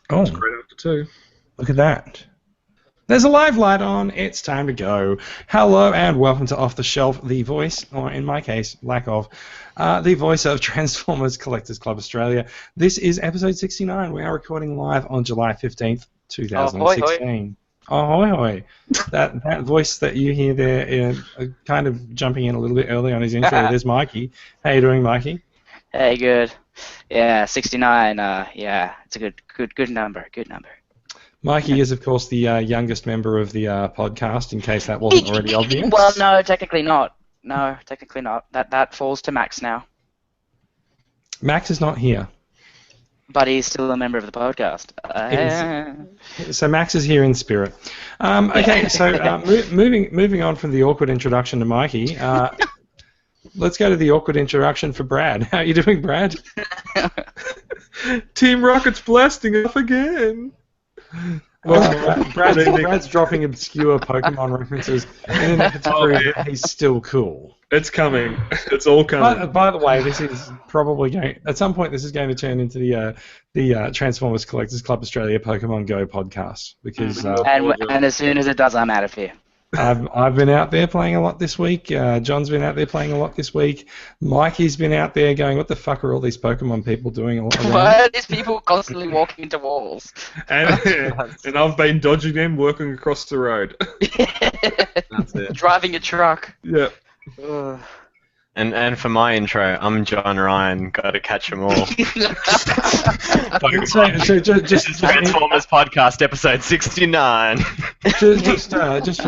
Oh, Great after too. look at that. There's a live light on. It's time to go. Hello and welcome to Off the Shelf, the voice, or in my case, lack of, the voice of Transformers Collectors Club Australia. This is episode 69. We are recording live on July 15th, 2016. Oh, hoi hoi. That voice that you hear there, kind of jumping in a little bit early on his intro, there's Mikey. How you doing, Mikey? Hey, good. Yeah, 69. Yeah, it's a good number. Good number. Mikey is, of course, the youngest member of the podcast, in case that wasn't already obvious. Well, no, technically not. No, technically not. That falls to Max now. Max is not here. But he's still a member of the podcast. So Max is here in spirit. Okay, so moving on from the awkward introduction to Mikey, let's go to the awkward introduction for Brad. How are you doing, Brad? Team Rocket's blasting off again. Brad's dropping obscure Pokemon references in an effort to prove that he's still cool. It's coming. It's all coming. By the way, this is probably going at some point. This is going to turn into the Transformers Collectors Club Australia Pokemon Go podcast because and as soon as it does, I'm out of here. I've been out there playing a lot this week. John's been out there playing a lot this week. Mikey's been out there going, "What the fuck are all these Pokemon people doing?" Why are these people constantly walking into walls? And I've been dodging them, working across the road. That's it. Driving a truck. Yeah. And for my intro, I'm John Ryan. Got to catch them all. So just Transformers podcast episode 69. just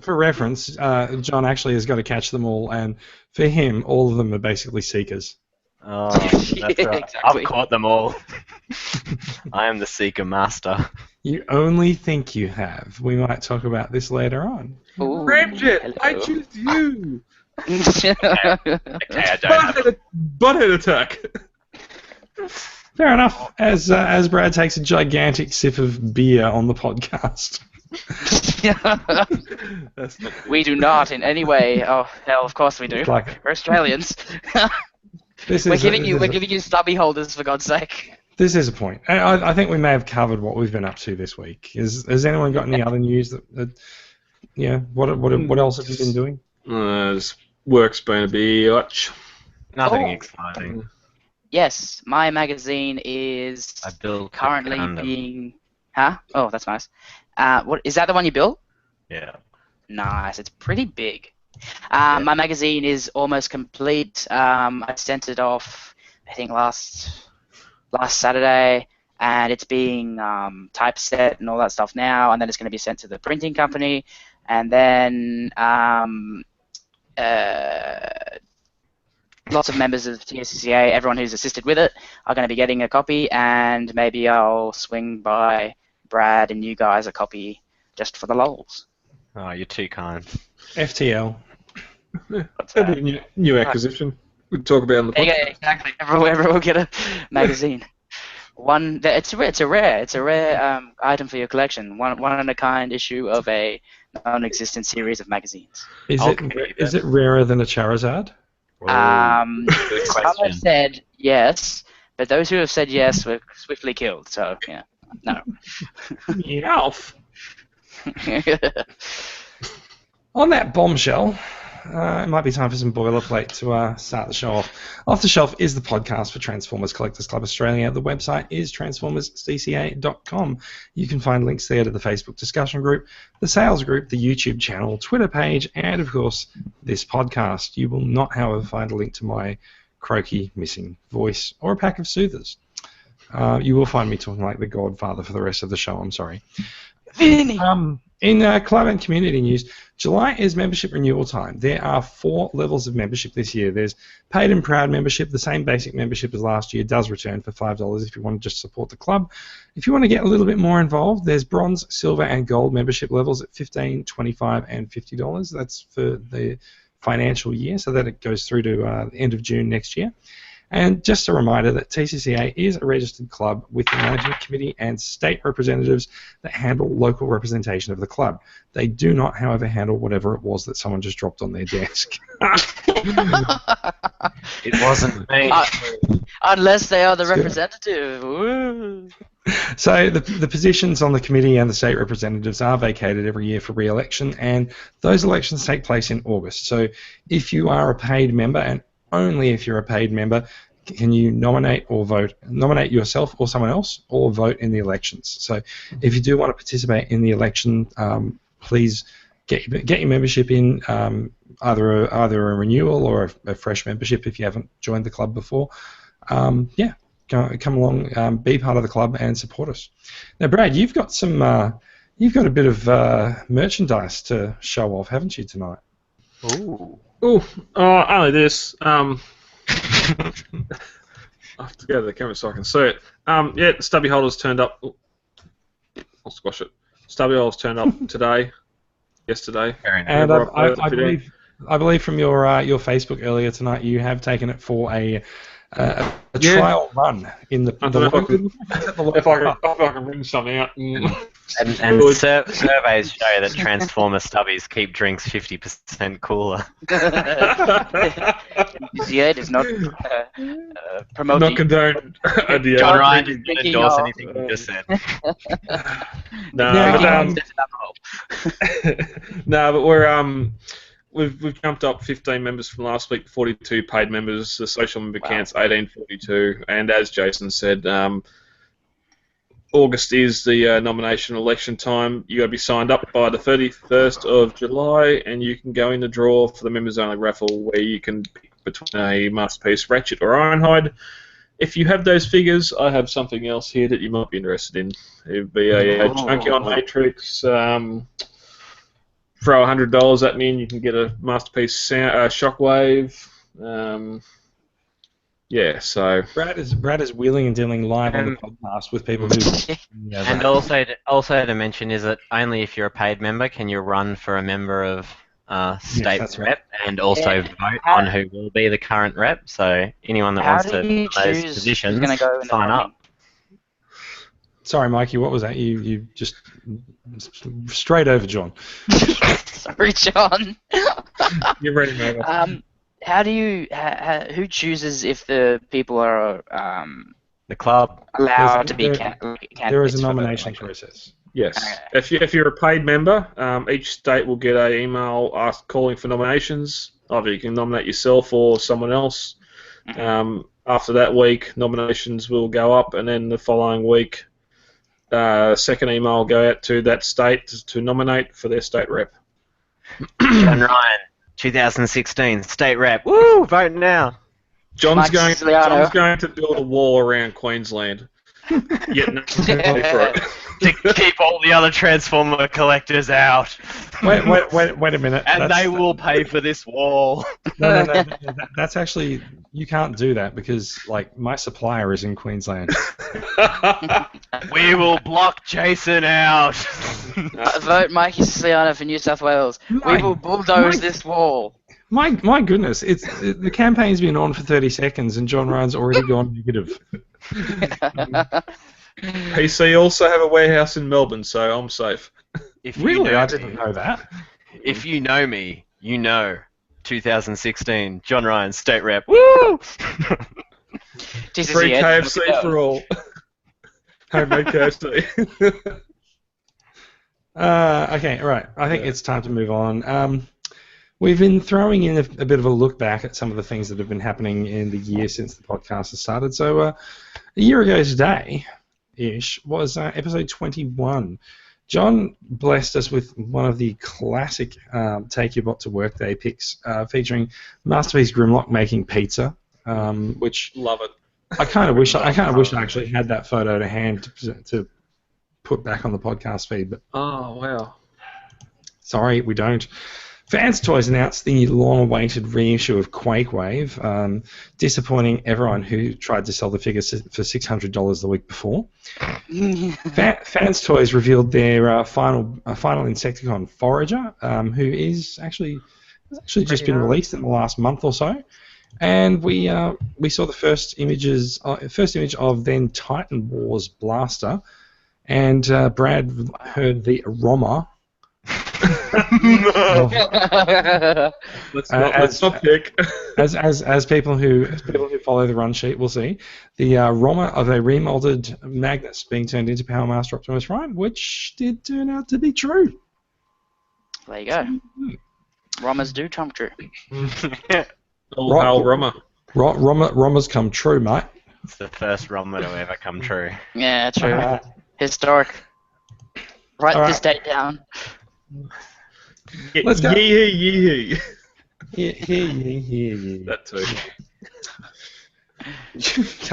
for reference, John actually has got to catch them all, and for him, all of them are basically seekers. Oh, that's right. Exactly. I've caught them all. I am the seeker master. You only think you have. We might talk about this later on. Ooh, Ramjet, hello. I choose you. Okay, I don't have Butthead attack. Fair enough. As Brad takes a gigantic sip of beer on the podcast. We do not in any way. Oh hell, of course we do. Like- We're Australians. We're giving you stubby holders for God's sake. This is a point. I think we may have covered what we've been up to this week. Has anyone got any other news that what else have you been doing? This work's been a bitch. nothing Oh. exciting. Yes, my magazine is I built a currently Gundam. being. Huh? Oh, that's nice. What is that? The one you built? Yeah. Nice. It's pretty big. My magazine is almost complete. I sent it off, I think last Saturday, and it's being typeset and all that stuff now. And then it's going to be sent to the printing company, and then lots of members of TSCCA, everyone who's assisted with it, are going to be getting a copy, and maybe I'll swing by Brad and you guys a copy just for the lols. Oh, you're too kind. FTL. That'd be a new acquisition. We'd talk about it on the podcast. Yeah, exactly. Everyone will get a magazine. It's a rare item for your collection. One in a kind issue of a non-existent series of magazines. Is Okay, it rarer than a Charizard? Good Some question. have said yes, but those who have said yes were swiftly killed. So yeah, no. Meowth. On that bombshell, it might be time for some boilerplate to start the show off. Off the Shelf is the podcast for Transformers Collectors Club Australia. The website is transformerscca.com. You can find links there to the Facebook discussion group, the sales group, the YouTube channel, Twitter page, and of course this podcast. You will not, however, find a link to my croaky missing voice or a pack of soothers. You will find me talking like the Godfather for the rest of the show. I'm sorry. Vinny. In club and community news, July is membership renewal time. There are 4 levels of membership this year. There's paid and proud membership. The same basic membership as last year does return for $5 if you want to just support the club. If you want to get a little bit more involved, there's bronze, silver, and gold membership levels at $15, $25, and $50. That's for the financial year, so that it goes through to the end of June next year. And just a reminder that TCCA is a registered club with the management committee and state representatives that handle local representation of the club. They do not, however, handle whatever it was that someone just dropped on their desk. It wasn't me. Unless they are the representative. Woo. So the positions on the committee and the state representatives are vacated every year for re-election, and those elections take place in August. So if you are a paid member, and only if you're a paid member, can you nominate yourself or someone else, or vote in the elections. So if you do want to participate in the election, please get your membership in, either a renewal or a fresh membership if you haven't joined the club before. Come along, be part of the club and support us. Now, Brad, you've got a bit of merchandise to show off, haven't you, tonight? Ooh. Only this. I have to go to the camera so I can see it. The stubby holders turned up. I'll squash it. Stubby holders turned up yesterday. And I believe from your Facebook earlier tonight, you have taken it for a trial run in the. I don't know if I can bring something out. And surveys show that Transformer stubbies keep drinks 50% cooler. TCCA does not promote. Not condone. John Ryan didn't endorse anything you just said. But we've jumped up 15 members from last week, 42 paid members. The social member count's 1842, and as Jason said, August is the nomination election time. You got to be signed up by the 31st of July, and you can go in the draw for the members only raffle, where you can pick between a Masterpiece, Ratchet, or Ironhide. If you have those figures, I have something else here that you might be interested in. It would be a Junkion Matrix. Throw $100 at me, and you can get a Masterpiece Shockwave. So Brad is wheeling and dealing live on the podcast with people who. And also to mention is that only if you're a paid member can you run for a member of state rep, and also vote on who will be the current rep. So anyone that wants to those positions, sign up. Sorry, Mikey, what was that? You just straight over, John. Sorry, John. You're ready, mate. How do you? Who chooses if the people are the club allowed to be candidates? There is a nomination process. Yes. Okay. If you're a paid member, each state will get an email calling for nominations. Either you can nominate yourself or someone else. After that week, nominations will go up, and then the following week, second email will go out to that state to nominate for their state rep. John Ryan, 2016 state rep. Woo! Vote now. John's going to build a wall around Queensland. Yet no one can pay for it. To keep all the other Transformer collectors out. Wait a minute. And they will pay for this wall. No. That's actually, you can't do that because, like, my supplier is in Queensland. We will block Jason out. Vote Mikey Siciliano for New South Wales. We will bulldoze this wall. My goodness, the campaign's been on for 30 seconds and John Ryan's already gone negative. PC also have a warehouse in Melbourne, so I'm safe. Really? I didn't know that. If you know me, you know 2016 John Ryan state rep. Woo! Free KFC for all. Homemade KFC. Okay, right. I think it's time to move on. We've been throwing in a bit of a look back at some of the things that have been happening in the year since the podcast has started. So a year ago today-ish was episode 21. John blessed us with one of the classic Take Your Bot to Work Day picks featuring Masterpiece Grimlock making pizza, which love it. I kind of wish I actually had that photo to hand to put back on the podcast feed, but oh wow, sorry, we don't. Fans Toys announced the long-awaited reissue of Quake Wave, disappointing everyone who tried to sell the figures for $600 the week before. Fans Toys revealed their final Insecticon Forager, who has actually just been released in the last month or so. And we saw the first image of then Titan Wars Blaster, and Brad heard the ROMA. Let's not pick. as people who follow the run sheet will see, the ROMA of a remolded Magnus being turned into Power Master Optimus Prime, which did turn out to be true. There you go. Romas do come true. All hail Roma. Roma's come true, mate. It's the first Roma to ever come true. Yeah, true. Historic. Write this date down. Let's go. Yee. Yeah. That too.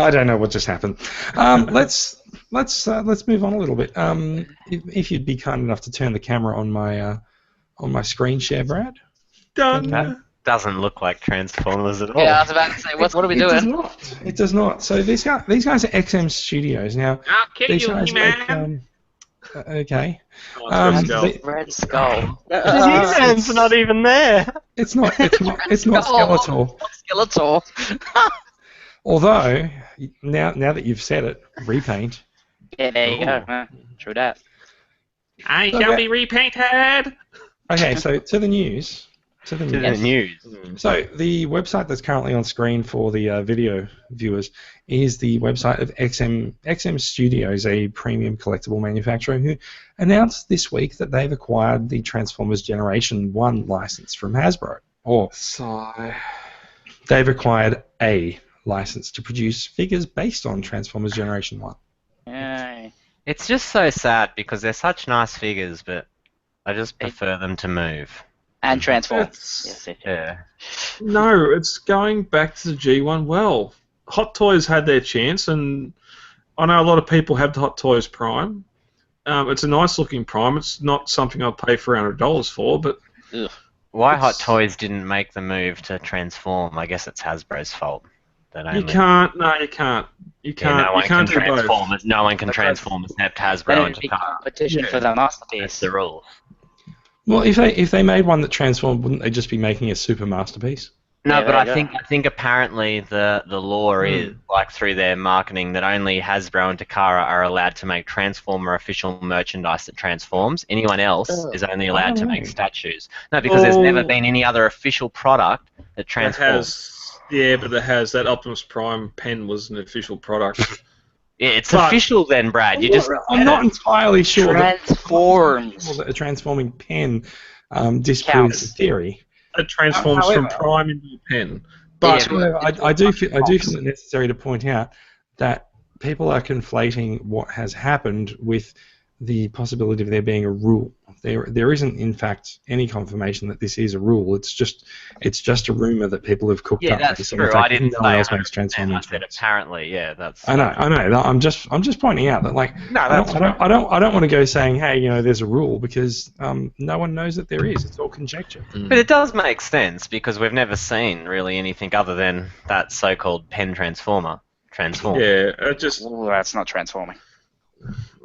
I don't know what just happened. Let's move on a little bit. If you'd be kind enough to turn the camera on my screen share, Brad. Done. That doesn't look like Transformers at all. Yeah, I was about to say, what are we doing? It does not. So these guys are XM Studios now. I'll kill These you, guys man. Okay. Red Skull. The He-Man's not even there. It's not Skeletor. Skeletor. Although now that you've said it, repaint. Yeah, there you go. True that. I shall be repainted. Okay, so to the news. To the news. So the website that's currently on screen for the video viewers is the website of XM Studios, a premium collectible manufacturer, who announced this week that they've acquired the Transformers Generation 1 license from Hasbro. They've acquired a license to produce figures based on Transformers Generation 1. Yay. It's just so sad because they're such nice figures, but I just prefer them to move. And transform. Yeah. No, it's going back to the G1. Well, Hot Toys had their chance, and I know a lot of people have the Hot Toys Prime. It's a nice looking Prime. It's not something I'd pay $400 for, but why Hot Toys didn't make the move to transform? I guess it's Hasbro's fault. You can't. No, you can't. You can't. Yeah, no one can do both. transform. No one can transform except Hasbro and Takara. Competition for the masterpiece. That's the rule. Well, if they made one that transformed, wouldn't they just be making a super masterpiece? No, Yeah, but there you I think apparently the law is, like, through their marketing, that only Hasbro and Takara are allowed to make Transformer official merchandise that transforms. Anyone else is only allowed to make statues. No, because there's never been any other official product that transforms. But it has that Optimus Prime pen was an official product. Yeah, it's official then, Brad. You just I'm not entirely sure Transforms. that a transforming pen disproves the theory. It transforms from Prime into a pen. But I do feel it necessary to point out that people are conflating what has happened with the possibility of there being a rule. There isn't, in fact, any confirmation that this is a rule. It's just a rumor that people have cooked up. Yeah, that's true. I didn't say else makes transforming. I said apparently. Yeah, that's. I know. I'm just pointing out that, like, I don't want to go saying, hey, there's a rule, because no one knows that there is. It's all conjecture. But it does make sense because we've never seen really anything other than that so-called pen transform. Yeah, that's not transforming.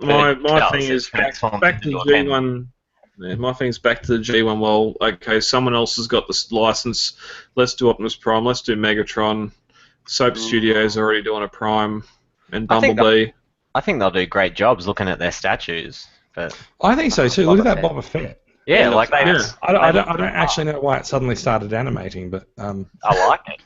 My thing is back to the G1. Yeah, my thing's back to the G1. Well, okay, someone else has got this license. Let's do Optimus Prime. Let's do Megatron. Soap Studios are already doing a Prime, and Bumblebee. I think they'll do great jobs looking at their statues. But I think so too. Look at that Boba Fett. Yeah, like they. Yeah. I don't actually know why it suddenly started animating, but I like it.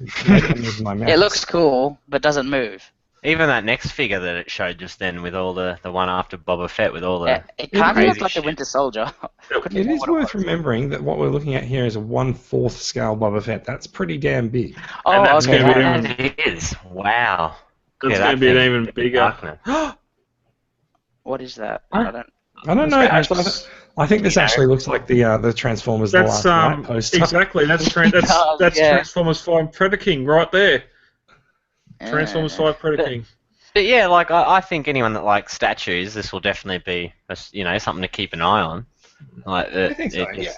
It looks cool, but doesn't move. Even that next figure that it showed just then, with all the one after Boba Fett, with all the it kind of looks like the Winter Soldier. It is worth remembering that what we're looking at here is a 1/4 scale Boba Fett. That's pretty damn big. Oh, and that's okay. going to be it is. Wow. It's going to be an even bigger. What is that? I don't know. Actually, I think this actually looks like the Transformers. That's the Last Night poster. Exactly. That's Transformers 5 Predator King right there. Transformers 5 Predator King. But yeah, like I think anyone that likes statues, this will definitely be something to keep an eye on. Like I think so. Yeah.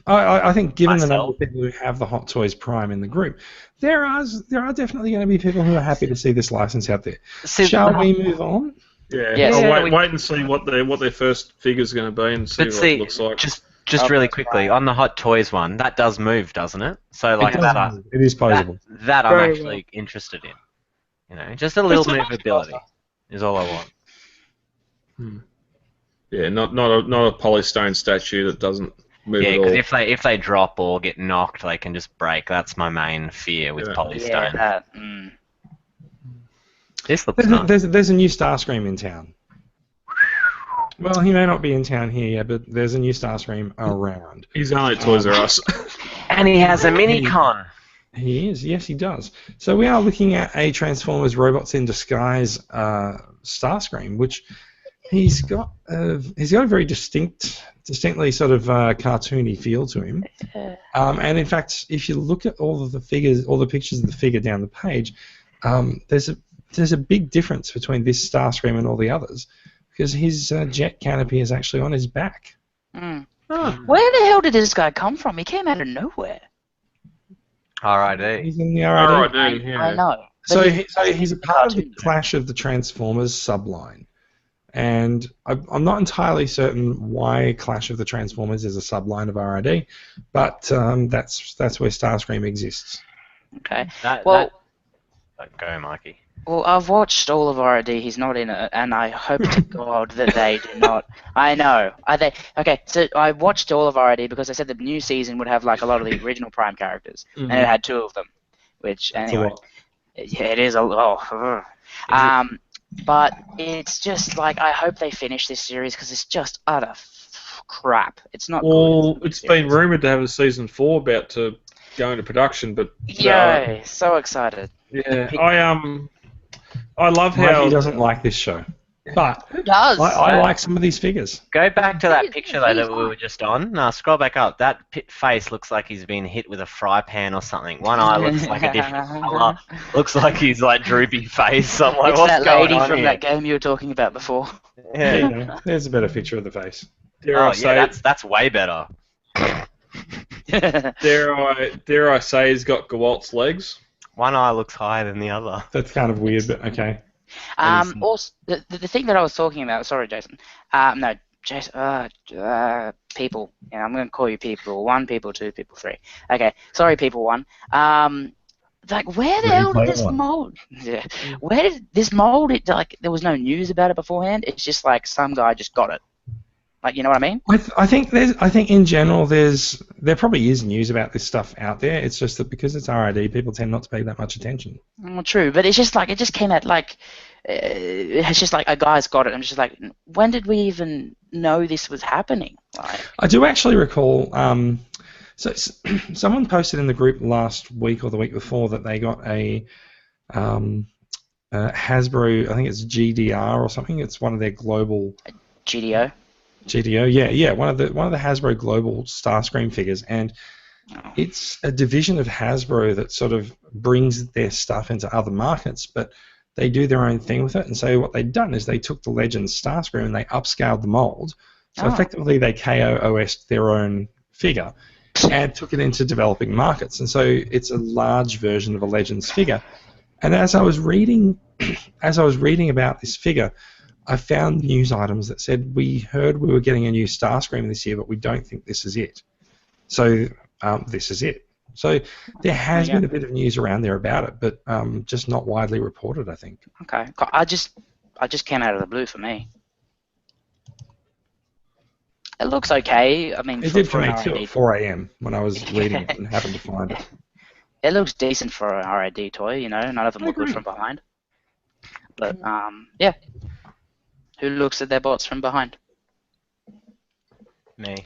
I think given the number of people who have the Hot Toys Prime in the group, there are definitely going to be people who are happy to see this license out there. Shall we move on? Yeah. I'll wait and see what their first figure's going to be and see what it looks like. Just really quickly, on the Hot Toys one, that does move, doesn't it? So like It does move. It is posable. that I'm Very actually interested in. You know, just a little It's a nice movability colour. is all I want. Yeah, not a polystone statue that doesn't move Yeah, at all. because if they drop or get knocked, they can just break. That's my main fear with Yeah. polystone. Yeah. This looks nice. There's a new Starscream in town. Well, he may not be in town here, but there's a new Starscream around. He's only at Toys R Us. And he has a mini-con. He is, yes, he does. So we are looking at a Transformers Robots in Disguise Starscream, which he's got a very distinctly sort of cartoony feel to him. And in fact, if you look at all of the figures, all the pictures of the figure down the page, there's a big difference between this Starscream and all the others, because his jet canopy is actually on his back. Where the hell did this guy come from? He came out of nowhere. RID. He's in the RID. RID, yeah. I know. So But he's a part of the Clash of the Transformers subline. And I'm not entirely certain why Clash of the Transformers is a subline of RID, but that's where Starscream exists. Okay. Go, Mikey. Well, I've watched all of RD. He's not in it, and I hope to God that they do not. I know. Okay, so I watched all of RD because I said the new season would have like a lot of the original Prime characters, and it had 2 of them. Which anyway, yeah, it is a lot. But it's just like I hope they finish this series because it's just utter crap. It's not. Well, good. it's been rumoured to have a season 4 about to go into production, but Yay! So excited. yeah, I love how Mikey doesn't like this show, but Who does? I like some of these figures. Go back to that picture though that we were just on. No, scroll back up. That face looks like he's been hit with a fry pan or something. One eye looks like a different colour. Looks like he's like droopy face. I'm like, It's what's that going lady on from here? that game you were talking about before. There Yeah. you go. There's a better picture of the face. dare I Oh say, yeah, that's way better. dare I say, he's got Gewalt's legs. One eye looks higher than the other. That's kind of weird, but okay. Also, the thing that I was talking about. Sorry, Jason. No, Jason. People. Yeah, I'm going to call you people 1, people 2, people 3. Okay. Sorry, people 1. Like, where the hell did this mold? Yeah. Where did this mold? Like, there was no news about it beforehand. It's just like some guy just got it. Like, you know what I mean? I think in general there probably is news about this stuff out there. It's just that because it's RID, people tend not to pay that much attention. Well, true, but it's just like it just came out like it's just like a guy's got it. I'm just like, when did we even know this was happening? Like, I do actually recall. So someone posted in the group last week or the week before that they got a Hasbro. I think it's GDR or something. It's one of their global GDO. Yeah, one of the Hasbro global Starscream figures, and it's a division of Hasbro that sort of brings their stuff into other markets, but they do their own thing with it. And so what they'd done is they took the Legends Starscream and they upscaled the mold. So effectively they KOOS'd their own figure and took it into developing markets. And so it's a large version of a Legends figure. And as I was reading about this figure, I found news items that said we heard we were getting a new Starscream this year, but we don't think this is it. So this is it. So there has been a bit of news around there about it, but just not widely reported, I think. Okay, I just came out of the blue for me. It looks okay. I mean, It did for me too at 4 a.m. when I was reading it and happened to find it. It looks decent for an RID toy. You know, none of them look good from behind. But yeah. Who looks at their bots from behind? Me.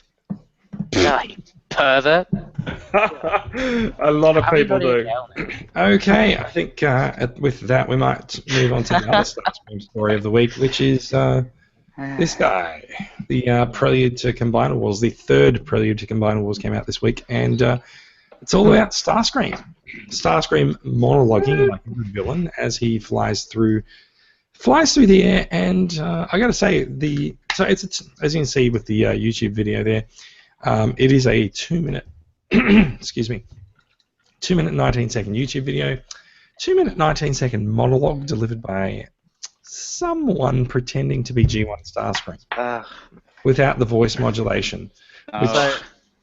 Oh, you pervert. A lot of people do. Okay, I think with that we might move on to the other Starscream story of the week, which is this guy, the Prelude to Combiner Wars. The third Prelude to Combiner Wars came out this week, and it's all about Starscream. Starscream monologuing like a villain as he flies through the air, and I got to say, so it's as you can see with the YouTube video there, it is a 2-minute, excuse me, 2-minute 19-second YouTube video, 2-minute 19-second monologue delivered by someone pretending to be G1 Starscream without the voice modulation. which Oh.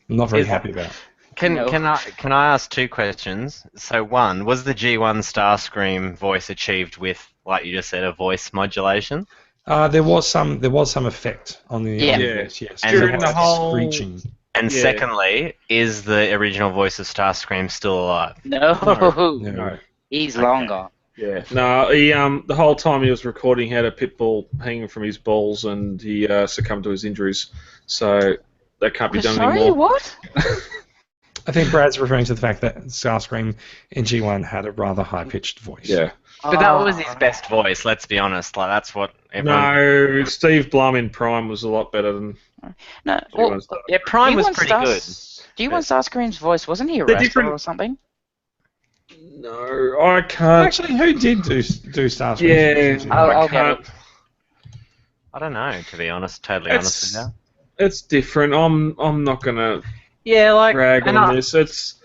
I'm not very Is- happy about. Can No. I ask two questions? So one, was the G1 Starscream voice achieved with, like you just said, a voice modulation? There was some effect on the Yeah. voice, yes. And During There the was whole- screeching. And Yeah. secondly, is the original voice of Starscream still alive? No. No. He's Okay. long gone. Yeah. No, he the whole time he was recording had a pit bull hanging from his balls and he succumbed to his injuries. So that can't be done Sorry, anymore. what? I think Brad's referring to the fact that Starscream in G1 had a rather high-pitched voice. Yeah. But that was his best voice, let's be honest. Like that's what everyone... No, Steve Blum in Prime was a lot better than No. G1 Well, Star. Yeah, Prime was G1 pretty good. G1 Starscream's voice, wasn't he a They're wrestler different- or something? No, I can't. Actually, who did do Starscream? Yeah, I'll I get can't. I don't know, to be honest, totally honest with It's, you. it's different. I'm not gonna Yeah, like, rag and on this. It's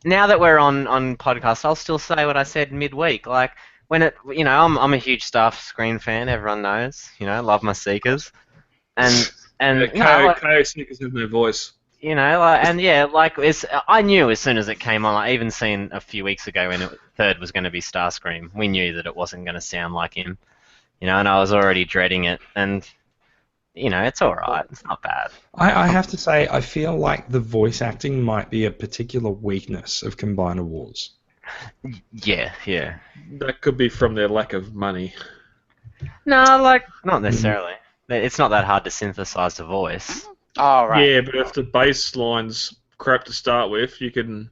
now that we're on podcast, I'll still say what I said midweek. Like when it, I'm a huge Starscream fan. Everyone knows, love my Seekers, and KO Snickers have no voice. I knew as soon as it came on. I even seen a few weeks ago when third was going to be Starscream. We knew that it wasn't going to sound like him, and I was already dreading it. And it's all right. It's not bad. I have to say, I feel like the voice acting might be a particular weakness of Combiner Wars. Yeah. That could be from their lack of money. No, not necessarily. It's not that hard to synthesize a voice. Oh, right. Yeah, but if the bass line's crap to start with, you can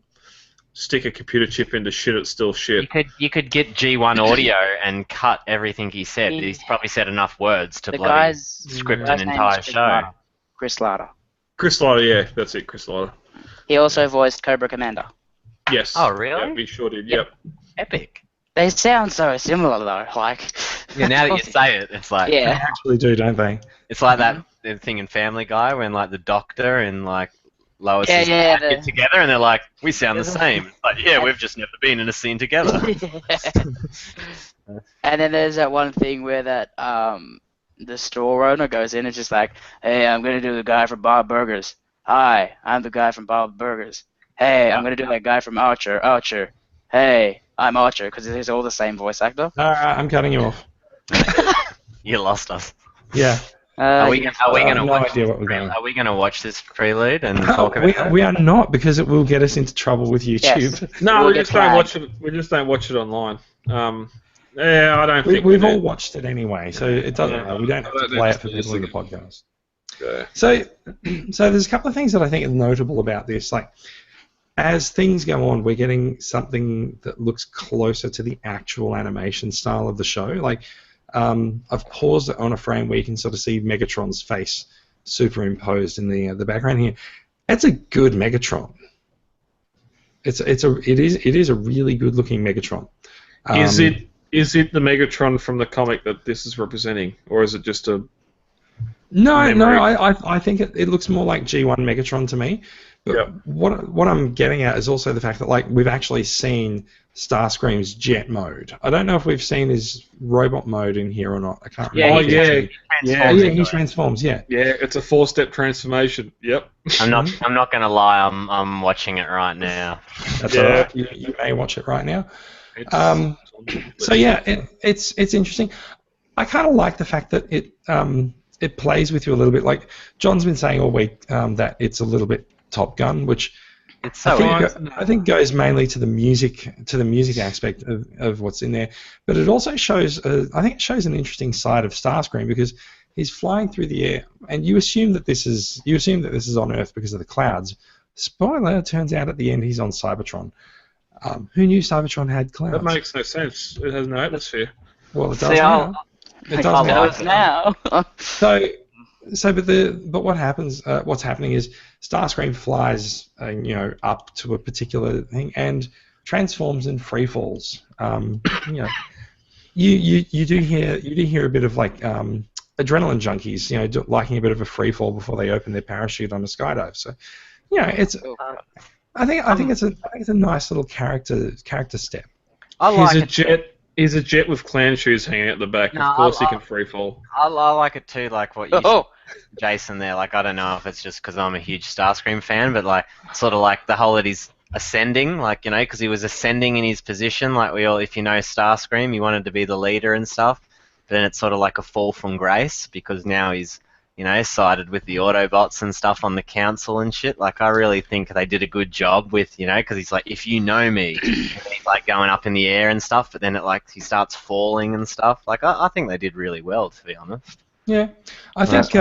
stick a computer chip into shit. It's still shit. You could get G1 audio and cut everything he said. Yeah. He's probably said enough words to The bloody guy's script guy's an name entire is show. Chris Latta. Chris Lauder, yeah, that's it, Chris Lauder. He also voiced Cobra Commander. Yes. Oh, really? Yeah, he sure did. Yep. Yep. Epic. They sound so similar though. Like. Yeah, now that you say it, it's like They Yeah. actually do, don't they? it's like that thing in Family Guy when like the Doctor and like Lois Yeah, dad the- get together and they're like, we sound the same. It's like, yeah, we've just never been in a scene together. And then there's that one thing where that the store owner goes in and just like, hey, I'm gonna do the guy from Bob Burgers. Hi, I'm the guy from Bob Burgers. Hey, I'm gonna do that guy from Archer. Hey, I'm Archer, because it's all the same voice actor. I'm cutting you off. You lost us. Yeah. Are we I gonna have no watch? idea what we're going. Are we gonna watch this Prelude and talk about it? We are not, because it will get us into trouble with YouTube. Yes. No, We'll we get just don't flagged. watch it. We just don't watch it online. Yeah, I don't think We've we all do. watched it anyway, so it doesn't Yeah. matter. We don't have I to don't play have it for to people in the listen. podcast. Yeah. So there's a couple of things that I think are notable about this. Like, as things go on, we're getting something that looks closer to the actual animation style of the show. Like, I've paused it on a frame where you can sort of see Megatron's face superimposed in the background here. It's a good Megatron. It is a really good looking Megatron. Is it the Megatron from the comic that this is representing, or is it just a? No, memory? I think it looks more like G1 Megatron to me. But Yep. what I'm getting at is also the fact that like we've actually seen Starscream's jet mode. I don't know if we've seen his robot mode in here or not. I can't Yeah, remember. he He transforms. Yeah. Yeah, it's a 4-step transformation. Yep. I'm not gonna lie. I'm watching it right now. That's Yeah. all right. You may watch it right now. It's, So yeah, it's interesting. I kind of like the fact that it plays with you a little bit. Like John's been saying all week that it's a little bit Top Gun, which It's so I think goes mainly to the music aspect of what's in there. But it also shows I think it shows an interesting side of Starscream, because he's flying through the air, and you assume that this is on Earth because of the clouds. Spoiler, it turns out at the end he's on Cybertron. Who knew Cybertron had clouds? that makes no sense. It has no atmosphere. Well, it does See, now. It does now. now. But what happens? What's happening is Starscream flies, up to a particular thing and transforms and free falls. You do hear a bit of like adrenaline junkies, liking a bit of a free fall before they open their parachute on a skydive. So, it's. I think it's a nice little character step. I like He's a it. jet. He's a jet with clan shoes hanging out the back. No, of course, he can free fall. I like it too. Like what you Oh, Jason there. Like, I don't know if it's just because I'm a huge Starscream fan, but like, sort of like the whole that he's ascending, like, you know, because he was ascending in his position. Like, we all, if you know Starscream, he wanted to be the leader and stuff. But then it's sort of like a fall from grace because now he's, you know, sided with the Autobots and stuff on the council and shit. Like, I really think they did a good job with, you know, because he's like, if you know me, and he's like going up in the air and stuff, but then it like he starts falling and stuff. Like, I think they did really well, to be honest. Yeah, I think.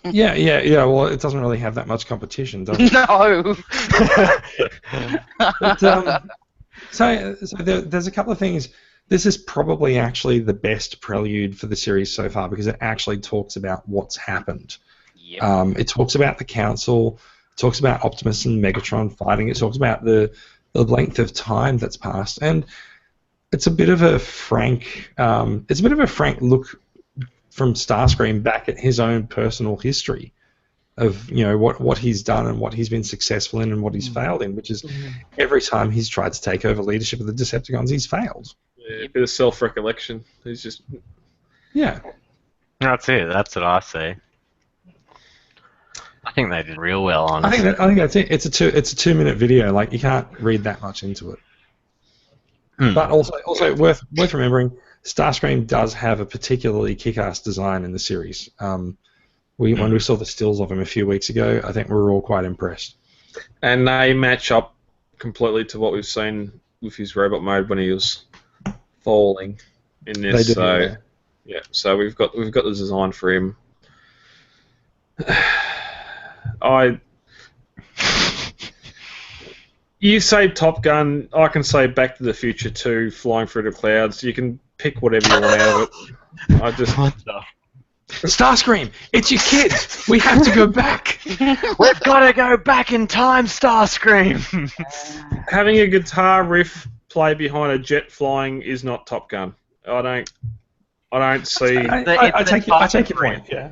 Yeah. Well, it doesn't really have that much competition, does it? No. But, so there's a couple of things. This is probably actually the best prelude for the series so far because it actually talks about what's happened. Yep. It talks about the council. It talks about Optimus and Megatron fighting. It talks about the length of time that's passed, and it's a bit of a frank. It's a bit of a frank look from Starscream back at his own personal history of, you know, what he's done and what he's been successful in and what he's failed in, which is every time he's tried to take over leadership of the Decepticons, he's failed. Yeah, a bit of self-recollection. He's just... Yeah. That's it. That's what I see. I think they did real well, honestly. I think that's it. It's a 2-minute video. Like, you can't read that much into it. But also worth remembering, Starscream does have a particularly kick-ass design in the series. When we saw the stills of him a few weeks ago, I think we were all quite impressed. And they match up completely to what we've seen with his robot mode when he was falling in this. They do, yeah. So we've got the design for him. You say Top Gun, I can say Back to the Future 2, Flying Through the Clouds. You can pick whatever you want out of it. I just... Starscream, it's your kid. We have to go back. We've got to go back in time, Starscream. Having a guitar riff play behind a jet flying is not Top Gun. I don't see. I take your point. Yeah.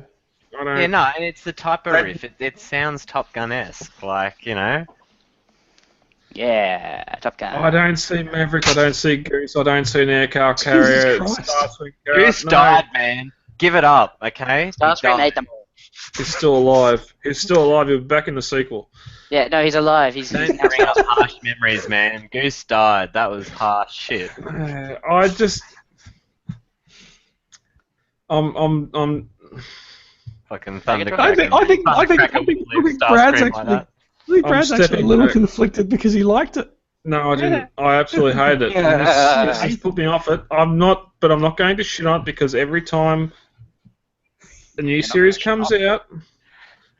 Yeah, no, it's the type of riff. It sounds Top Gun-esque, like, you know. Yeah, Top Gun. I don't see Maverick. I don't see Goose. I don't see an aircar carrier. Goose died, man. Give it up, okay? Starscream ate them all. He's still alive. He'll be back in the sequel. Yeah, no, he's alive. He's Don't bring up harsh memories, man. Goose died. That was harsh shit. I just... I'm fucking thunder. I think Brad's actually a little conflicted because he liked it. No, I didn't. I absolutely hated it. Yeah. He's put me off it. I'm not going to shit on it because every time a new series comes out,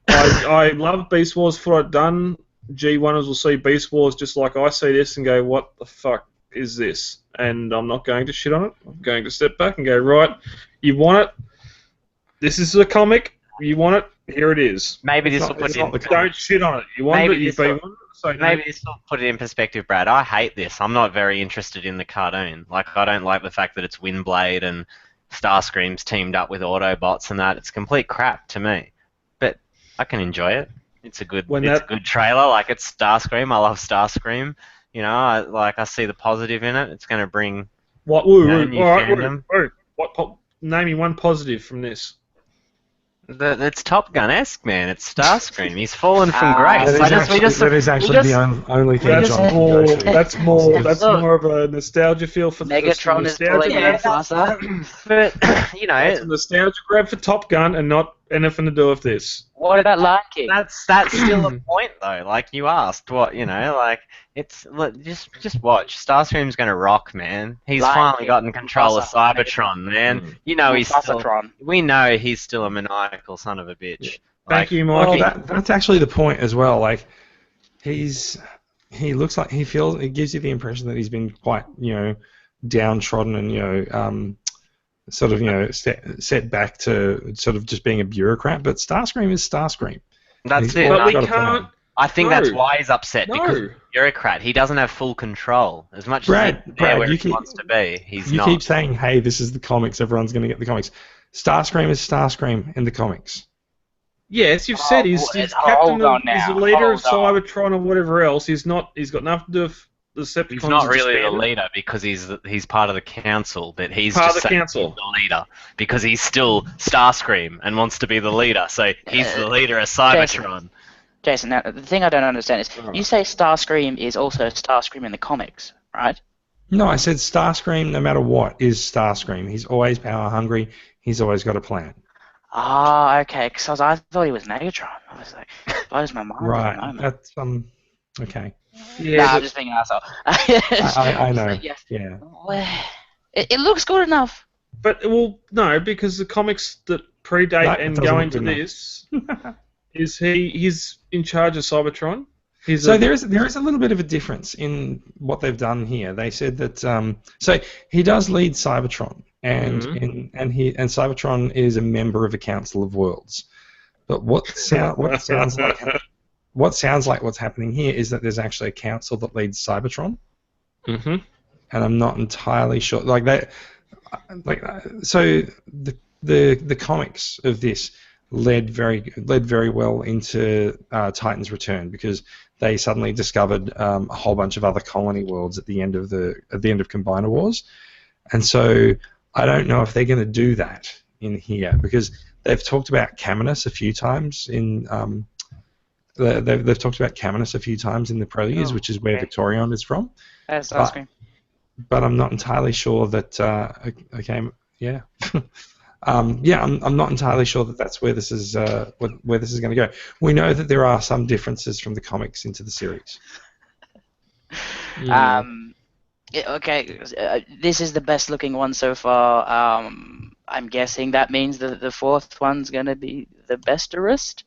I love Beast Wars for what it done. G1ers will see Beast Wars just like I see this and go, what the fuck is this? And I'm not going to shit on it. I'm going to step back and go, right, you want it? This is the comic. You want it? Here it is. Maybe this will put it in. Don't shit on it. You want it? You want it? So maybe this will put it in perspective, Brad. I hate this. I'm not very interested in the cartoon. Like, I don't like the fact that it's Windblade and Starscream's teamed up with Autobots and that. It's complete crap to me. But I can enjoy it. It's a good trailer. Like, it's Starscream. I love Starscream. You know, I see the positive in it. It's going to bring new fandom. Name me one positive from this. It's Top Gun-esque, man. It's Starscream. He's fallen from grace. That is actually the only thing. That's more of a nostalgia feel for Megatron is pulling me faster. But you know, it's a nostalgia grab for Top Gun and not anything to do with this. What about Lion King? That's still a point though. Like you asked, what you know, like it's just watch. Starscream's gonna rock, man. He's finally gotten control of Cybertron, man. You know we know he's still a maniacal son of a bitch. Thank you, Mikey. Well, that's actually the point as well. Like he looks like it gives you the impression that he's been quite, you know, downtrodden and, you know, sort of, you know, set back to sort of just being a bureaucrat. But Starscream is Starscream. That's it. But we can't. I think that's why he's upset because he's a bureaucrat. He doesn't have full control as much as where he wants to be. You keep saying, "Hey, this is the comics. Everyone's going to get the comics." Starscream is Starscream in the comics. Yes, you've said he's captain. He's the leader of Cybertron or whatever else. He's not. He's got nothing to do with Decepticons He's not are really the disbanded? leader because he's part of the council, but he's Part just of the saying council. he's the leader because he's still Starscream and wants to be the leader. So he's the leader of Cybertron. Jason, now, the thing I don't understand is, Alright. you say Starscream is also Starscream in the comics, right? No, I said Starscream, no matter what, is Starscream. He's always power hungry. He's always got a plan. Ah, okay, because I thought he was Megatron. I was like, blows my mind at the Right. moment. That's okay. Yeah, Nah, I'm but just being an asshole. I know. Yes. Yeah. It looks good enough. well, no, because the comics that predate No, it and doesn't go look into good enough. this is he's in charge of Cybertron. So there is a little bit of a difference in what they've done here. They said that so he does lead Cybertron, and and Cybertron is a member of a Council of Worlds. But what sounds like what's happening here is that there's actually a council that leads Cybertron, Mm-hmm. and I'm not entirely sure. So the comics of this led very well into Titan's Return, because they suddenly discovered a whole bunch of other colony worlds at the end of Combiner Wars, and so I don't know if they're going to do that in here, because they've talked about Caminus a few times in they've talked about Caminus a few times in the Preludes, which is where Victorion is from. That's Starscream. But I'm not entirely sure that. Yeah. I'm not entirely sure that that's where this is where this is going to go. We know that there are some differences from the comics into the series. This is the best looking one so far. I'm guessing that means that the fourth one's going to be the besterest.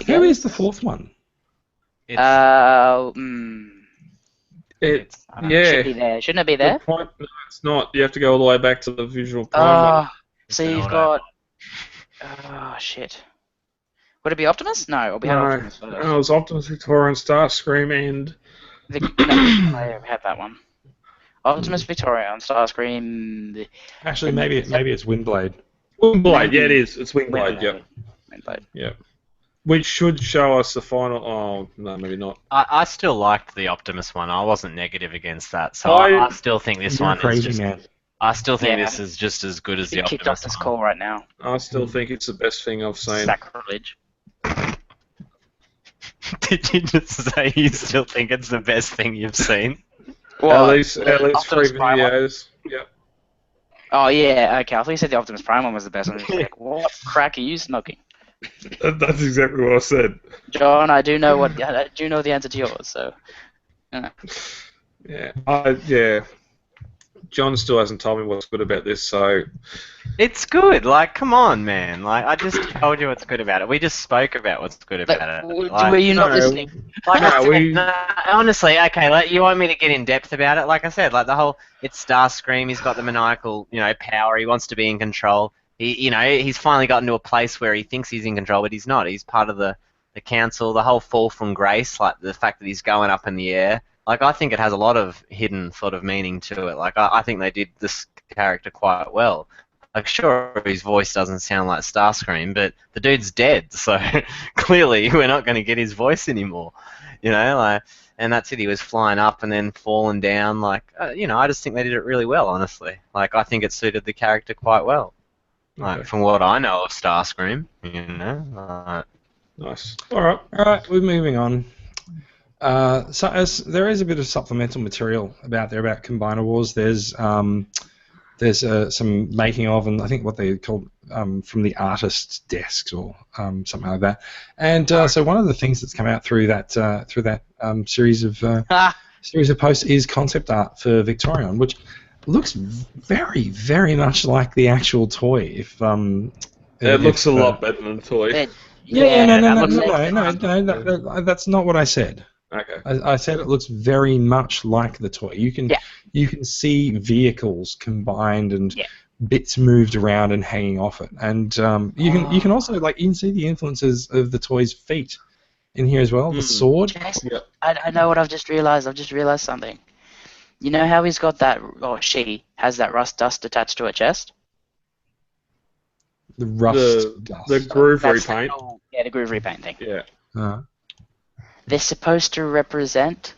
Who is the fourth one? It should be there. Shouldn't it be there? No, it's not. You have to go all the way back to the Visual Prime one. So you've got... Oh, shit. Would it be Optimus? No, it'll be Optimus first. No, it was Optimus, Victorion, Starscream, and... I have that one. Optimus, Victorion, Starscream... Actually, maybe it's Windblade. Windblade, yeah, it is. It's Windblade, yep. Windblade. Yep. Which should show us the final... Oh, no, maybe not. I still liked the Optimus one. I wasn't negative against that, so I still think this one is just... Man. I still think this is just as good as the kicked Optimus off this one. call right now. I still think it's the best thing I've seen. Sacrilege. Did you just say you still think it's the best thing you've seen? Well, at least 3 Optimus Prime one? videos. Yep. Oh, yeah, okay. I thought you said the Optimus Prime one was the best one. I was like, what crack are you smoking? That's exactly what I said. John, I do know the answer to yours, so... Yeah. John still hasn't told me what's good about this, so... It's good. Like, come on, man. Like, I just told you what's good about it. We just spoke about what's good about it. Were you not listening? Like, honestly, okay, like, you want me to get in depth about it? Like I said, like, it's Starscream, he's got the maniacal, power, he wants to be in control. He's finally gotten to a place where he thinks he's in control, but he's not. He's part of the council, the whole fall from grace, like, the fact that he's going up in the air. Like, I think it has a lot of hidden sort of meaning to it. Like, I think they did this character quite well. Like, sure, his voice doesn't sound like Starscream, but the dude's dead, so clearly we're not going to get his voice anymore. And that's it. He was flying up and then falling down. Like, I just think they did it really well, honestly. Like, I think it suited the character quite well. Like, from what I know of Starscream, Nice. All right, we're moving on. So as there is a bit of supplemental material about Combiner Wars. There's some making of, and I think what they called from the artist's desks or something like that. And so one of the things that's come out through that series of posts is concept art for Victorion, which looks very, very much like the actual toy. It looks a lot better than the toy. No, that's not what I said. Okay. I said it looks very much like the toy. You can see vehicles combined and bits moved around and hanging off it, and you can also you can see the influences of the toy's feet in here as well. The sword. Yes, I know what I've just realized. I've just realized something. You know how he's got that, or she has that rust dust attached to her chest? The rust dust. The groove repaint. The groove repaint thing. Yeah. They're supposed to represent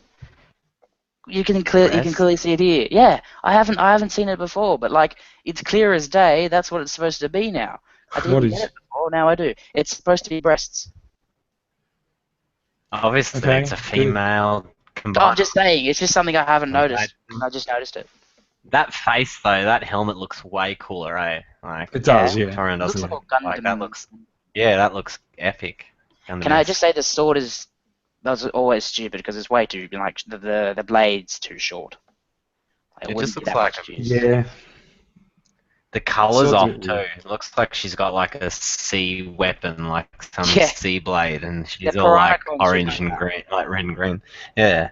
you can clearly see it here. Yeah, I haven't seen it before, but like it's clear as day. That's what it's supposed to be now. I didn't get it before. Now I do. It's supposed to be breasts. Obviously, Okay, it's a female combiner. I'm just saying, it's just something I haven't noticed. I just noticed it. That face though, that helmet looks way cooler, eh? Like It does, yeah. Victorian doesn't Looks look like like Gundam. that. That looks epic. Can I just say the sword is that's always stupid because it's way too like the blade's too short. It just looks like Yeah. the colours Swords off are- too. It looks like she's got like a sea weapon, like some Yeah. sea blade, and she's The all like Piranha orange Con and green, like red and green. Yeah.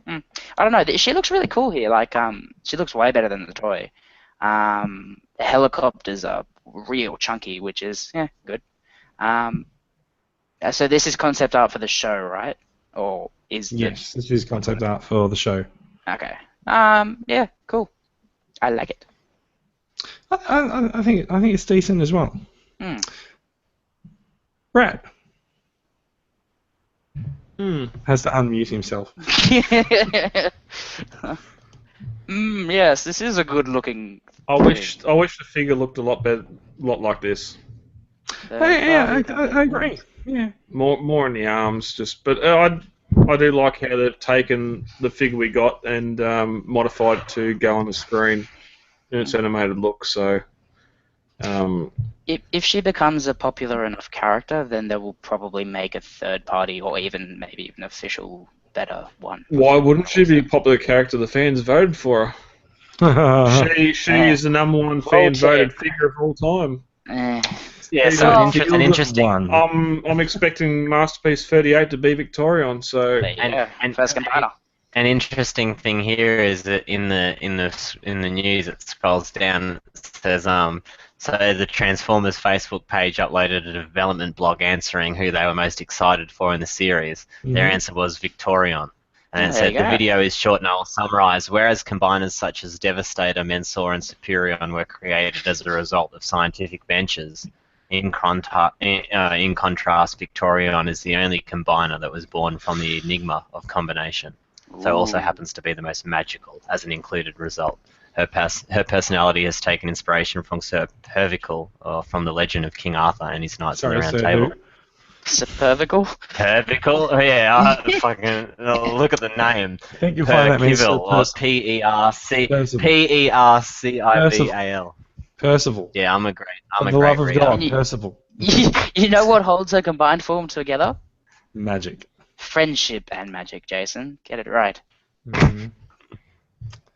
I don't know. She looks really cool here. Like she looks way better than the toy. The helicopters are real chunky, which is good. So this is concept art for the show, right? Or is Yes, this is concept art for the show. Okay. Yeah, cool. I like it. I think it's decent as well. Hmm. Rat Hmm. has to unmute himself. Yes, this is a good-looking. I wish the figure looked a lot like this. I agree. Yeah. More in the arms, but I do like how they've taken the figure we got and modified it to go on the screen in its animated look. So, If she becomes a popular enough character, then they will probably make a third party or maybe even official better one. why wouldn't she be a popular character? The fans voted for her. She is the #1 fan voted figure of all time. Yeah, so an interesting. I'm expecting Masterpiece 38 to be Victorion. So and first combiner. An interesting thing here is that in the news it scrolls down, it says so the Transformers Facebook page uploaded a development blog answering who they were most excited for in the series. Their answer was Victorion. And it said the video is short and I'll summarise. Whereas combiners such as Devastator, Mensor and Superion were created as a result of scientific ventures, in contrast, Victorion is the only combiner that was born from the enigma of combination. So also happens to be the most magical as an included result. Her personality has taken inspiration from Sir Pervical, from the legend of King Arthur and his Knights of the Round Table. Supervical? Pervical? Oh, yeah, look at the name. I think you'll find that means Percival. Percival. Yeah, I'm a great love of reader. God, Percival. You know what holds her combined form together? Magic. Friendship and magic, Jason. Get it right.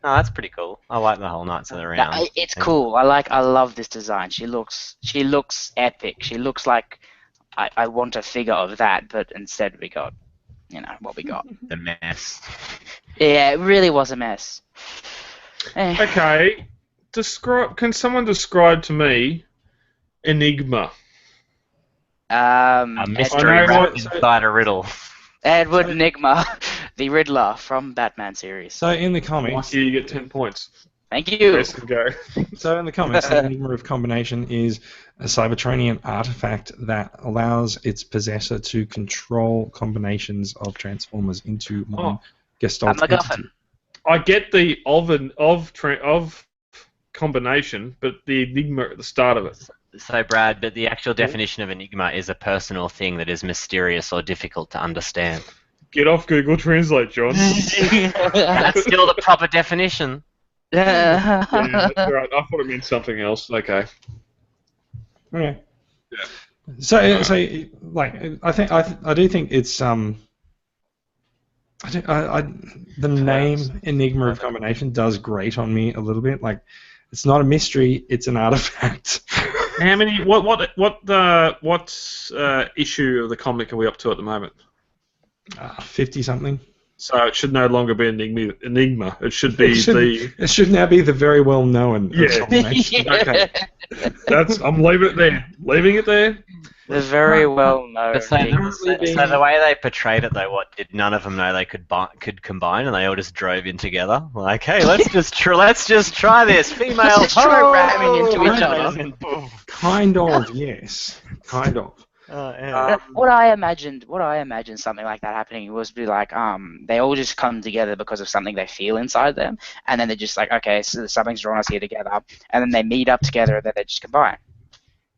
Oh, that's pretty cool. I like the whole Knights of the Round. It's cool. I love this design. She looks epic. She looks like I want a figure of that, but instead we got, what we got. The mess. Yeah, it really was a mess. Okay, can someone describe to me Enigma? A mystery wrapped inside a riddle. Edward Enigma, the Riddler from Batman series. So in the comics, You get 10 points. Thank you. Yes, go. So in the comics, the Enigma of Combination is a Cybertronian artifact that allows its possessor to control combinations of Transformers into one Gestalt entity. I get the of combination, but the Enigma at the start of it. So, Brad, but the actual definition of enigma is a personal thing that is mysterious or difficult to understand. Get off Google Translate, John. That's still the proper definition. Yeah, that's right. I thought it meant something else. Okay. Yeah. So like I do think it's the name Enigma of Combination does grate on me a little bit. Like, it's not a mystery; it's an artifact. How many? What issue of the comic are we up to at the moment? 50 something. So it should no longer be Enigma. It should be It should now be the very well known. Yeah. Okay. I'm leaving it there. Leaving it there. The very well known. So the way they portrayed it, though, none of them know they could combine, and they all just drove in together. Like, hey, let's just try this. Female, let's try ramming into each other. Kind of, yes. Kind of. Yeah. What I imagined something like that happening was be like, they all just come together because of something they feel inside them, and then they're just like, okay, so something's drawn us here together, and then they meet up together, and then they just combine.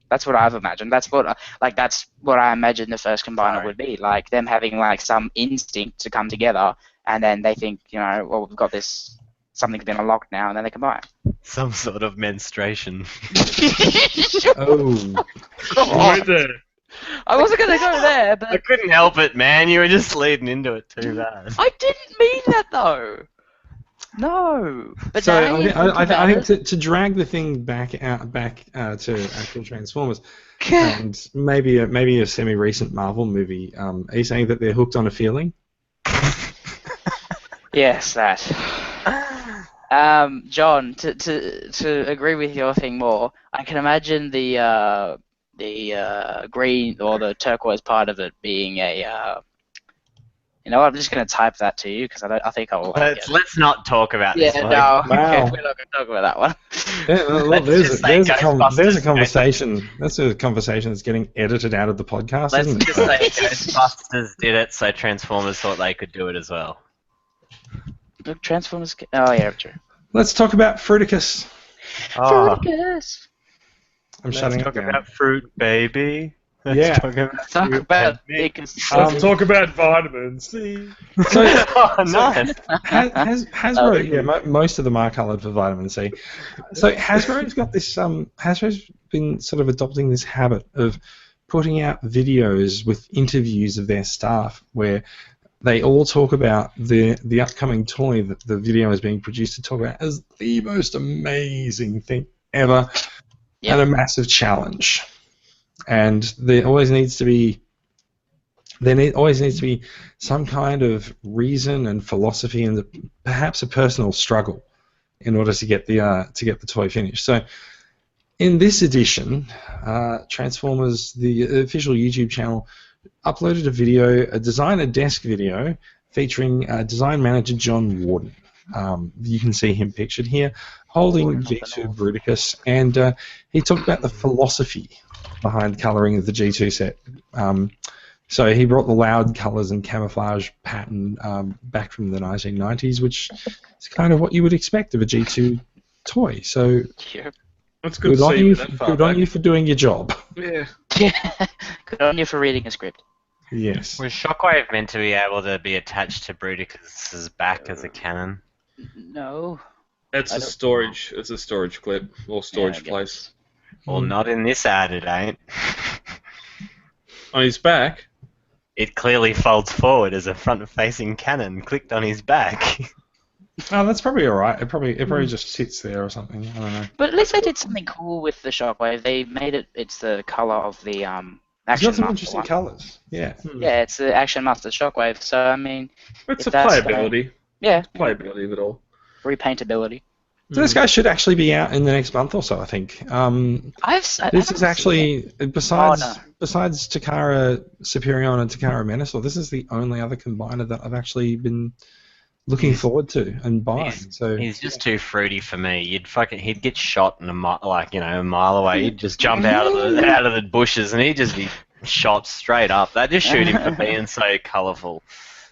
That's what I've imagined. That's what I imagined the first combiner would be, like them having like some instinct to come together, and then they think, well, we've got this, something's been unlocked now, and then they combine. Some sort of menstruation. Oh. Right there. I wasn't gonna go there, I but couldn't help it, man. You were just leading into it too bad. I didn't mean that though. No. But So now you I think to drag the thing back to actual Transformers, and maybe a semi-recent Marvel movie. Are you saying that they're hooked on a feeling? Yes, that. John, to agree with your thing more, I can imagine the green or the turquoise part of it being a. You know what? I'm just going to type that to you because I think I will. Let's not talk about this. Yeah, one. no, Wow. okay, we're not going to talk about that one. Yeah, well, Let's just say there's a Ghostbusters. conversation. That's a conversation that's getting edited out of the podcast, Let's isn't it? just say Ghostbusters did it, so Transformers thought they could do it as well. Look, Transformers. Oh yeah, true. Let's talk about Fruticus. Fruticus. I'm shutting it Talk down. about fruit, baby. Yeah. Talk about Fruticus. Talk about vitamin C. So, Oh, nice. Hasbro, yeah, most of them are coloured for vitamin C. So Hasbro's got this. Hasbro's been sort of adopting this habit of putting out videos with interviews of their staff where they all talk about the upcoming toy that the video is being produced to talk about as the most amazing thing ever and a massive challenge. And there always needs to be some kind of reason and philosophy and perhaps a personal struggle in order to get the toy finished. So in this edition, Transformers, the official YouTube channel, uploaded a designer desk video featuring design manager John Warden. You can see him pictured here holding G2 Bruticus, and he talked about the philosophy behind colouring of the G2 set. So he brought the loud colours and camouflage pattern back from the 1990s, which is kind of what you would expect of a G2 toy. So That's good to on see you, you that far good on back. you for doing your job. Yeah. Good on you for reading a script. Yes. Was Shockwave meant to be able to be attached to Bruticus's back as a cannon? No. It's a storage clip or storage place. Well, not in this ad, it ain't. On his back. It clearly folds forward as a front-facing cannon clicked on his back. Oh, that's probably all right. It probably just sits there or something. I don't know. But at least they did something cool with the Shockwave. They made it. It's the color of the It's Action got some Master interesting one. colours. Yeah. Yeah, it's the Action Master Shockwave. So I mean, It's if a that's playability. Playability of it all. repaintability. So this guy should actually be out in the next month or so, I think. This is actually, besides Takara Superion and Takara Menasor, this is the only other combiner that I've actually been looking forward to and buying. He's just too fruity for me. He'd get shot in a mile away. He'd just jump out of the bushes and he'd just be shot straight up. They just shoot him for being so colourful.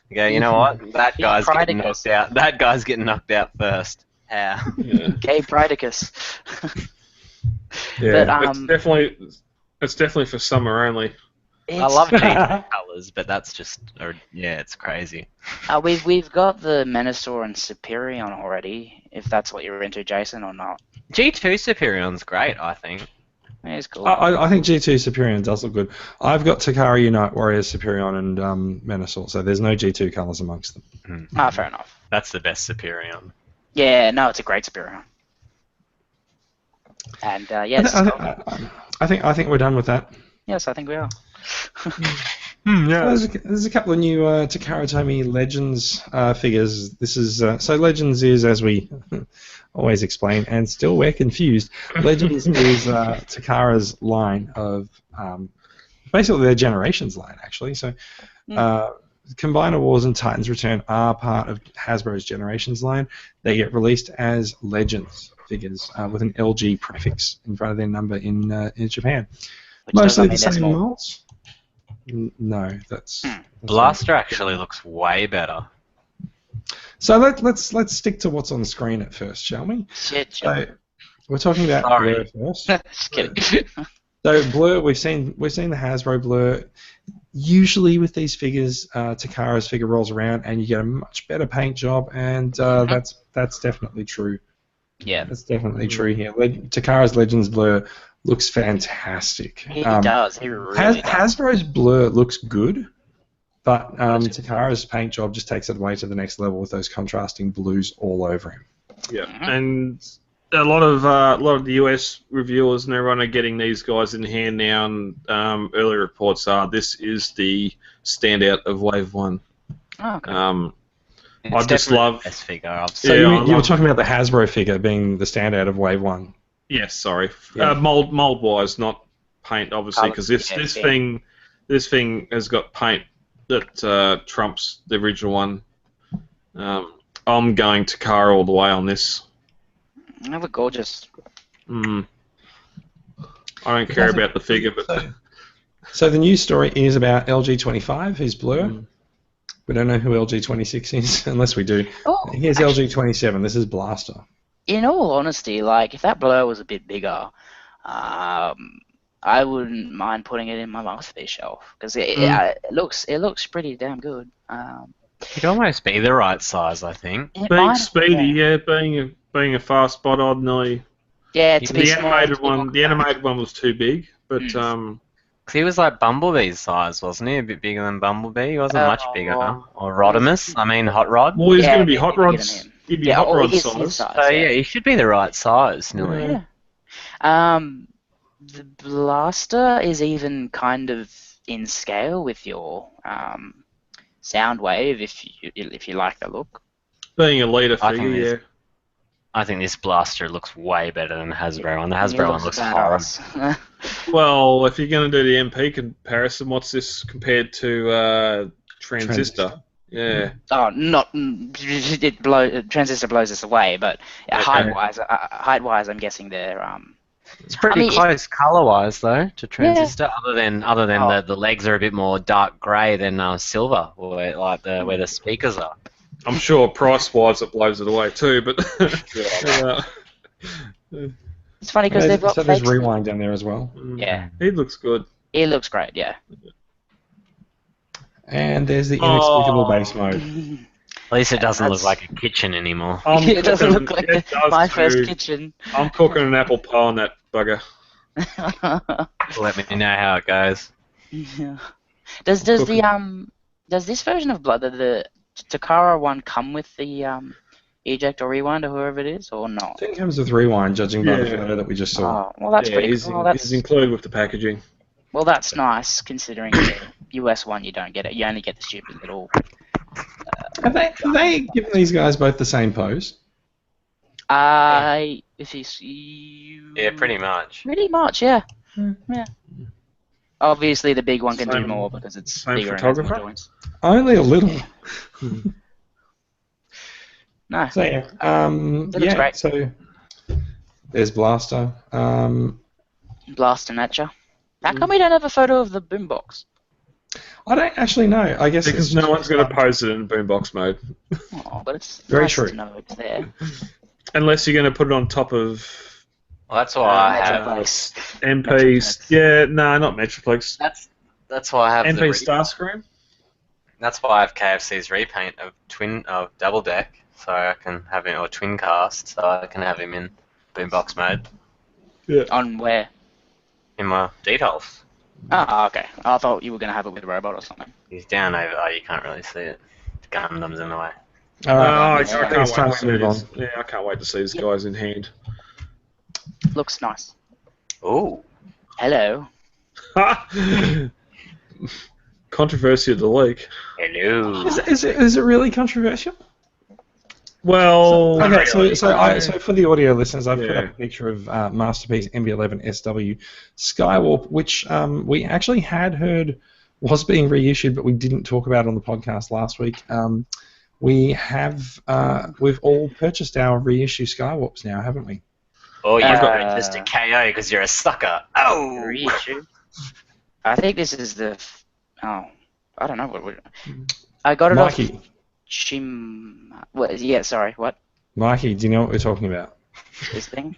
You go, you know what? That guy's getting knocked out. That guy's getting knocked out first. How? Gabe Pridicus. Yeah. But It's definitely for summer only. I love G2 colours, but that's just, it's crazy. We've got the Menasor and Superion already. If that's what you're into, Jason, or not. G2 Superion's great, I think. Yeah, it's cool. I think G2 Superion does look good. I've got Takara Unite Warriors Superion and Menasor, so there's no G2 colours amongst them. Fair enough. That's the best Superion. Yeah, no, it's a great Superion. And I think we're done with that. Yes, I think we are. There's a couple of new Takara Tomy Legends figures. This is so Legends is, as we always explain, and still we're confused. Legends is Takara's line of basically their Generations line, actually. So Combiner Wars and Titans Return are part of Hasbro's Generations line. They get released as Legends figures with an LG prefix in front of their number in Japan. Which Mostly the doesn't mean same they're small. molds. No, that's Blaster actually looks way better. So let's stick to what's on the screen at first, shall we? Shit. So we're talking about Sorry. Blur first. Just kidding. So Blur, we've seen the Hasbro Blur. Usually with these figures, Takara's figure rolls around and you get a much better paint job, and that's definitely true. Yeah. That's definitely true here. Takara's Legends Blur looks fantastic. He does. He really does. Hasbro's Blur looks good, but Takara's paint job just takes it away to the next level with those contrasting blues all over him. Yeah, and a lot of the US reviewers and everyone are getting these guys in hand now, and early reports are this is the standout of Wave 1. Oh, okay. I just love this figure. So you were talking about the Hasbro figure being the standout of Wave 1. Yes, sorry. Yeah. Mold wise, not paint, obviously, because this thing has got paint that trumps the original one. I'm going Takara all the way on this. They look gorgeous. I don't care about the figure, but So the news story is about LG25, who's Blur. We don't know who LG26 is, unless we do. Oh, Here's LG27. This is Blaster. In all honesty, like if that Blur was a bit bigger, I wouldn't mind putting it in my masterpiece shelf because it looks pretty damn good. It'd almost be the right size, I think. being speedy, being a fast bot, ordinarily. Yeah, to be The small, animated one was too big, but Cause he was like Bumblebee's size, wasn't he? A bit bigger than Bumblebee. He wasn't much bigger. Or Rodimus. I mean, Hot Rod. well, he's Yeah, going to be maybe Hot bigger Rod's. than him. He'd be Hot Rod his size. size. So yeah, he should be the right size, nearly. Yeah. The Blaster is even kind of in scale with your Soundwave if you like the look. Being a leader I think figure, this- I think this Blaster looks way better than the Hasbro one. The Hasbro one looks horrible. badass. Well, if you're going to do the MP comparison, what's this compared to Transistor? Yeah. Oh, not Transistor blows this away, but height-wise, I'm guessing they're It's pretty close color-wise though to Transistor. Yeah. Other than the legs are a bit more dark grey than silver, where the speakers are. I'm sure price-wise it blows it away too, but it's funny because they've got So there's fakes. Rewind down there as well. Yeah, he looks good. it looks great. Yeah. And there's the inexplicable base mode. At least it doesn't look like a kitchen anymore. It doesn't look like It does my too. first kitchen. I'm cooking an apple pie on that bugger. Let me know how it goes. Yeah. Does this version of Blood, the Takara one, come with the eject or rewind or whoever it is, or I not? think it comes with Rewind, judging by the Yeah. photo that we just saw. Oh, well, that's pretty he's, cool. he's included with the packaging. Well, that's nice considering the US one you don't get it. You only get the stupid little. Have they given these guys both the same pose? If you Yeah, pretty much. Pretty much, yeah. Yeah. Obviously, the big one can do Same- more because it's same bigger and has more photographer? joints. Only a little. No. So yeah, looks great. So there's Blaster. Blasting at ya. How come we don't have a photo of the boombox? I don't actually know. I guess Because no one's going to pose it in boombox mode. Oh, but it's Very nice true. to know it's there. Unless you're going to put it on top of Well, that's why I have. Metroplex. MP's. Metroplex. Yeah, no, not Metroplex. That's why I have MP the. Starscream? That's why I have KFC's repaint of Double Deck, so I can have him, or Twin Cast, so I can have him in boombox mode On where? in my details. Oh, okay. I thought you were going to have it with a robot or something. He's down over. Oh, you can't really see it. Gundam's in the way. All right. I I think can't it's wait time to to move on. see this. Yeah, I can't wait to see these guys in hand. Looks nice. Ooh. Hello. Controversy of the leak. Hello. Is it really controversial? Well, Okay, so for the audio listeners, I've put Yeah. up a picture of Masterpiece MB11 SW Skywarp, which we actually had heard was being reissued, but we didn't talk about on the podcast last week. We've all purchased our reissue Skywarps now, haven't we? Oh, you've got just a KO because you're a sucker. Oh. Reissue. I think this is the Oh, I don't know what. I got it Mikey. off What? Yeah, sorry. What? Mikey, do you know what we're talking about? This thing?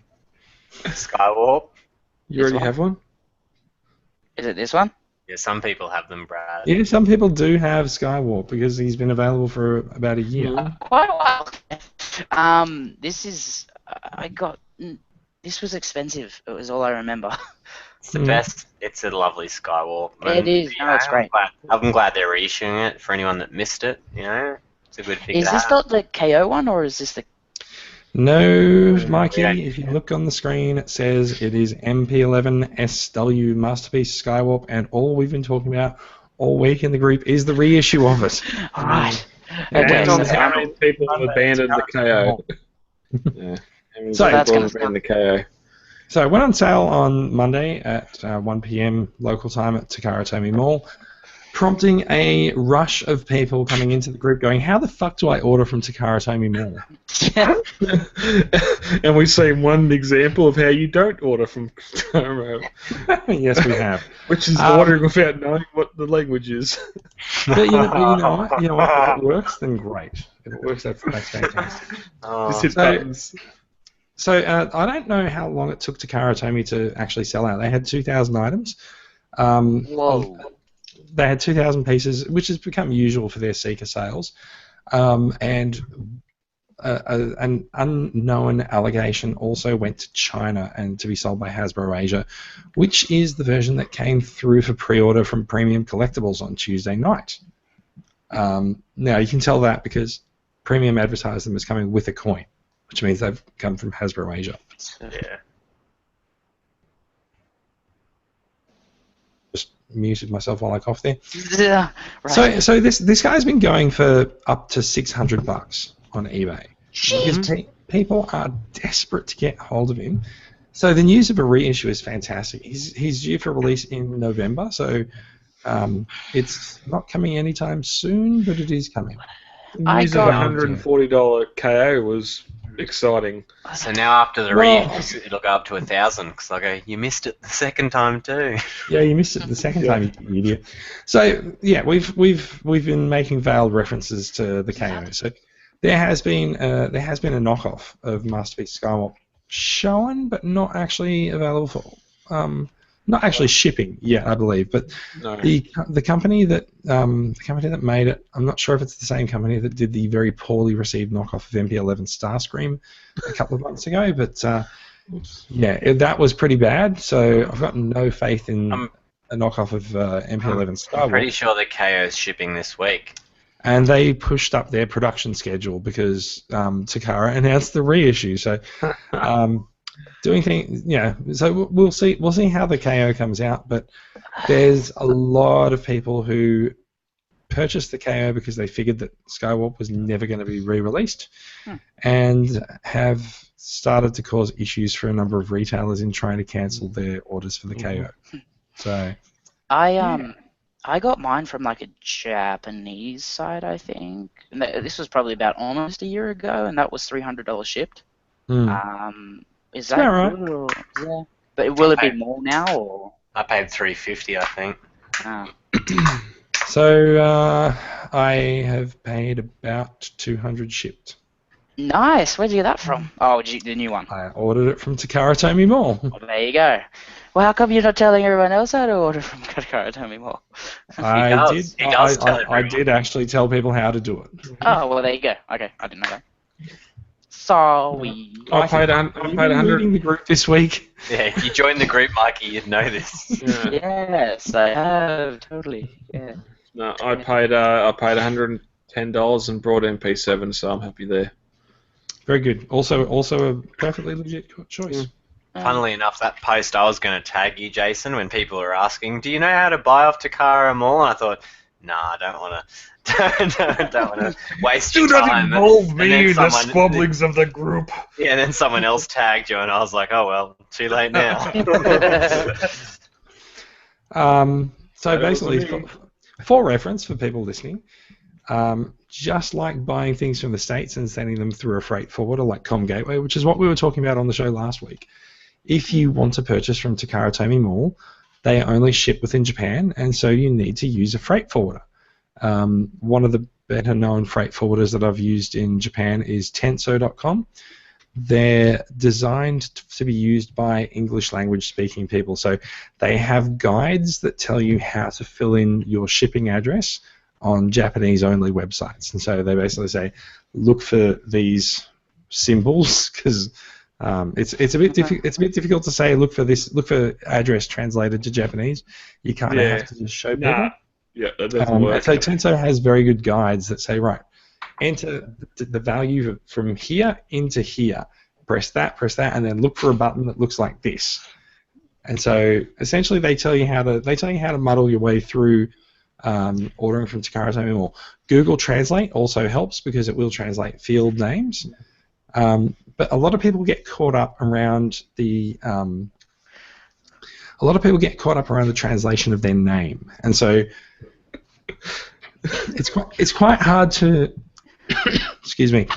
Skywarp. You This already one? have one? Is it this one? Yeah, some people have them, Brad. Yeah, some people do have Skywarp because he's been available for about a year. Quite a while. This is. I got. This was expensive. It was all I remember. It's the best. It's a lovely Skywarp. It is. No, it's great. I'm glad they're reissuing it for anyone that missed it. You know, it's a good figure. Is this not the KO one, or is this the? No, Mikey, if you look on the screen, it says it is MP11 SW Masterpiece Skywarp, and all we've been talking about all week in the group is the reissue of it. All right. And Okay, on so- how many people have abandoned the KO? Yeah. How many So that's people gonna have abandoned the KO? So it went on sale on Monday at 1 p.m. local time at Takara Mall, prompting a rush of people coming into the group going, how the fuck do I order from Takara Mall? And we've seen one example of how you don't order from Takara, Yes, we have. which is ordering without knowing what the language is. But you know what? If it works, then great. If it works, that's fantastic. Just hit buttons. So I don't know how long it took Takara Tomy to actually sell out. They had 2,000 items. Whoa. They had 2,000 pieces, which has become usual for their Seeker sales. And an unknown allegation also went to China and to be sold by Hasbro Asia, which is the version that came through for pre-order from Premium Collectibles on Tuesday night. Now, you can tell that because Premium advertised them as coming with a coin, which means they've come from Hasbro Asia. Yeah. Just muted myself while I cough there. Yeah. Right. So this guy's been going for up to $600 on eBay. Because people are desperate to get hold of him. So the news of a reissue is fantastic. He's due for release in November, so it's not coming anytime soon, but it is coming. The news of $140 KO was exciting. So now after the reissue, it'll go up to 1,000 because I go, you missed it the second time too. Yeah, you missed it the second time, you idiot. So yeah, we've been making veiled references to the KO. So there has been a knockoff of Masterpiece Skywalk shown, but not actually available for, not actually shipping yet, I believe. But No. the company that made it, I'm not sure if it's the same company that did the very poorly received knockoff of MP11 Starscream a couple of months ago. But that was pretty bad. So I've got no faith in a knockoff of MP11 Skywalk. I'm pretty sure the KO's shipping this week. And they pushed up their production schedule because Takara announced the reissue. So, doing things, So we'll see how the KO comes out. But there's a lot of people who purchased the KO because they figured that Skywarp was never going to be re-released, and have started to cause issues for a number of retailers in trying to cancel their orders for the KO. So, I got mine from like a Japanese site, I think. And this was probably about almost a year ago, and that was $300 shipped. Is that right? good or, yeah. But will it be more now, or? I paid $350, I think. So I have paid about 200 shipped. Nice. Where'd you get that from? Oh, the new one. I ordered it from Takara Tomy Mall. Well, there you go. Well, how come you're not telling everyone else how to order from Takara Tomy Mall? I did actually tell people how to do it. Oh, well, there you go. Okay, I didn't know that. Sorry. I paid leading the group this week. Yeah, if you joined the group, Mikey, you'd know this. Yes, I have. Totally. Yeah. No, I paid $110 and brought MP7, so I'm happy there. Very good. Also a perfectly legit choice. Funnily enough, that post I was going to tag you, Jason, when people were asking, do you know how to buy off Takara Mall? And I thought, nah, I don't want to waste your time. Do not involve me in the squabblings of the group. Yeah, and then someone else tagged you, and I was like, oh, well, too late now. So basically, for reference, for people listening, just like buying things from the States and sending them through a freight forwarder like Com Gateway, which is what we were talking about on the show last week, if you want to purchase from Takara Tomy Mall, they only ship within Japan, and so you need to use a freight forwarder. One of the better known freight forwarders that I've used in Japan is Tenso.com. They're designed to be used by English language speaking people, so they have guides that tell you how to fill in your shipping address on Japanese only websites. And so they basically say, look for these symbols, because it's a bit difficult to say look for address translated to Japanese. You kind of have to just show people. Yeah, that doesn't work. So Tenso has very good guides that say, right, enter the value from here into here. Press that, and then look for a button that looks like this. And so essentially, they tell you how to muddle your way through ordering from Takara Tomy Mall. Google Translate also helps because it will translate field names. But a lot of people get caught up around the translation of their name, and so it's quite hard to excuse me.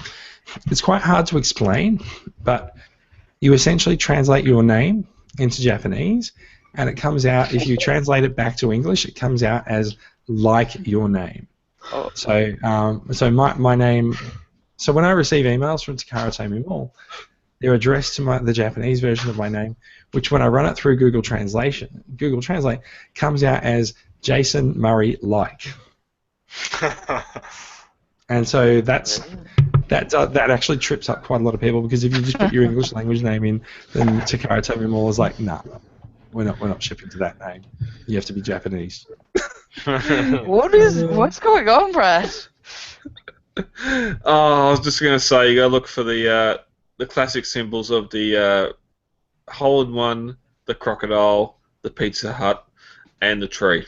It's quite hard to explain, but you essentially translate your name into Japanese, and it comes out, if you translate it back to English, it comes out as like your name. So my name. So when I receive emails from Takara Tomy Mall, they're addressed to the Japanese version of my name, which when I run it through Google Translate comes out as Jason Murray like. And so that actually trips up quite a lot of people, because if you just put your English language name in, then Takara Tomy Mall is like, nah, we're not shipping to that name. You have to be Japanese. What's going on, Brad? I was just gonna say, you gotta look for the classic symbols of the hole-in-one, the crocodile, the Pizza Hut, and the tree.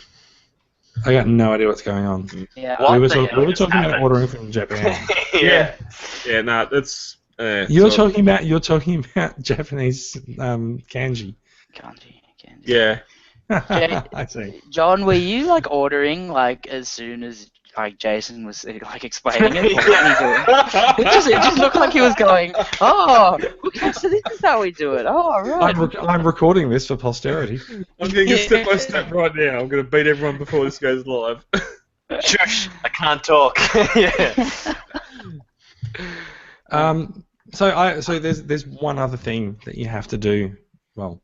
I got no idea what's going on. Yeah. We were talking about ordering from Japan. Yeah, no, that's. You're talking about Japanese kanji. Kanji. Yeah. I see. John, were you like ordering like as soon as like Jason was like explaining it? What were you doing? It just looked like he was going, oh, okay, so this is how we do it. Oh, right. I'm recording this for posterity. I'm going to get step by step right now. I'm going to beat everyone before this goes live. Shush! I can't talk. Yeah. So there's one other thing that you have to do. Well,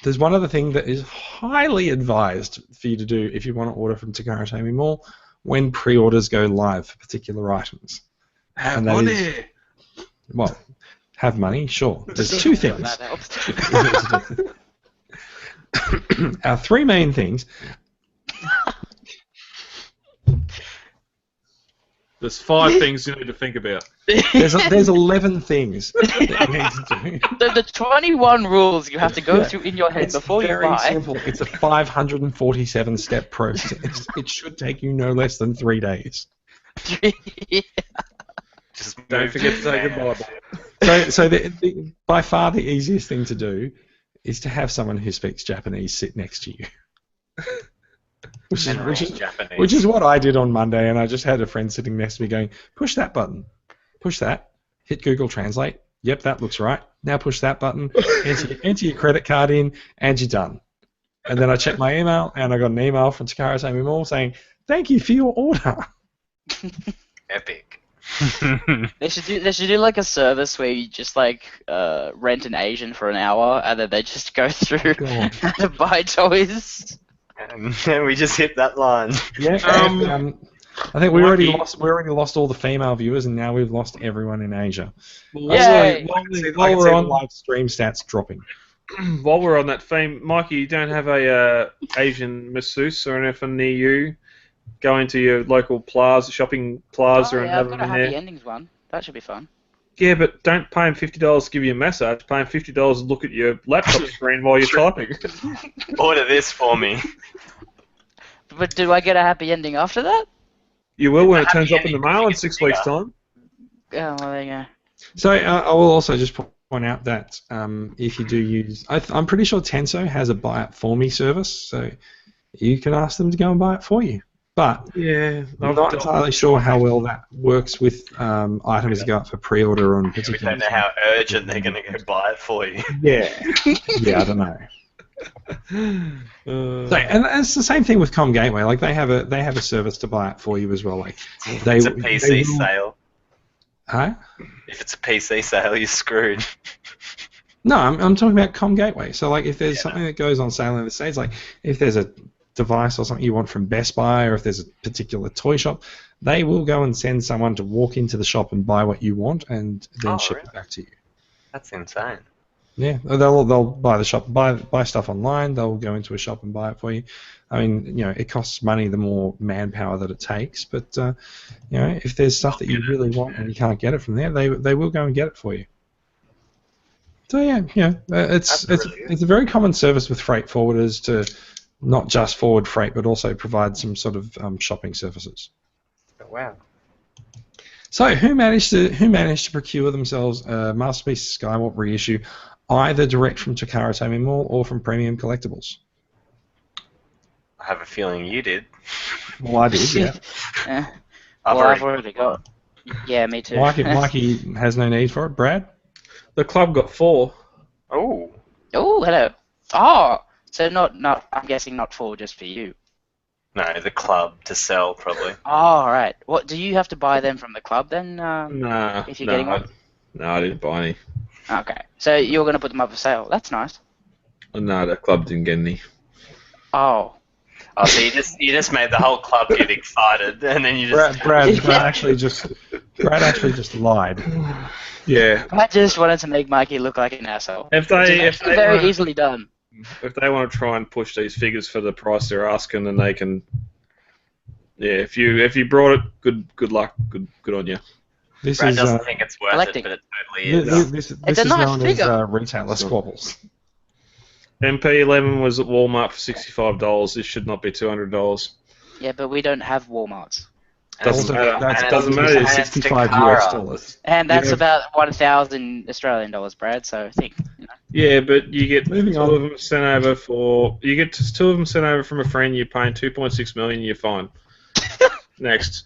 there's one other thing that is highly advised for you to do if you want to order from Takara Tomy Mall when pre-orders go live for particular items. Have money. Have money, sure. There's two things. That helps. Our three main things. There's 5 things you need to think about. There's 11 things that you need to do. The 21 rules you have to go through in your head before you buy. It's very simple. It's a 547-step process. It should take you no less than 3 days. Yeah. Just don't forget to say goodbye. So by far the easiest thing to do is to have someone who speaks Japanese sit next to you. Which is what I did on Monday, and I just had a friend sitting next to me going, push that button, push that, hit Google Translate, yep, that looks right, now push that button, enter your credit card in, and you're done. And then I checked my email, and I got an email from Takara Tomy Mall saying, thank you for your order. Epic. They should do like a service where you just like rent an Asian for an hour, and then they just go through how to buy toys. And then we just hit that line. Yeah. I think we already lost all the female viewers, and now we've lost everyone in Asia. Yay! While we're on live stream stats dropping. While we're on that theme, Mikey, you don't have a Asian masseuse or anything near you? Go into your local shopping plaza, and have I've them got a in there. Happy Endings one. That should be fun. Yeah, but don't pay him $50 to give you a massage. Pay him $50 to look at your laptop screen while you're typing. Order this for me. But do I get a happy ending after that? You will when it turns up in the mail in 6 weeks' time. Oh, well, there you go. So I will also just point out that if you do use, I'm pretty sure Tenso has a buy it for me service, so you can ask them to go and buy it for you. But yeah, I'm not entirely sure how well that works with items that go up for pre-order on particular. We don't know how urgent they're going to go buy it for you. Yeah, I don't know. So, and it's the same thing with Com Gateway. Like they have a service to buy it for you as well. Like It's a PC sale. Huh? If it's a PC sale, you're screwed. No, I'm talking about Com Gateway. So like if there's something that goes on sale in the States, like if there's a device or something you want from Best Buy, or if there's a particular toy shop, they will go and send someone to walk into the shop and buy what you want and then ship it back to you. That's insane. Yeah, they'll buy buy stuff online. They'll go into a shop and buy it for you. I mean, you know, it costs money the more manpower that it takes. But you know, if there's stuff that you really want and you can't get it from there, they will go and get it for you. So yeah, it's a very common service with freight forwarders to not just forward freight, but also provide some sort of shopping services. Oh, wow. So who managed to procure themselves a Masterpiece Skywarp reissue, either direct from Takara Tomy Mall or from Premium Collectibles? I have a feeling you did. Well, I did, yeah. I've already got. Yeah, me too. Mikey has no need for it. Brad? The club got 4. Oh. Oh, hello. Oh, so not. I'm guessing not 4 just for you. No, the club to sell, probably. Oh, all right. What do you have to buy them from the club then? Nah. If you're getting one. No, I didn't buy any. Okay, so you're gonna put them up for sale. That's nice. No, the club didn't get any. Oh. Oh, so you just made the whole club get excited, and then you just Brad actually just lied. Yeah. I just wanted to make Mikey look like an asshole. If they very easily done. If they want to try and push these figures for the price they're asking, then they can. Yeah, if you brought it, good luck, good on you. Brad doesn't think it's worth collecting. it, but it totally is. This It's a is nice known figure. as retailer squabbles. MP11 was at Walmart for $65. This should not be $200. Yeah, but we don't have Walmarts. Doesn't matter. That doesn't matter. It's It's $65 Takara. US. And that's Yeah. about 1,000 Australian dollars, Brad. So I think. Yeah, but you get Moving two on. of them sent over two of them sent over from a friend. You're paying $2.6 million. You're fine. Next.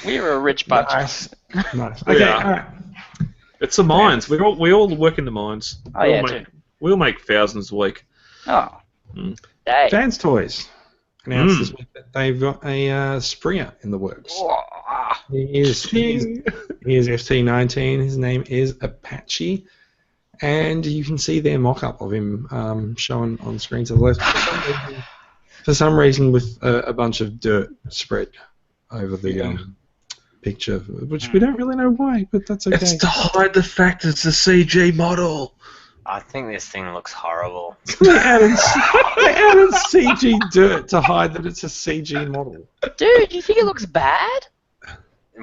We're a rich bunch. Nice. Okay, Yeah. all right. It's the mines. We all work in the mines. Oh, yeah, too. We'll make thousands a week. Oh. Mm. Hey. Vans Toys announced this week that they've got a Springer in the works. He is FT19. His name is Apache, and you can see their mock-up of him shown on screen to the left. For some reason, with a bunch of dirt spread over the picture, which we don't really know why, but that's okay. It's to hide the fact it's a CG model. I think this thing looks horrible. They added CG dirt to hide that it's a CG model. Dude, you think it looks bad?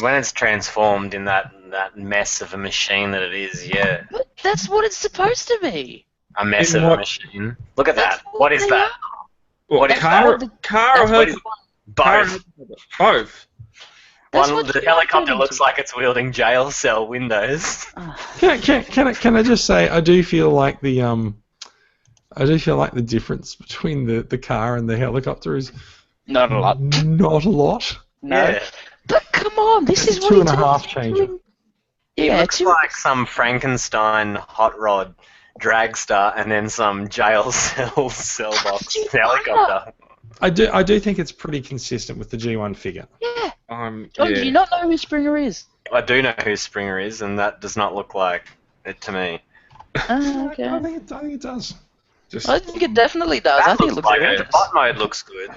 When it's transformed in that mess of a machine that it is, yeah. But that's what it's supposed to be. A mess In of what- a machine. Look at that. That's What is they that? are. What is car that? or That's what her? Both. Both. That's One, what the you helicopter are looks like it's wielding jail cell windows. Can I just say I do feel like the difference between the car and the helicopter is Not a lot. not a lot. No. Yeah. But come on, this It's is what 2.5 he's changer. doing. It Yeah, looks like some Frankenstein hot rod dragster and then some jail cell box helicopter. I do think it's pretty consistent with the G1 figure. Yeah. Yeah. Do you not know who Springer is? I do know who Springer is, and that does not look like it to me. Okay. I think it does. Just I think it definitely does. I That think it looks looks like gorgeous. it. Bot mode looks good.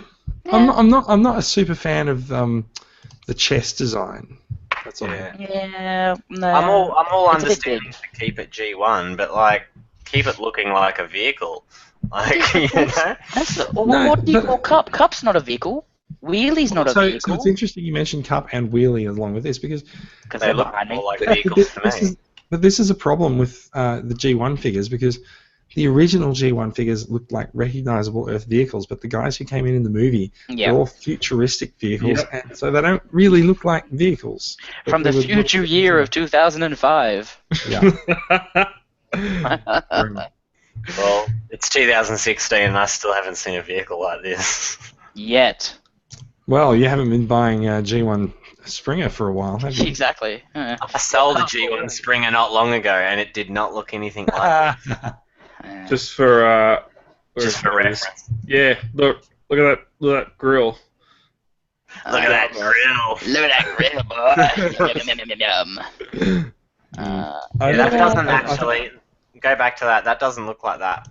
I'm not a super fan of the chest design. That's all. Yeah. Yeah. No. I'm all It's a bit understanding to keep it G1, but like keep it looking like a vehicle. Like you know. That's No, what do you but- call Cup? Cup's not a vehicle. Wheelie's not a So vehicle. it's interesting you mentioned Cup and Wheelie along with this because Because They they're look behind me. more like vehicles to me. But this is a problem with the G1 figures because the original G1 figures looked like recognizable Earth vehicles, but the guys who came in the movie, Yeah. they're all futuristic vehicles, and so they don't really look like vehicles. From the They would look- future year of 2005. Yeah. Well, it's 2016 and I still haven't seen a vehicle like this. Yet. Well, you haven't been buying G1 Springer for a while, have you? Exactly. I sold a G1 Springer not long ago and it did not look anything like it. Just for reference. Yeah, look at that grill. Look at that grill. Look at that grill, boy. Yum, yum, yum, yum, yum. That doesn't actually. Go back to that. That doesn't look like that.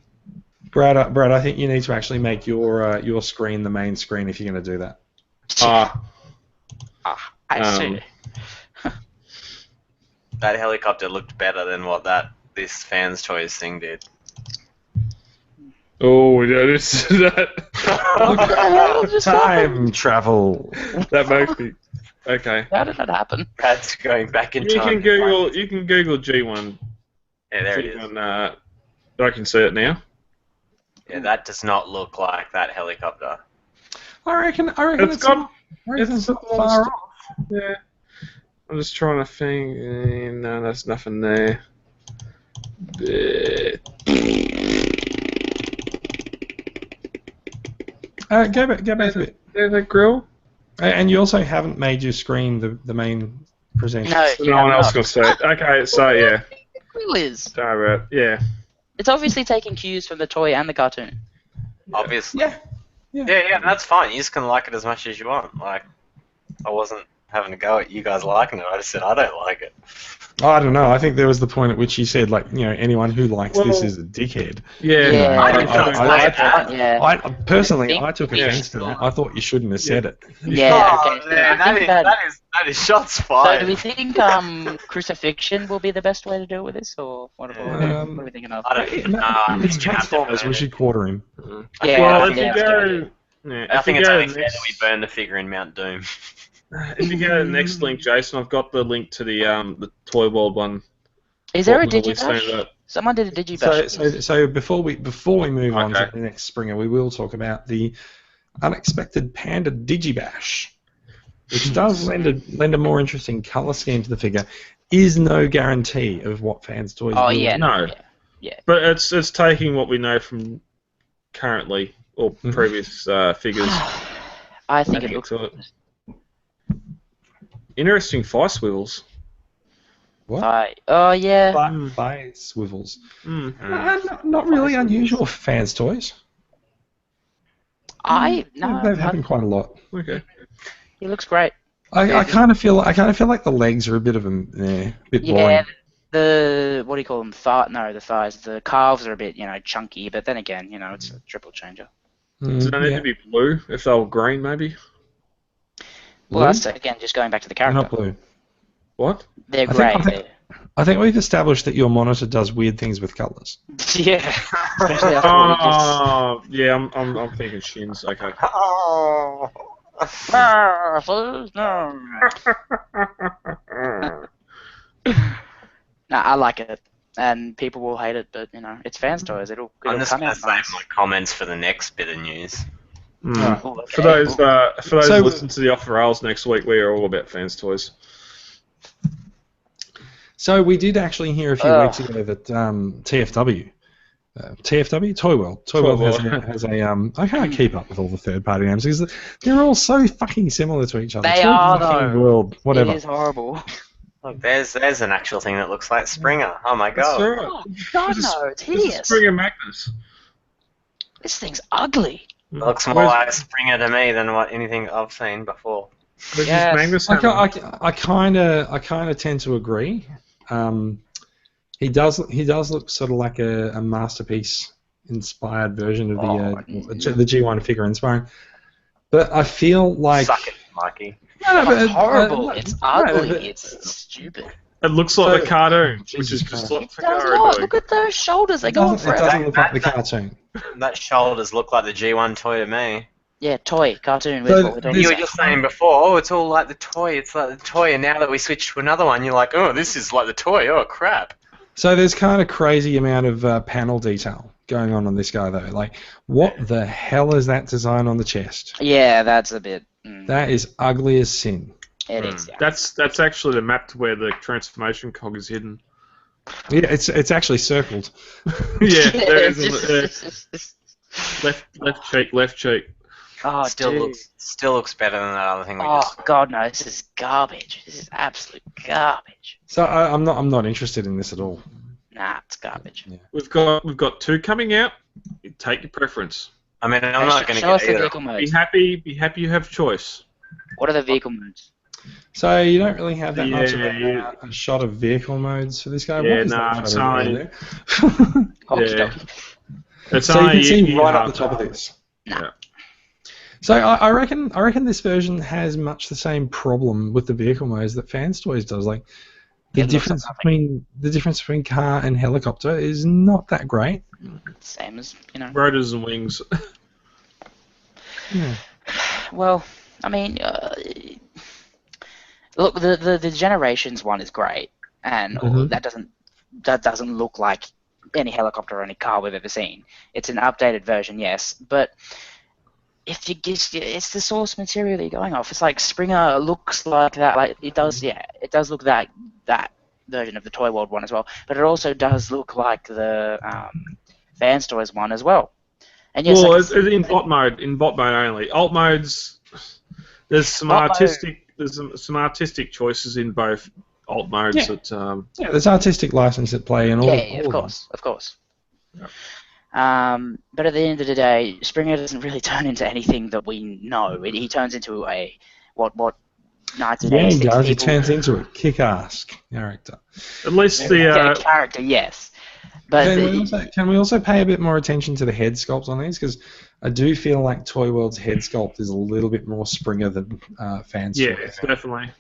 Brad, I think you need to actually make your screen the main screen if you're going to do that. I see. That helicopter looked better than what this Fans Toys thing did. Oh, we noticed that. Time travel. That makes me. Okay. How did that happen? Brad's going back in You time. can Google G1. Yeah, there it is. G1, I can see it now. Yeah, that does not look like that helicopter. I reckon It's got. it's not far off. Yeah. I'm just trying to think. No, there's nothing there. Go back a bit. There's a grill. And you also haven't made your screen the main presenter. No, No one else can see it. Okay, so yeah. The grill is. Sorry about yeah. It's obviously taking cues from the toy and the cartoon. Obviously. Yeah. Yeah, that's fine. You just can like it as much as you want. Like, I wasn't having a go at you guys liking it. I just said I don't like it. I don't know. I think there was the point at which you said, like, anyone who likes this is a dickhead. Yeah. I didn't say that. Yeah. Personally, I took offense to that. I thought you shouldn't have said it. Yeah. Oh, Okay. man, that is shots So do fired. we think crucifixion will be the best way to do it with this, or what are we thinking of? I don't know. It's Transformers. We should quarter him. Yeah, Well, I if think you that's a good idea. go. I think it's only fair that we burn the figure in Mount Doom. If you go to the next link, Jason, I've got the link to the Toy World one. Is there a What will we say digibash? that? Someone did a digibash. So before we move on to Okay. the next Springer, we will talk about the unexpected Panda Digibash, which does lend a more interesting colour scheme to the figure. Is no guarantee of what Fans Toys Oh will yeah, do. No. Yeah. But it's taking what we know from currently or previous figures. I think it adding looks. to it. Interesting thigh swivels. What? Oh yeah. Thigh swivels. Mm. Not really unusual for Fans Toys. No. They've happened quite a lot. Okay. He looks great. I kind of feel like the legs are a bit boring. Yeah. The what do you call them? The thighs. The calves are a bit chunky, but then again, it's a triple changer. Does it need to be blue? If they were green, maybe? Well, that's again just going back to the They're character. not blue. What? They're I grey. think- I think we've established that your monitor does weird things with colours. Yeah. Especially after what he just- Oh, yeah, I'm thinking shins. Okay. Oh. Nah, I like it, and people will hate it, but it's Fans Toys. It'll I'm just come going out to save nice. my comments for the next bit of news. Oh, okay. For those So- who listen to the Off the Rails next week, we are all about Fans Toys. So we did actually hear a few weeks ago that TFW, Toy World has a I can't keep up with all the third-party names because they're all so fucking similar to each other. They Toy are, fucking though. World, whatever. It is horrible. Look, there's an actual thing that looks like Springer. Oh my That's god. all right. Oh, God, no, it's This is hideous. Springer Magnus. This thing's ugly. It looks more like Springer to me than what anything I've seen before. Where's Yes. Magnus I hammer? kind of tend to agree. He does look sort of like a masterpiece inspired version of the G1 figure inspiring. But I feel like Suck it, Mikey. No, It's horrible. It's ugly. but- It's stupid. It looks like So- the cartoon, which Jesus is just Christ. like It the does cartoon. not. Look at those shoulders. They It go on doesn't, it forever. doesn't look like the cartoon. That shoulders look like the G1 toy to me. Yeah, toy, cartoon. So With what we're talking You were about. just saying before, oh, it's all like the toy, it's like the toy, and now that we switched to another one, you're like, oh, this is like the toy, oh, crap. So there's kind of crazy amount of panel detail going on this guy though. Like, what the hell is that design on the chest? Yeah, that's a bit. That is ugly as sin. It is. Yeah. That's actually the map to where the transformation cog is hidden. Yeah, it's actually circled. Yeah, there is. It's Left cheek. Oh, Still dude. looks better than that other thing we Oh just. God, no! This is garbage. This is absolute garbage. So I'm not interested in this at all. Nah, it's garbage. Yeah. We've got 2 coming out. You take your preference. I mean, I'm not going to Show us get the either. vehicle modes. Be happy you have choice. What are the vehicle modes? So you don't really have that much of Yeah, a shot of vehicle modes for this guy. Yeah, What is nah, that it's shot of only- there? Okie Yeah. dokie. It's So you only can see you right up have the top of to- this. Nah. So I reckon this version has much the same problem with the vehicle modes that Fans Toys does. Like the It looks difference between car and helicopter is not that great. Same as, Rotors and wings. Yeah. Well, I mean, look, the Generations one is great, and Mhm. that doesn't look like any helicopter or any car we've ever seen. It's an updated version, yes, but if you get, it's the source material that you're going off. It's like Springer looks like that, like it does. Yeah, it does look that version of the Toy World one as well, but it also does look like the Fans Toys one as well. And yes, Well, I it's in bot mode. In bot mode only. Alt modes. There's some Bot mode. artistic. There's some artistic choices in both alt modes. Yeah. That Yeah, there's artistic license at play in all. yeah, all of course. Yeah. But at the end of the day, Springer doesn't really turn into anything that we know. He turns into a what Yeah, 1986 he does. He people turns into a kick-ass character. at least get a character, yes. But Can we also pay a bit more attention to the head sculpts on these? Because I do feel like Toy World's head sculpt is a little bit more Springer than Fans yeah, Toys. definitely.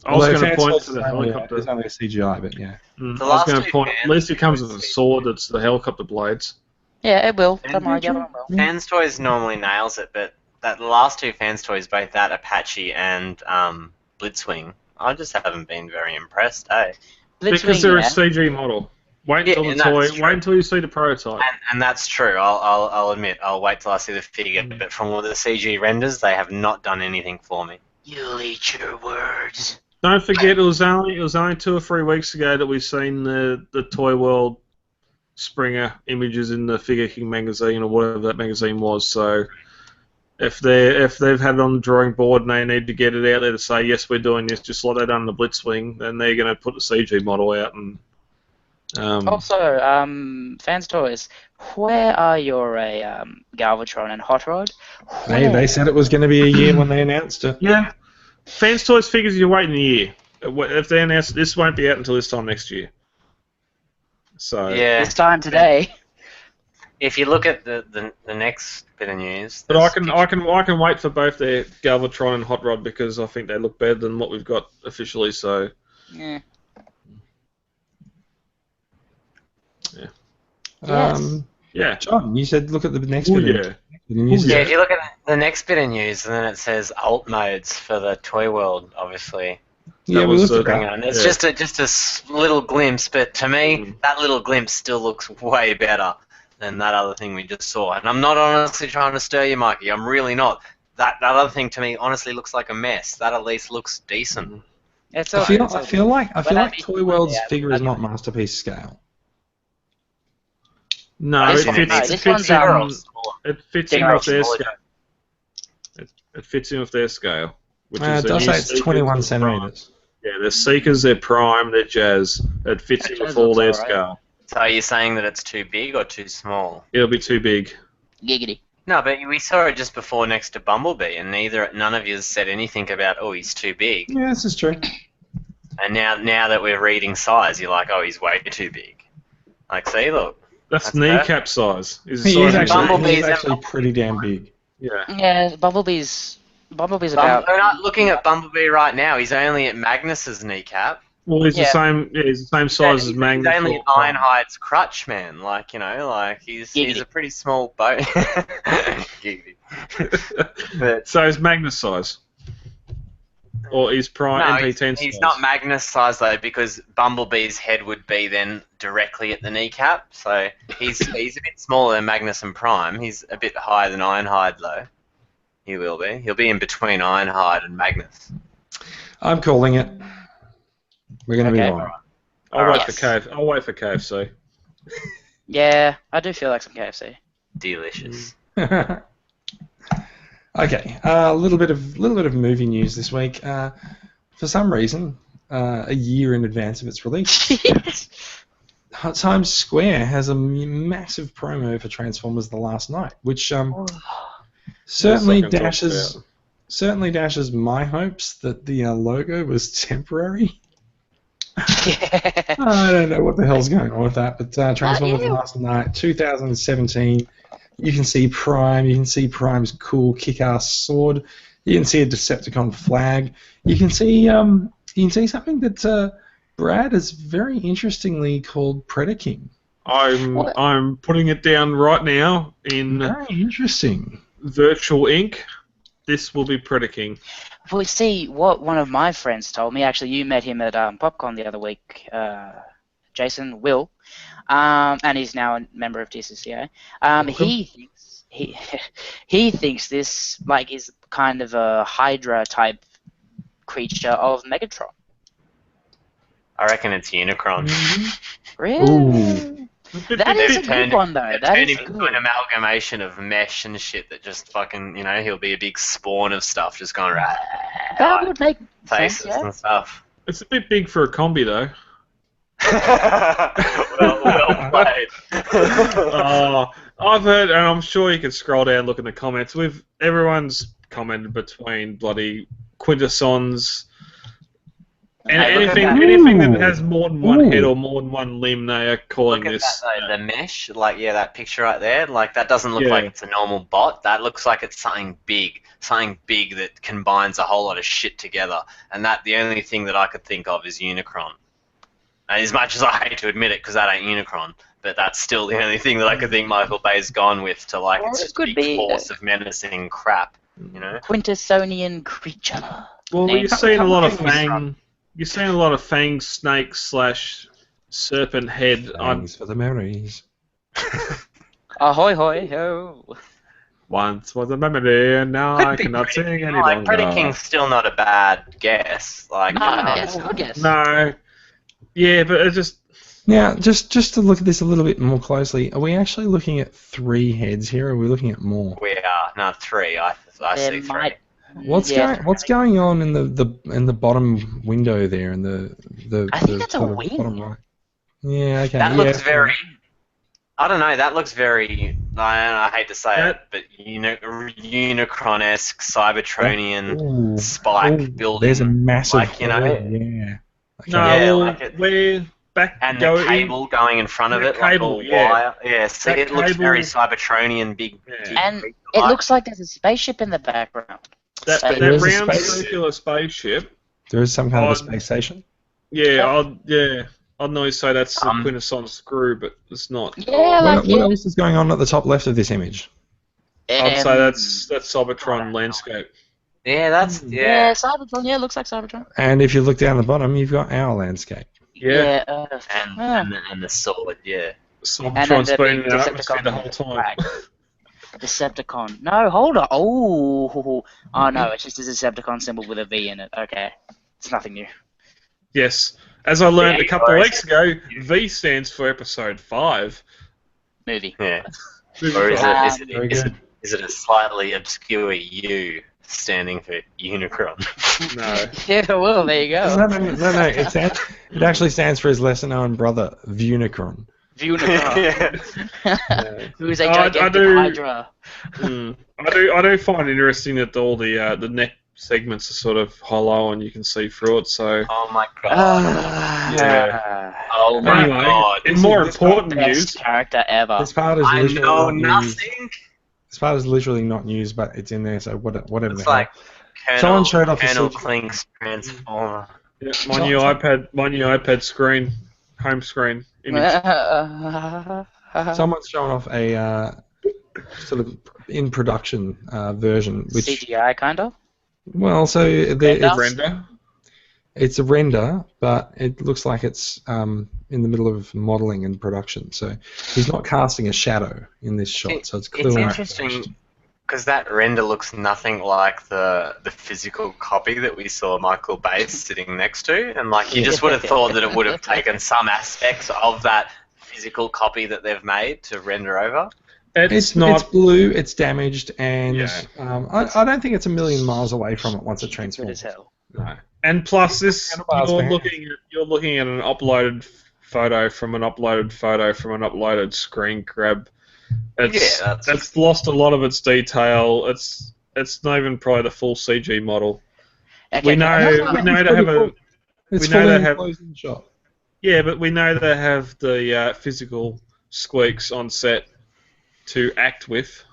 I was going to point to the helicopter. It's only a CGI, but yeah. I was last going two to point. At least it comes with a sword. That's the helicopter blades. yeah, it will. Don't worry, the other one will. Fans Toys normally nails it, but the last 2 Fans Toys, both that Apache and Blitzwing, I just haven't been very impressed, eh? Because they're a CG model. Wait until the toy. Wait until you see the prototype. And that's true. I'll admit. I'll wait till I see the figure. But from all the CG renders, they have not done anything for me. You'll eat your words. Don't forget, it was only 2 or 3 weeks ago that we've seen the Toy World Springer images in the Figure King magazine or whatever that magazine was. So if they've had it on the drawing board and they need to get it out there to say yes, we're doing this, just like they done the Blitzwing, then they're going to put the CG model out and. Also, Fans Toys, where are your Galvatron and Hot Rod? They said it was going to be a year when they announced it. Yeah. Fans Toys figures you're waiting a year. If they announce this won't be out until this time next year. So Yeah. This time today. If you look at the next bit of news, But I can wait for both their Galvatron and Hot Rod because I think they look better than what we've got officially. So Yeah. Um, yeah. John, you said look at the next Oh bit. yeah. yeah, if you look at the next bit of news, and then it says alt modes for the Toy World, obviously. Yeah, That we was, looked at Bring that. on. It's Yeah. just a little glimpse, but to me, that little glimpse still looks way better than that other thing we just saw. And I'm not honestly trying to stir you, Mikey. I'm really not. That other thing to me honestly looks like a mess. That at least looks decent. It's I feel like When I Toy World's yeah, figure is not masterpiece scale. No, This it one- fits. no, It this fits one's, in. It fits in with their smaller. scale. It fits in with their scale. Which It their does new say it's Seekers, 21 their centimeters. Prime. Yeah, their Seekers, their Prime, their Jazz. It fits in Jazz with all looks their alright. scale. So are you saying that it's too big or too small? It'll be too big. Giggity. No, but we saw it just before next to Bumblebee, and none of you said anything about, oh, he's too big. Yeah, this is true. And now that we're reading size, you're like, oh, he's way too big. Like, see, look. That's That's kneecap size. Is the He size is of actually, your Bumblebee's he is and actually pretty damn big. Yeah. Yeah, Bumblebee's about. We're not looking at Bumblebee right now. He's only at Magnus's kneecap. Well, he's Yeah. the same. Yeah, he's the same size as Magnus. He's only or Prime. Ironhide's crutch, man. Like, he's Giggity. a pretty small boat. Giggity. But So is Magnus size. Or is Prime no, MP10 size? he's not Magnus size though, because Bumblebee's head would be then directly at the kneecap. So he's a bit smaller than Magnus and Prime. He's a bit higher than Ironhide though. He will be. He'll be in between Ironhide and Magnus. I'm calling it. We're going to Okay. be wrong. I'll wait Yes. for KFC. I'll wait for KFC. Yeah, I do feel like some KFC. Delicious. Okay, a little bit of movie news this week. For some reason, a year in advance of its release, Times Square has a massive promo for Transformers: The Last Night, which certainly dashes my hopes that the logo was temporary. I don't know what the hell's going on with that, but Transformers: The Last Night, 2017. You can see Prime. You can see Prime's cool kick-ass sword. You can see a Decepticon flag. You can see something that Brad has very interestingly called Predaking. I'm putting it down right now in Very interesting. virtual ink. This will be Predaking. Well, see, what one of my friends told me, actually you met him at PopCon the other week, Jason Will, and he's now a member of DCCA. He thinks this is kind of a Hydra type creature of Megatron. I reckon it's Unicron. Really? Ooh. That is a good one, though. That is into an amalgamation of mesh and shit that just fucking, he'll be a big spawn of stuff just going around. That would make faces sense, yeah. and stuff. It's a bit big for a combi, though. well played. I've heard, and I'm sure you can scroll down and look in the comments. Everyone's commented between bloody Quintessons and anything that has more than one head or more than one limb. They are calling Look at this that, though, the mesh, that picture right there. That doesn't look like it's a normal bot. That looks like it's something big that combines a whole lot of shit together. And the only thing that I could think of is Unicron. And as much as I hate to admit it, because that ain't Unicron, but that's still the only thing that I could think Michael Bay's gone with to it's just a big force of menacing crap, Quintessonian creature. Well, you're seeing a lot of fang. You're seeing a lot of fang, snake / serpent head. Thanks for the memories. Ahoy hoy ho. Once was a memory, and now I cannot sing any longer. Predaking's still not a bad guess. Yes, good guess. No. Yeah, but it's just... Now, just to look at this a little bit more closely, are we actually looking at 3 heads here, or are we looking at more? We are. No, 3. I see 3. What's going on in the bottom window there, in the I think that's a wing. Bottom right? Yeah, okay. That looks very... I don't know, that looks very... I hate to say it, but Unicron-esque, Cybertronian spike building. There's a massive... yeah. Okay. No, we're back... And the cable going in front of it, cable, wire. Yeah, see, it looks very Cybertronian, big... And it looks like there's a spaceship in the background. That round circular spaceship... There is some kind of a space station? Yeah, I'd normally say that's the Quintessons screw, but it's not. Yeah, what else is going on at the top left of this image? I'd say that's Cybertron landscape. Yeah, that's... Yeah, Cybertron, yeah, looks like Cybertron. And if you look down the bottom, you've got our landscape. Yeah. And the sword, yeah. Cybertron's been in that atmosphere the whole time. Decepticon. No, hold on. Oh, no, it's just a Decepticon symbol with a V in it. Okay. It's nothing new. Yes. As I learned a couple of weeks ago, V stands for Episode 5. Movie. Yeah. Or is it a slightly obscure U standing for Unicron? No. Yeah, well, there you go. No. It actually stands for his lesser-known brother, Vunicron. Vunicron. Who's a gigantic Hydra. I do find it interesting that all the neck segments are sort of hollow and you can see through it. So. Oh my god. Yeah. Oh my god. In more important news, best character ever. This part is I know nothing. This part is literally not news, but it's in there. So whatever. It's like someone showed off Colonel Klink's Transformer. Yeah, my new iPad screen, home screen image. Someone's showing off a sort of in production version, which CGI kind of. Well, so Render. It's a render, but it looks like it's in the middle of modeling and production. So he's not casting a shadow in this shot. So it's clearly interesting because that render looks nothing like the physical copy that we saw Michael Bay sitting next to, and you just would have thought that it would have taken some aspects of that physical copy that they've made to render over. It's blue, it's damaged, and I don't think it's a million miles away from it once it transforms. Good as hell. No. And plus, you're looking at an uploaded photo from an uploaded screen grab. That's lost a lot of its detail. It's not even probably the full CG model. Okay, We know they have a. It's we know fully they have. enclosed in the shop. Yeah, but we know they have the physical squeaks on set to act with.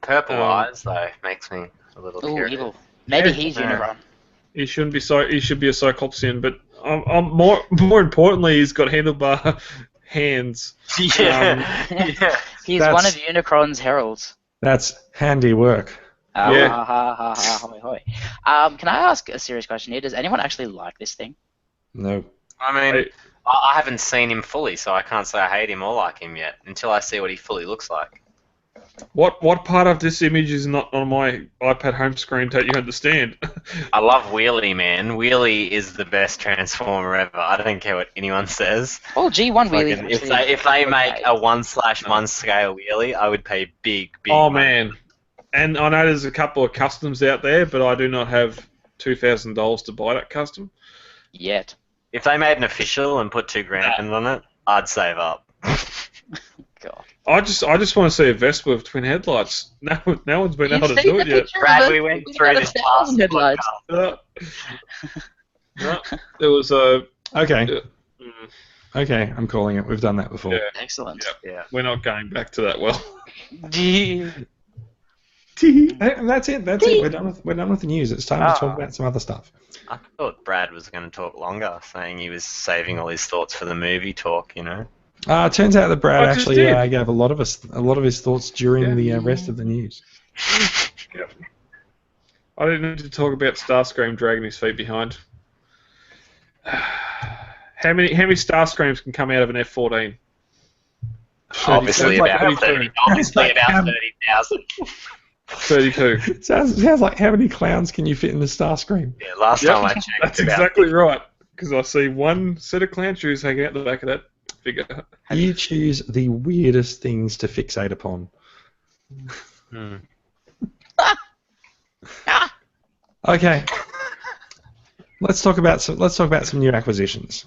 Purple eyes though makes me a little Ooh, curious. evil. Maybe Yeah. he's Unicron. He shouldn't be so. He should be a Cyclopsian, but more importantly, he's got handlebar hands. Yeah. Yeah. He's That's- one of Unicron's heralds. That's handy work. Yeah. Ha ha ha ha hoi hoi. Can I ask a serious question here? Does anyone actually like this thing? No. I mean, I haven't seen him fully, so I can't say I hate him or like him yet until I see what he fully looks like. What part of this image is not on my iPad home screen that you understand? I love Wheelie, man. Wheelie is the best Transformer ever. I don't care what anyone says. Oh, G1 Wheelie. Fucking- if they make a 1/1 scale Wheelie, I would pay big Oh money. man, and I know there's a couple of customs out there, but I do not have $2,000 to buy that custom. Yet. If they made an official and put $2,000 on it, I'd save up. God. I just want to see a Vespa with twin headlights. No one's been able to do it yet. Brad, we went through this last headlights. podcast. No, there was a. Okay. Okay, I'm calling it. We've done that before. Yeah. Excellent. Yeah. We're not going back to that well. And that's it. That's it. We're done with the news. It's time to talk about some other stuff. I thought Brad was going to talk longer, saying he was saving all his thoughts for the movie talk, you know. Turns out that Brad I just actually did. gave a lot of his thoughts during the rest of the news. Yep. I didn't need to talk about Starscream dragging his feet behind. How many Starscreams can come out of an F-14? Obviously Sounds like about 32. 30,000. 32. Sounds like how many clowns can you fit in the Starscream? Yeah, last Yep, time I checked, that's about exactly right. Because I see one set of clown shoes hanging out the back of that figure. You choose the weirdest things to fixate upon. Hmm. Okay. Let's talk about some new acquisitions.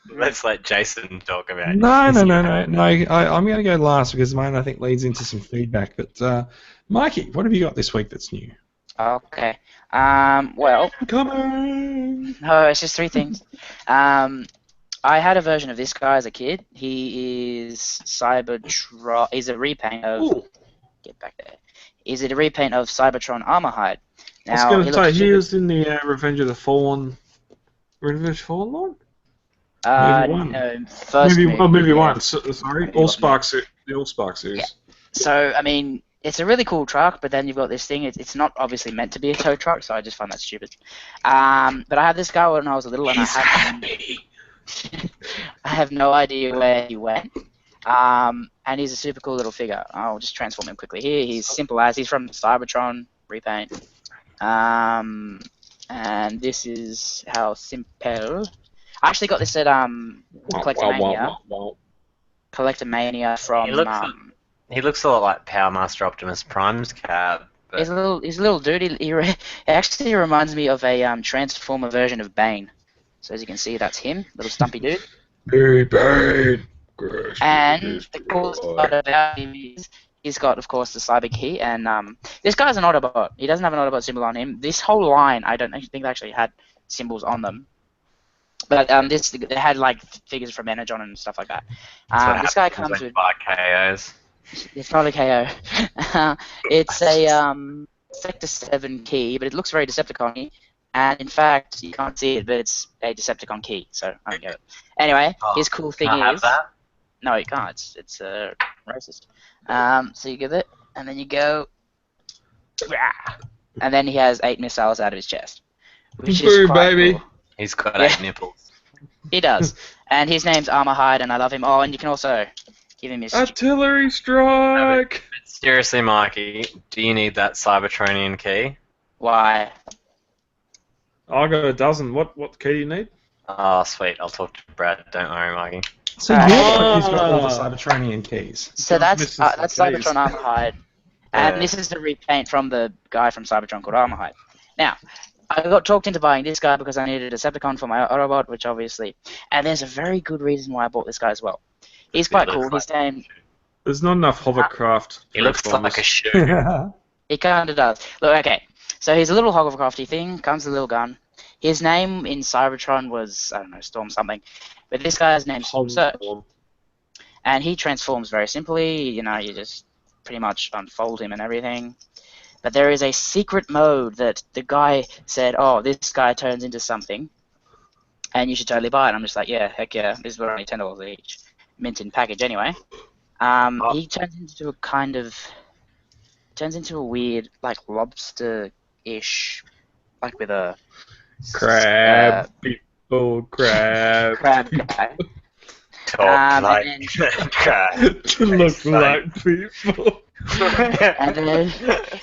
Let's let Jason talk about No. his I'm going to go last because mine I think leads into some feedback. But Mikey, what have you got this week that's new? Okay. Well, Come on! no, it's just three things. I had a version of this guy as a kid. He is Cybertron. He's a repaint of. Ooh. Get back there. Is it a repaint of Cybertron Armorhide? I was going to say, he was in the Revenge of the Fallen line? Movie one. No, first movie yeah. one. Sorry, Movie All one, Spark series. The All Spark series. Yeah. So, I mean, it's a really cool truck, but then you've got this thing. It's not obviously meant to be a tow truck, so I just find that stupid. But I had this guy when I was little, and I have no idea where he went. And he's a super cool little figure. I'll just transform him quickly here. He's simple as. He's from Cybertron repaint. And this is how simple. I actually got this at Collectomania from. He looks a lot like Power Master Optimus Prime's cab. But He's a little dude. It actually reminds me of a Transformer version of Bane. So as you can see, that's him, little stumpy dude. Very bad. And the coolest part about him is he's got, of course, the Cyber Key. And this guy's an Autobot. He doesn't have an Autobot symbol on him. This whole line, I don't think they actually had symbols on them. But they had like figures from Energon and stuff like that. This guy comes with. By KOs. It's not a KO. It's a Sector 7 key, but it looks very Decepticon-y. And in fact, you can't see it, but it's a Decepticon key, so I don't get it. Anyway, his cool thing Can I have is... that? No, you can't. It's racist. So you get it, and then you go... And then he has 8 missiles out of his chest. Which is quite baby. cool. He's got Yeah. 8 nipples. He does. And his name's Armorhide, and I love him. Oh, and you can also give him his... Artillery strike! Seriously, Mikey, do you need that Cybertronian key? Why? I got a dozen. What key do you need? Oh, sweet. I'll talk to Brad. Don't worry, Mikey. So you're the one who's got all the Cybertronian keys. So that's missing some Cybertron keys. Armorhide, and Yeah. this is the repaint from the guy from Cybertron called Armorhide. Now, I got talked into buying this guy because I needed a Decepticon for my Autobot, which obviously... And there's a very good reason why I bought this guy as well. He's quite cool. His name... There's not enough hovercraft. He looks like a shoe. He kind of does. Look, okay. So he's a little hovercrafty thing. Comes with a little gun. His name in Cybertron was, I don't know, Storm something. But this guy's name's Surge. And he transforms very simply. You know, you just pretty much unfold him and everything. But there is a secret mode that the guy said, oh, this guy turns into something, and you should totally buy it. I'm just like, yeah, heck yeah. These were only $10 each. Mint in package anyway. He turns into a kind of... Turns into a weird, like, lobster-ish, like with a... Crab people, crab. Crab guy. Talk like and crab. To look like people. And then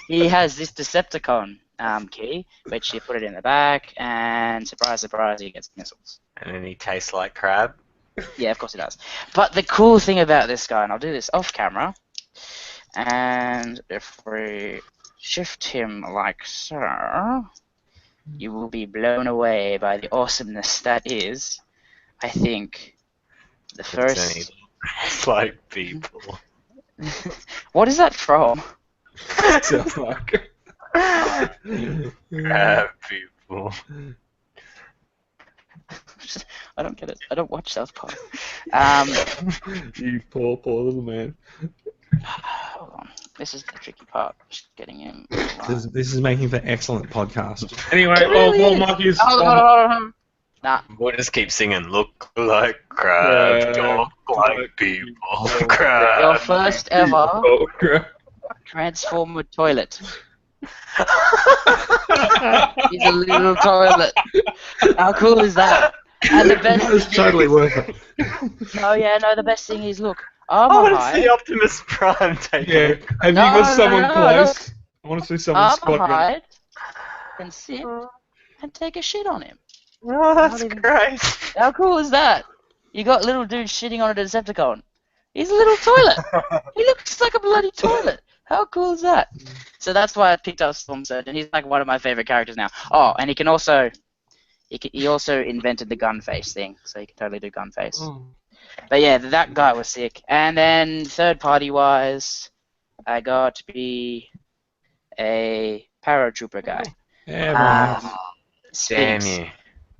he has this Decepticon key, which you put it in the back, and surprise, surprise, he gets missiles. And then he tastes like crab. Yeah, of course he does. But the cool thing about this guy, and I'll do this off camera, and if we shift him like so, you will be blown away by the awesomeness that is, I think, the first... It's like people. What is that from? Sounds like Crab people. I don't get it. I don't watch South Park. You poor little man. Hold on. This is the tricky part. Just getting him. This is making for excellent podcast. Anyway, really well, is. Marky's... Hold on. Nah. We'll just keep singing. Look like crab, talk like people. Crab. Your first ever Oh, crap. Transformer toilet. He's a little toilet. How cool is that? And the best It's totally worth it. the best thing is, look, I armor want to hide. see Optimus Prime take Yeah. it. Have No, you got someone no, close? I want to see someone Armor squat. hide can sit and take a shit on him. Oh, that's Not even- great. How cool is that? You got little dude shitting on a Decepticon. He's a little toilet. He looks like a bloody toilet. How cool is that? So that's why I picked up Storm Surge, and he's like one of my favorite characters now. Oh, and he can also, he also invented the gun face thing, so he can totally do gun face. But yeah, that guy was sick. And then third party wise, I got to be a paratrooper guy. Yeah, Um, Damn Sphinx. you.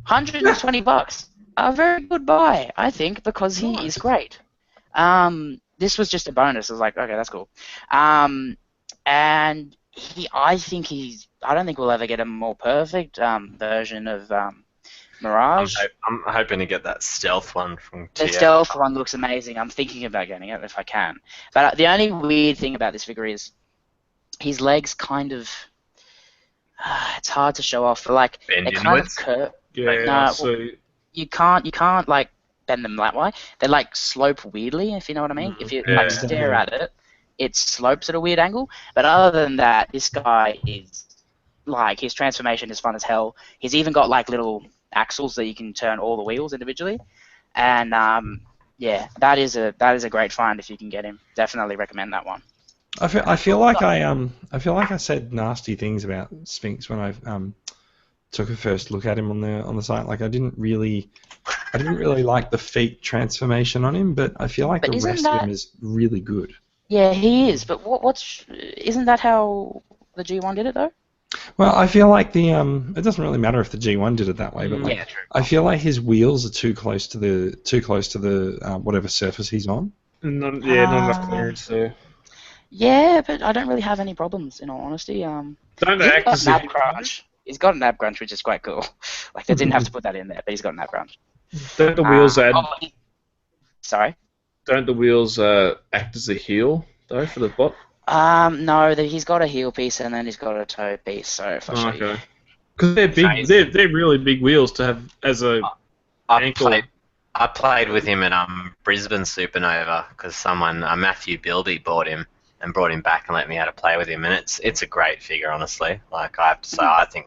$120. A very good buy, I think, because he is great. This was just a bonus. I was like, okay, that's cool. And I don't think we'll ever get a more perfect version of Mirage. I'm hoping to get that stealth one from The TF. stealth one looks amazing. I'm thinking about getting it if I can. But the only weird thing about this figure is his legs kind of... it's hard to show off. But like, Bend they kind of inwards? curve. Yeah, No, so You can't like bend them that way. They like slope weirdly, if you know what I mean. If you Yeah. like stare at it, it slopes at a weird angle. But other than that, this guy is like, his transformation is fun as hell. He's even got like little axles that you can turn all the wheels individually. And yeah, that is a great find if you can get him. Definitely recommend that one. I feel like I said nasty things about Sphinx when I took a first look at him on the site. Like I didn't really like the feet transformation on him, but I feel like But the isn't rest of that- him is really good. Yeah, he is. But isn't that how the G1 did it though? Well, I feel like it doesn't really matter if the G1 did it that way, but like, Yeah, true. I feel like his wheels are too close to the whatever surface he's on. not enough clearance there. Yeah, but I don't really have any problems in all honesty. Don't He's they act got as nab if crunch. He's got an ab crunch, which is quite cool. Like they didn't have to put that in there, but he's got an ab crunch. don't the wheels Sorry. don't the wheels act as a heel though for the bot? No, he's got a heel piece and then he's got a toe piece. So if I show you. Okay. Because they're big, they're really big wheels to have as a ankle. I played with him at Brisbane Supernova because someone, Matthew Bilby, bought him and brought him back and let me how to play with him, and it's a great figure, honestly. Like I have to say, I think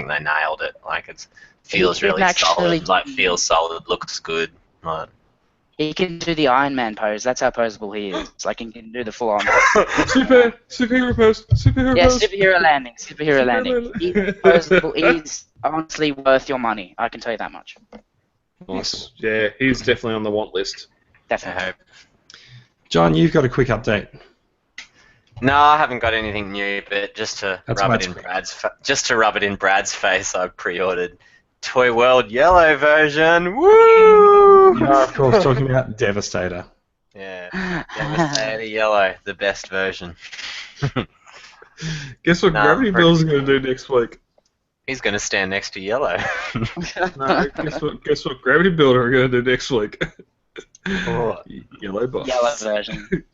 they nailed it. Like it feels He really actually- solid. Like feels solid, looks good. Like, He can do the Iron Man pose. That's how poseable he is. Like he can do the full-on. Superhero pose. Superhero Yeah, pose. superhero landing. Superhero landing. He's poseable. He's honestly worth your money. I can tell you that much. Nice. Yeah, he's definitely on the want list. Definitely. John, you've got a quick update. No, I haven't got anything new, but just to That's rub why it it's in Brad's face, I pre-ordered Toy World Yellow version. Woo! You are, of course, talking about Devastator. Yeah, Devastator Yellow, the best version. Guess what Nah, Gravity Bill's going to do next week? He's going to stand next to Yellow. No, guess what Gravity Builder are going to do next week? What? Yellow box. Yellow version.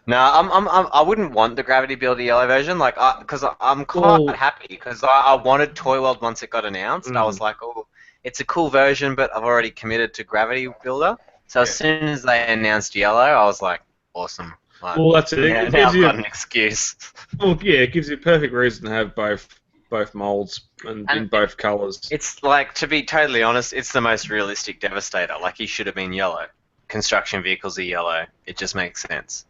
No, I wouldn't want the Gravity Builder Yellow version, like, because I'm quite happy, because I wanted Toy World once it got announced. I was like, oh, it's a cool version, but I've already committed to Gravity Builder. So as soon as they announced Yellow, I was like, awesome. Like, Well, that's it. Yeah, now I've got an excuse. Well, yeah, it gives you a perfect reason to have both molds and in both colours. It's like, to be totally honest, it's the most realistic Devastator. Like, he should have been yellow. Construction vehicles are yellow. It just makes sense.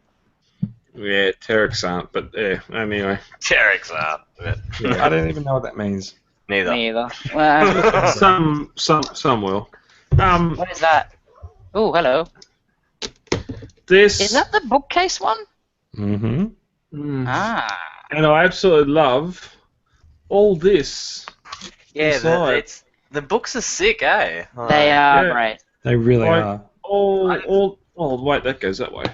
Yeah, Terex aren't, but yeah, anyway. Terex aren't. But I don't even know what that means. neither. Me either. Well, Some will. what is that? Oh, hello. This Is that the bookcase one? Mm-hmm. Ah. and I absolutely love all this. Yeah, inside. the books are sick, eh? Like, They are yeah. great. They really Like, are. Oh, wait, that goes that way.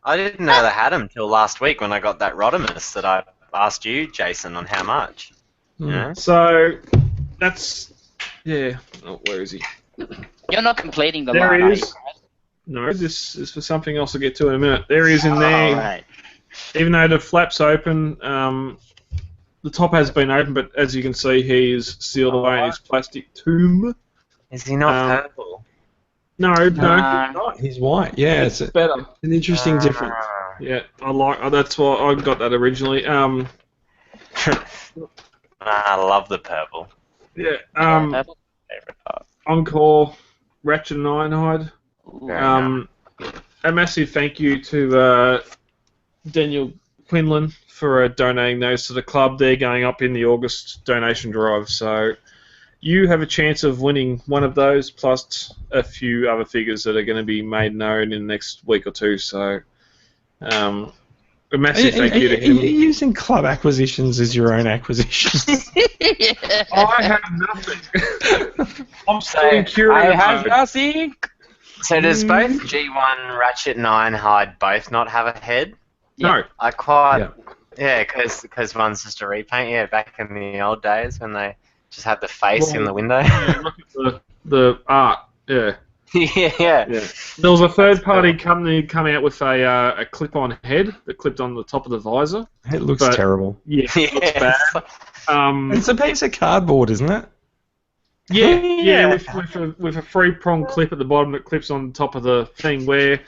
I didn't know they had them till last week when I got that Rodimus that I asked you, Jason, on how much. Mm. Yeah. So that's Oh, where is he? You're not completing the There line, he are is. you? No, this is for something else I'll get to in a minute. There he is in there. Right. Even though the flap's open, the top has been open, but as you can see, he is sealed away in his plastic tomb. Is he not purple? No. Not. He's white. Yeah, it's Better. an interesting difference. Yeah, I like. That's why I got that originally. I love the purple. Yeah. Purple? Favorite part. Encore, Ratchet and Ironhide. Ooh. A massive thank you to Daniel Quinlan for donating those to the club. They're going up in the August donation drive, so you have a chance of winning one of those, plus a few other figures that are going to be made known in the next week or two. So, a massive thank you to Are you him. using club acquisitions as your own acquisitions? I have nothing. I'm still in I curious have mode. nothing. So does both G1, Ratchet, and Ironhide both not have a head? No. I quite... Yeah. Yeah, because one's just a repaint. Yeah, back in the old days when they just had the face in the window. Yeah, look at the art. Yeah. yeah. There was a third-party company come out with a clip-on head that clipped on the top of the visor. It looks But- terrible. Yeah, it looks bad. It's a piece of cardboard, isn't it? Yeah, with a three-prong clip at the bottom that clips on top of the thing where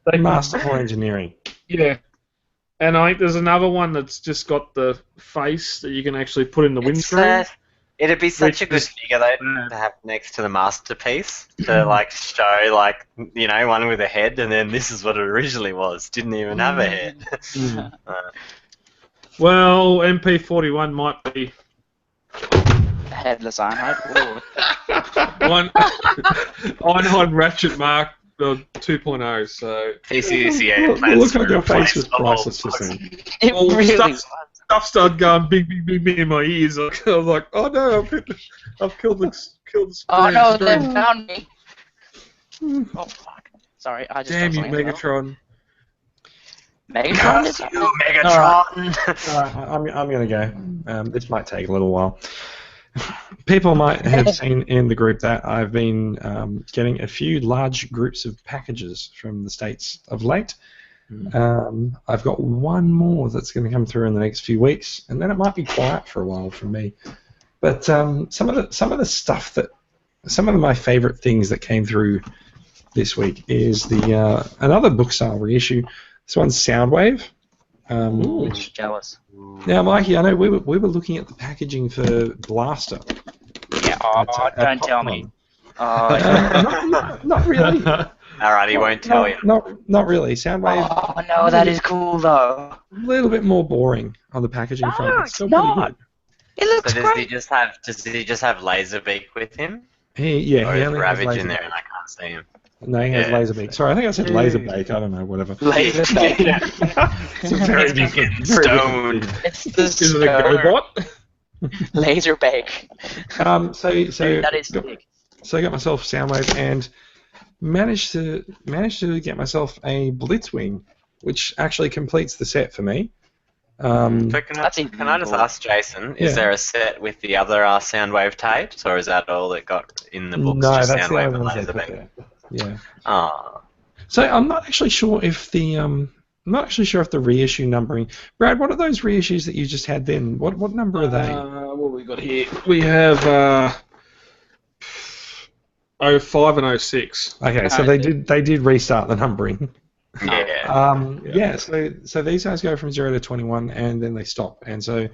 they Masterful engineering. Yeah. And I think there's another one that's just got the face that you can actually put in the windscreen. It'd be such Which a good is figure though to have next to the masterpiece to like show like one with a head and then this is what it originally was. Didn't even have a head. Well, MP41 might be Headless Ironhide. one Ironhide Ratchet Mark 2.0, so PCCA Look on your face was priceless to see. It all really stuff started going big in my ears. I was like, oh no, I've killed the Oh no, screen. they found me. Oh fuck. Sorry, I just Damn you, dropped something as Megatron. well. Megatron is You Megatron. Alright, I'm going to go. This might take a little while. People might have seen in the group that I've been getting a few large groups of packages from the States of late. I've got one more that's going to come through in the next few weeks, and then it might be quiet for a while from me. But some of the stuff that, some of my favourite things that came through this week is the another book sale reissue. This one's Soundwave. Which, jealous. now, Mikey, I know we were looking at the packaging for Blaster. Yeah, don't tell me. Oh, Not really. Alright, he won't tell you. Not really. Soundwave. Oh no, that is cool though. A little bit more boring on the packaging front. It's still pretty good. It looks So great. does he just have Laserbeak with him? He Or is only has Ravage in there Laserbeak. and I can't see him? No, he has Yeah. Laserbeak. Sorry, I think I said Laserbeak. I don't know, whatever. Laserbeak. It's a very different. Very Stoned. different It's the Is it a GoBot? Laserbeak. thing. So That is sick. So I got myself Soundwave and managed to get myself a Blitzwing, which actually completes the set for me. So can That's I just cool. ask Jason, Yeah. is there a set with the other Soundwave tapes, or is that all that got in the books? No, just that's the Soundwave only and ones they put Laserbeak? there. Yeah. Oh. So I'm not actually sure if the reissue numbering. Brad, what are those reissues that you just had then? What number are they? What we got here? We have 05 and 06. Okay, so they did restart the numbering. Yeah. So these guys go from 0 to 21 and then they stop. And so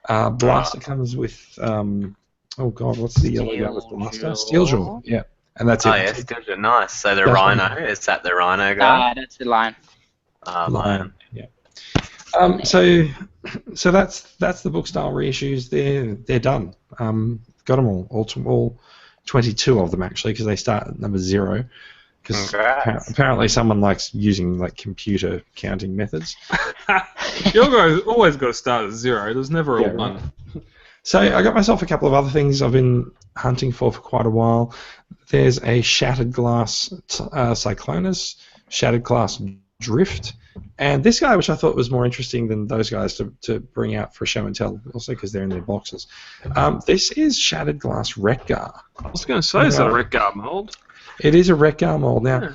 Blaster comes with oh god, what's the yellow guy with Blaster? Steel Jaw. Yeah. And that's it. Oh yeah, still nice. So the That's Rhino, one. is that the Rhino guy? That's the line. Oh, Lion. Yeah. So that's the book style reissues. They're done. Got them all 22 of them actually, because they start at number 0. Because Congrats. apparently someone likes using like computer counting methods. Your guy's always got to start at 0. There's never Yeah, a 1. So I got myself a couple of other things I've been hunting for quite a while. There's a Shattered Glass Cyclonus, Shattered Glass Drift, and this guy, which I thought was more interesting than those guys to bring out for show and tell, also because they're in their boxes. This is Shattered Glass Retgar. I was going to say, is that a Retgar mold? It is a Retgar mold. Now,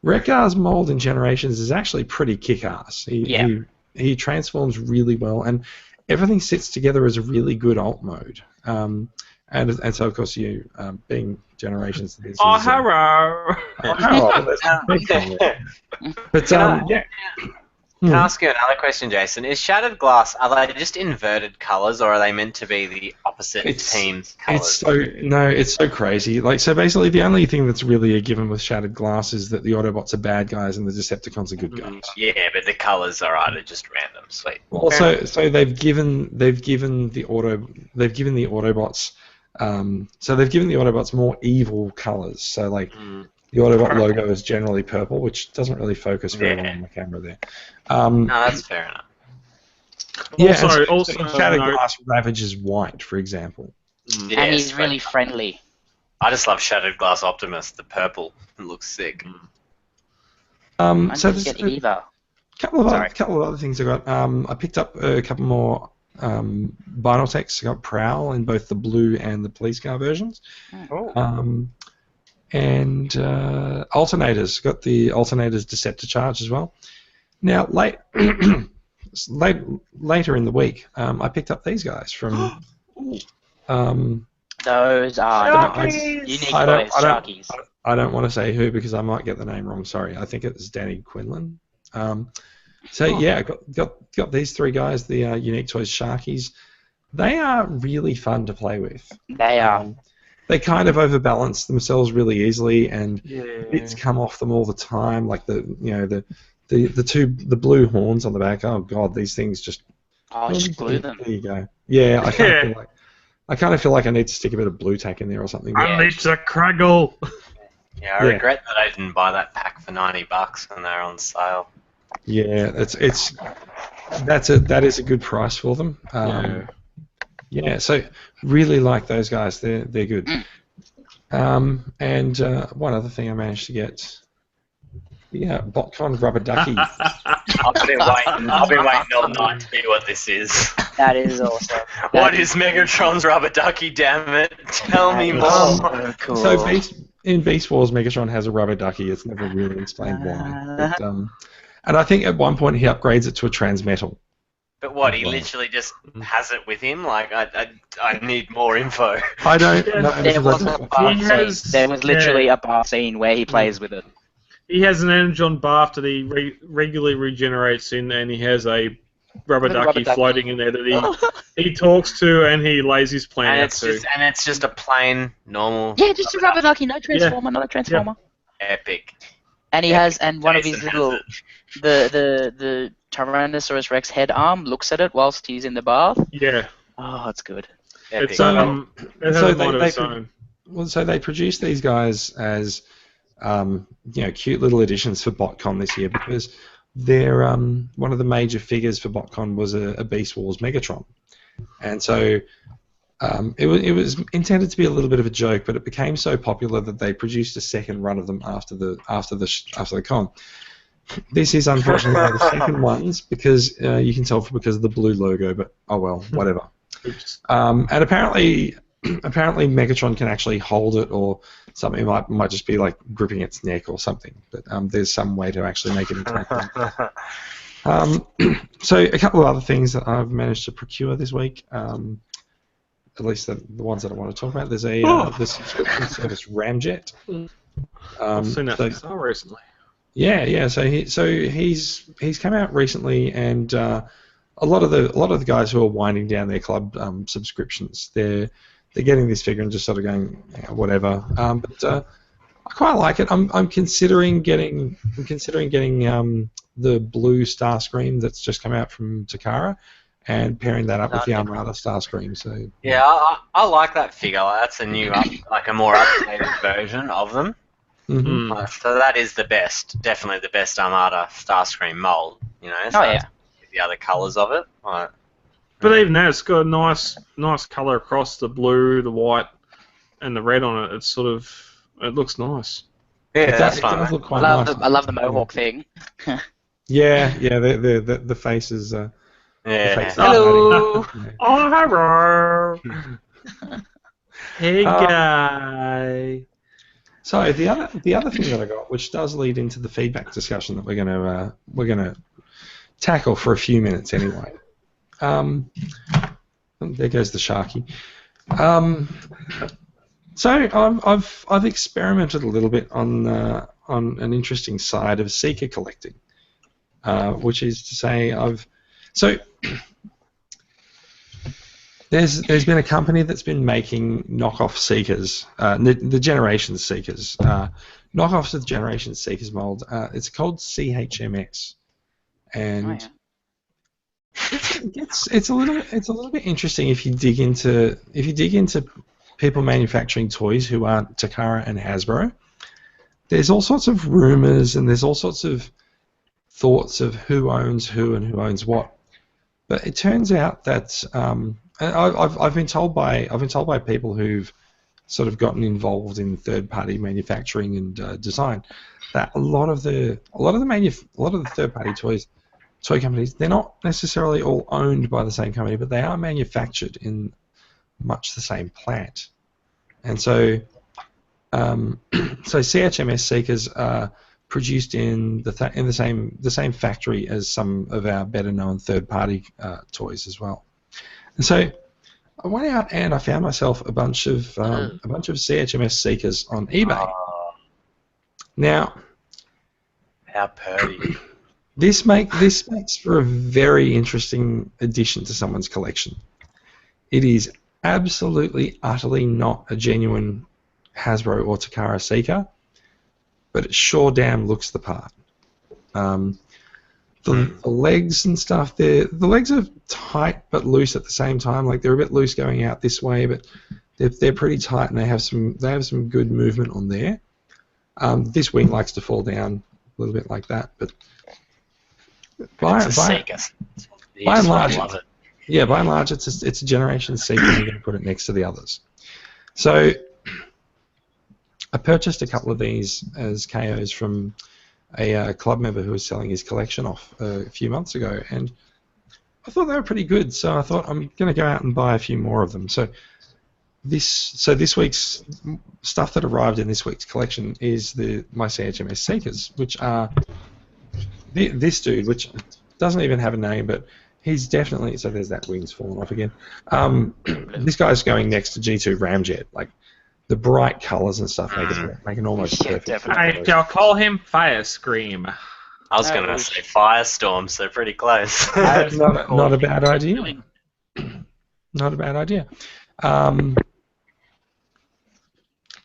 Retgar's mold in Generations is actually pretty kick-ass. He transforms really well, and everything sits together as a really good alt mode. And so, of course, you, being Generations... This Oh, is, hello! But, yeah. Can I ask you another question, Jason? Is Shattered Glass, are they just inverted colours, or are they meant to be the opposite team's colours? It's so crazy. Like, so basically, the only thing that's really a given with Shattered Glass is that the Autobots are bad guys and the Decepticons are good guys. Yeah, but the colours are either just random. Sweet. Also, so they've given the Autobots so they've given the Autobots more evil colours. So like the Autobot logo is generally purple, which doesn't really focus very well on the camera there. No, that's fair enough. Yeah, Also, Shattered Glass Ravage is white, for example. And he's really friendly. I just love Shattered Glass Optimus. The purple, it looks sick. So So there's get a Eva. couple of other things I got. I picked up a couple more vinyl texts. I got Prowl in both the blue and the police car versions. And alternators. Got the alternators Decepticharge as well. Now, later in the week, I picked up these guys from. Those are unique boys, Sharkies. I don't want to say who because I might get the name wrong. Sorry, I think it was Danny Quinlan. I got these 3 guys, the Unique Toys Sharkies. They are really fun to play with. They are. They kind of overbalance themselves really easily, and bits come off them all the time. Like the blue horns on the back. Oh god, these things just. Oh, just glue them. There you go. Yeah, I kind of feel like I need to stick a bit of blue tack in there or something. Unleash the Craggle! Yeah, I regret that I didn't buy that pack for $90 when they're on sale. Yeah, that is a good price for them. Yeah, so really like those guys. They're good. And one other thing I managed to get. Yeah, BotCon Rubber Ducky. I've been waiting all night to see what this is. That is awesome. What is Megatron's Rubber Ducky, damn it? Tell me more. So cool. So in Beast Wars, Megatron has a rubber ducky. It's never really explained why. But, and I think at one point he upgrades it to a transmetal. But what, he literally just has it with him? Like, I need more info. I don't know. There was literally a bar scene where he plays with it. He has an energon bath that he regularly regenerates in, and he has a rubber ducky floating in there that he talks to and he lays his plan out to. And it's just a plain, normal... Yeah, just a rubber ducky, no transformer, not a transformer. Epic. And he has, and one of his Jason has little, the Tyrannosaurus Rex head arm looks at it whilst he's in the bath. Yeah. Oh, it's good. It's Epic. it has So a mind of they its own. Well, so they produced these guys as cute little additions for BotCon this year because they're one of the major figures for BotCon was a Beast Wars Megatron, and so it was intended to be a little bit of a joke, but it became so popular that they produced a second run of them after the con. This is unfortunately one of the second ones because you can tell because of the blue logo, but oh well, whatever. Oops. And apparently Megatron can actually hold it, or something might just be like gripping its neck or something. But there's some way to actually make it interactive. So a couple of other things that I've managed to procure this week, at least the ones that I want to talk about. There's the subscription service Ramjet. I've seen that so recently. Yeah. So he's come out recently, and a lot of the guys who are winding down their club subscriptions, they're getting this figure and just sort of going whatever. But I quite like it. I'm considering getting the blue Starscream that's just come out from Takara, and pairing that up with the Armada Starscream. So Yeah, I like that figure. That's a new, like a more updated version of them. Mm-hmm. So that is the best, definitely the best Armada Starscream mold. You know, so the other colours of it. Like, But even that, it's got a nice colour across the blue, the white, and the red on it. It's sort of, it looks nice. yeah, that's It fun. does look quite I nice. love the Mohawk thing. Yeah. The faces. The faces Hello. Oh, hello. Hey, guy. So the other thing that I got, which does lead into the feedback discussion that we're gonna tackle for a few minutes anyway. There goes the Sharky. So I've experimented a little bit on an interesting side of Seeker collecting, which is to say There's been a company that's been making knockoff Seekers, the Generation Seekers, knockoffs of the Generation Seekers mold. It's called CHMS, and it's a little bit interesting if you dig into people manufacturing toys who aren't Takara and Hasbro. There's all sorts of rumors and there's all sorts of thoughts of who owns who and who owns what, but it turns out that I've been told by people who've sort of gotten involved in third-party manufacturing and design that a lot of the third-party toy companies, they're not necessarily all owned by the same company, but they are manufactured in much the same plant, and so CHMS Seekers are produced in the same factory as some of our better-known third-party toys as well. And so I went out and I found myself a bunch of CHMS Seekers on eBay. Now, how purdy. This makes for a very interesting addition to someone's collection. It is absolutely, utterly not a genuine Hasbro or Takara Seeker, but it sure damn looks the part. The legs and stuff, the legs are tight but loose at the same time. Like they're a bit loose going out this way, but they're pretty tight and they have some good movement on there. This wing likes to fall down a little bit like that, but by and large, it's a Generation Seeker. And you're going to put it next to the others. So I purchased a couple of these as KOs from a club member who was selling his collection off a few months ago, and I thought they were pretty good, so I thought I'm going to go out and buy a few more of them. So this week's stuff that arrived in this week's collection is my CHMS Seekers, which are this dude, which doesn't even have a name, but he's definitely, so there's that wing's fallen off again. This guy's going next to G2 Ramjet, like the bright colours and stuff make an almost perfect. I shall call him Firescream. I was going to say Firestorm, so pretty close. Not a bad idea. Not a bad idea.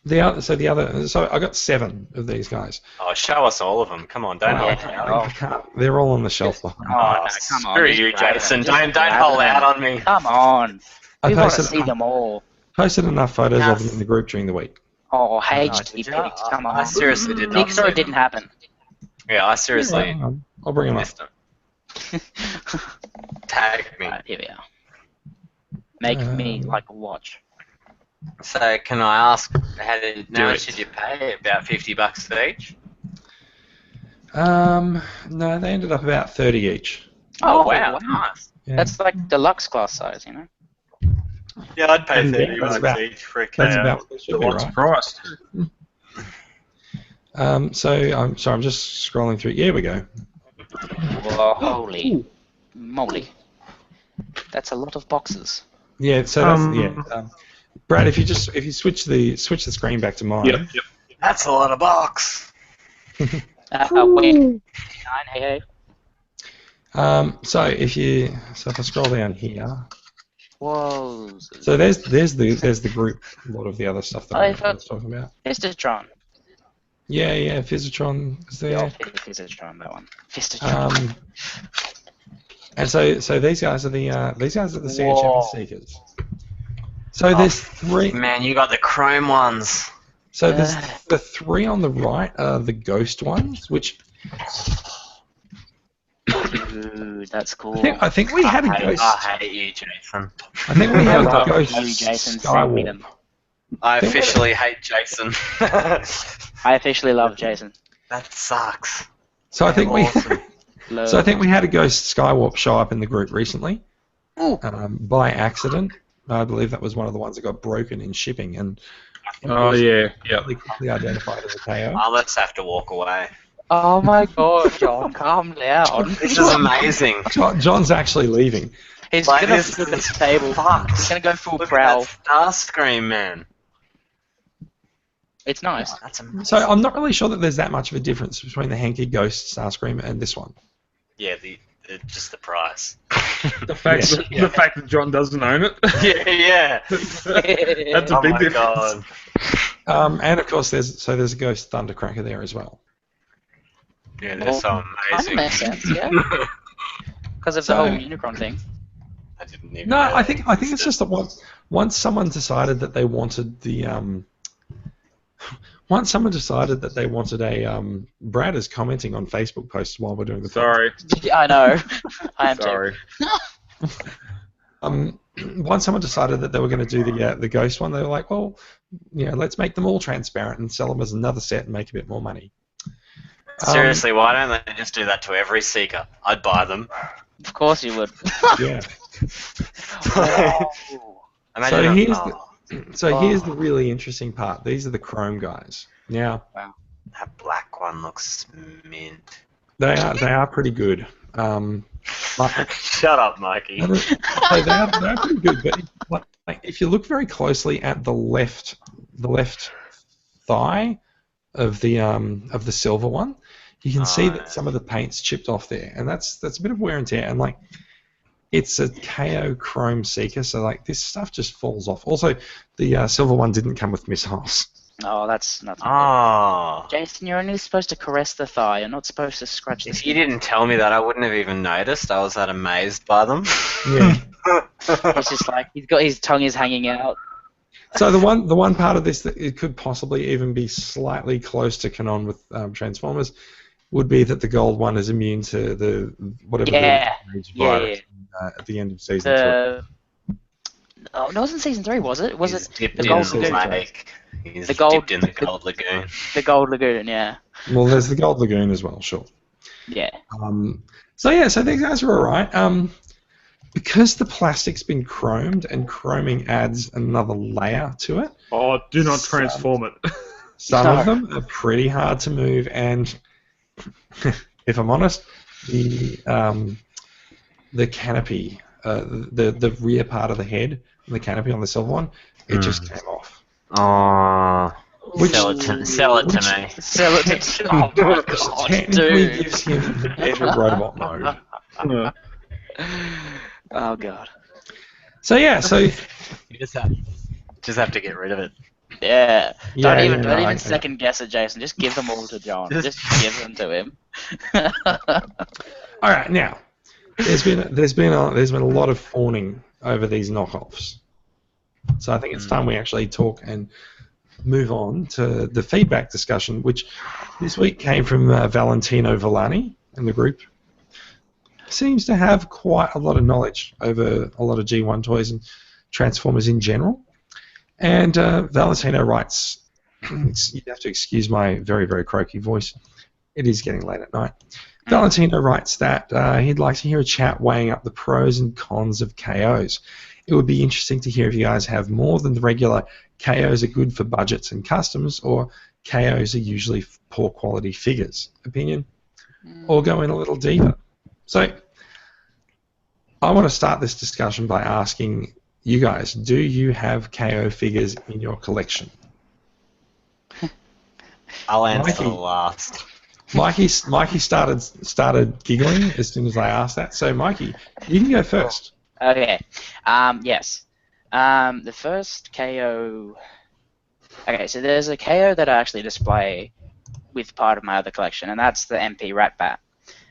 So I got 7 of these guys. Oh, show us all of them. Come on, don't hold out. I can't. They're all on the shelf behind. Oh, no, come on. Screw just you, grab Jason. them, Don't hold out on me. Come on. I We want to posted, see them all. posted enough photos of Yes. them in the group during the week. Oh, did HD you? pics. Come I on. seriously did not Pics or see it didn't them. happen. Yeah, I seriously I'll bring them up. missed them. Tag me. Right, here we are. Make me like a watch. So can I ask, how Do much it. did you pay? About $50 each? No, they ended up about 30 each. Oh, wow, wow. nice. Yeah. That's like deluxe class size, you know? Yeah, I'd pay And 30 that's bucks about- each for a That's KO. about what it should be, What's right? priced? So I'm sorry, I'm just scrolling through. Here we go. Whoa, holy moly. That's a lot of boxes. Yeah, so that's Brad, if you switch the screen back to mine. Yep. That's a lot of bucks. Wait, 9, hey. So if I scroll down here, Whoa. so there's the group, a lot of the other stuff that I was talking about. Fistotron. Yeah, Physitron is there. Yeah, Fistotron, that one. Fistotron. And so these guys are the CHF Whoa. Seekers. So there's 3. Man, you got the chrome ones. So there's the 3 on the right are the ghost ones, which Dude, that's cool. I think we had a ghost. I hate you, Jason. I think we had a Love ghost you, Jason. Send me Skywalk. them. I officially hate Jason. I officially love Jason. That sucks. So I think Awesome. we had a ghost Skywarp show up in the group recently, Ooh. by accident. I believe that was one of the ones that got broken in shipping and Oh yeah. quickly identified as a KO. Oh, let's have to walk away. Oh my god, John, calm down. This is amazing. John's actually leaving. He's Like gonna this flip is the table. fucked. He's gonna go full Look prowl. at that Starscream, man. It's nice. That's amazing. So I'm not really sure that there's that much of a difference between the Hanky Ghost Starscream and this one. Yeah, just the price. The fact that John doesn't own it. yeah. That's a Oh big my difference. god. And of course there's a Ghost Thundercracker there as well. Yeah, they're so Kind of amazing. makes sense, yeah. Because of the So- whole Unicron thing. I didn't even No, know I they think it's just that once someone decided that they wanted a Brad is commenting on Facebook posts while we're doing the Sorry. I know. I am too. Sorry. Once someone decided that they were going to do the ghost one, they were like, well, let's make them all transparent and sell them as another set and make a bit more money. Seriously, why don't they just do that to every Seeker? I'd buy them. Of course you would. Yeah. Wow. Imagine Here's the really interesting part. These are the Chrome guys. Now that black one looks mint. they are pretty good. Shut up, Mikey. They are pretty good, but if you look very closely at the left thigh of the silver one, you can see that some of the paint's chipped off there, and that's a bit of wear and tear. And it's a KO Chrome Seeker, so this stuff just falls off. Also, the silver one didn't come with missiles. Oh, that's nothing. Oh. Jason, you're only supposed to caress the thigh. You're not supposed to scratch the If you didn't tell me that, I wouldn't have even noticed. I was that amazed by them. Yeah. It's just like he's got his tongue is hanging out. So the one part of this that it could possibly even be slightly close to canon with Transformers would be that the gold one is immune to the whatever Yeah. the Yeah. at the end of season 3. Oh, no, it wasn't season 3, was it? Was He's it dipped the in Gold the Lagoon? lake. He's The gold- dipped in the Gold Lagoon. The Gold Lagoon, yeah. Well, there's the Gold Lagoon as well, sure. Yeah. So these guys are alright. Because the plastic's been chromed and chroming adds another layer to it. Oh, do not transform it. Some No. of them are pretty hard to move, and if I'm honest, the canopy, the rear part of the head, and the canopy on the silver one, it just came off. Oh. Which- Sell it to me. Sell it to oh my god, Technically dude. gives him Edward Robot mode. Oh god. So yeah, You just have to get rid of it. Yeah. Yeah, Don't no, even second guess it, Jason. Just give them all to John. Just give them to him. All right, now there's been a lot of fawning over these knockoffs, so I think it's time we actually talk and move on to the feedback discussion, which this week came from Valentino Villani in the group. Seems to have quite a lot of knowledge over a lot of G1 toys and Transformers in general. And Valentino writes, you have to excuse my very, very croaky voice. It is getting late at night. Valentino writes that he'd like to hear a chat weighing up the pros and cons of KOs. It would be interesting to hear if you guys have more than the regular KOs are good for budgets and customs, or KOs are usually poor quality figures. Opinion? Or go in a little deeper. So I want to start this discussion by asking you guys, do you have KO figures in your collection? I'll answer last. Mikey started giggling as soon as I asked that. So Mikey, you can go first. Okay. Yes. The first KO. Okay, so there's a KO that I actually display with part of my other collection, and that's the MP Rat Bat.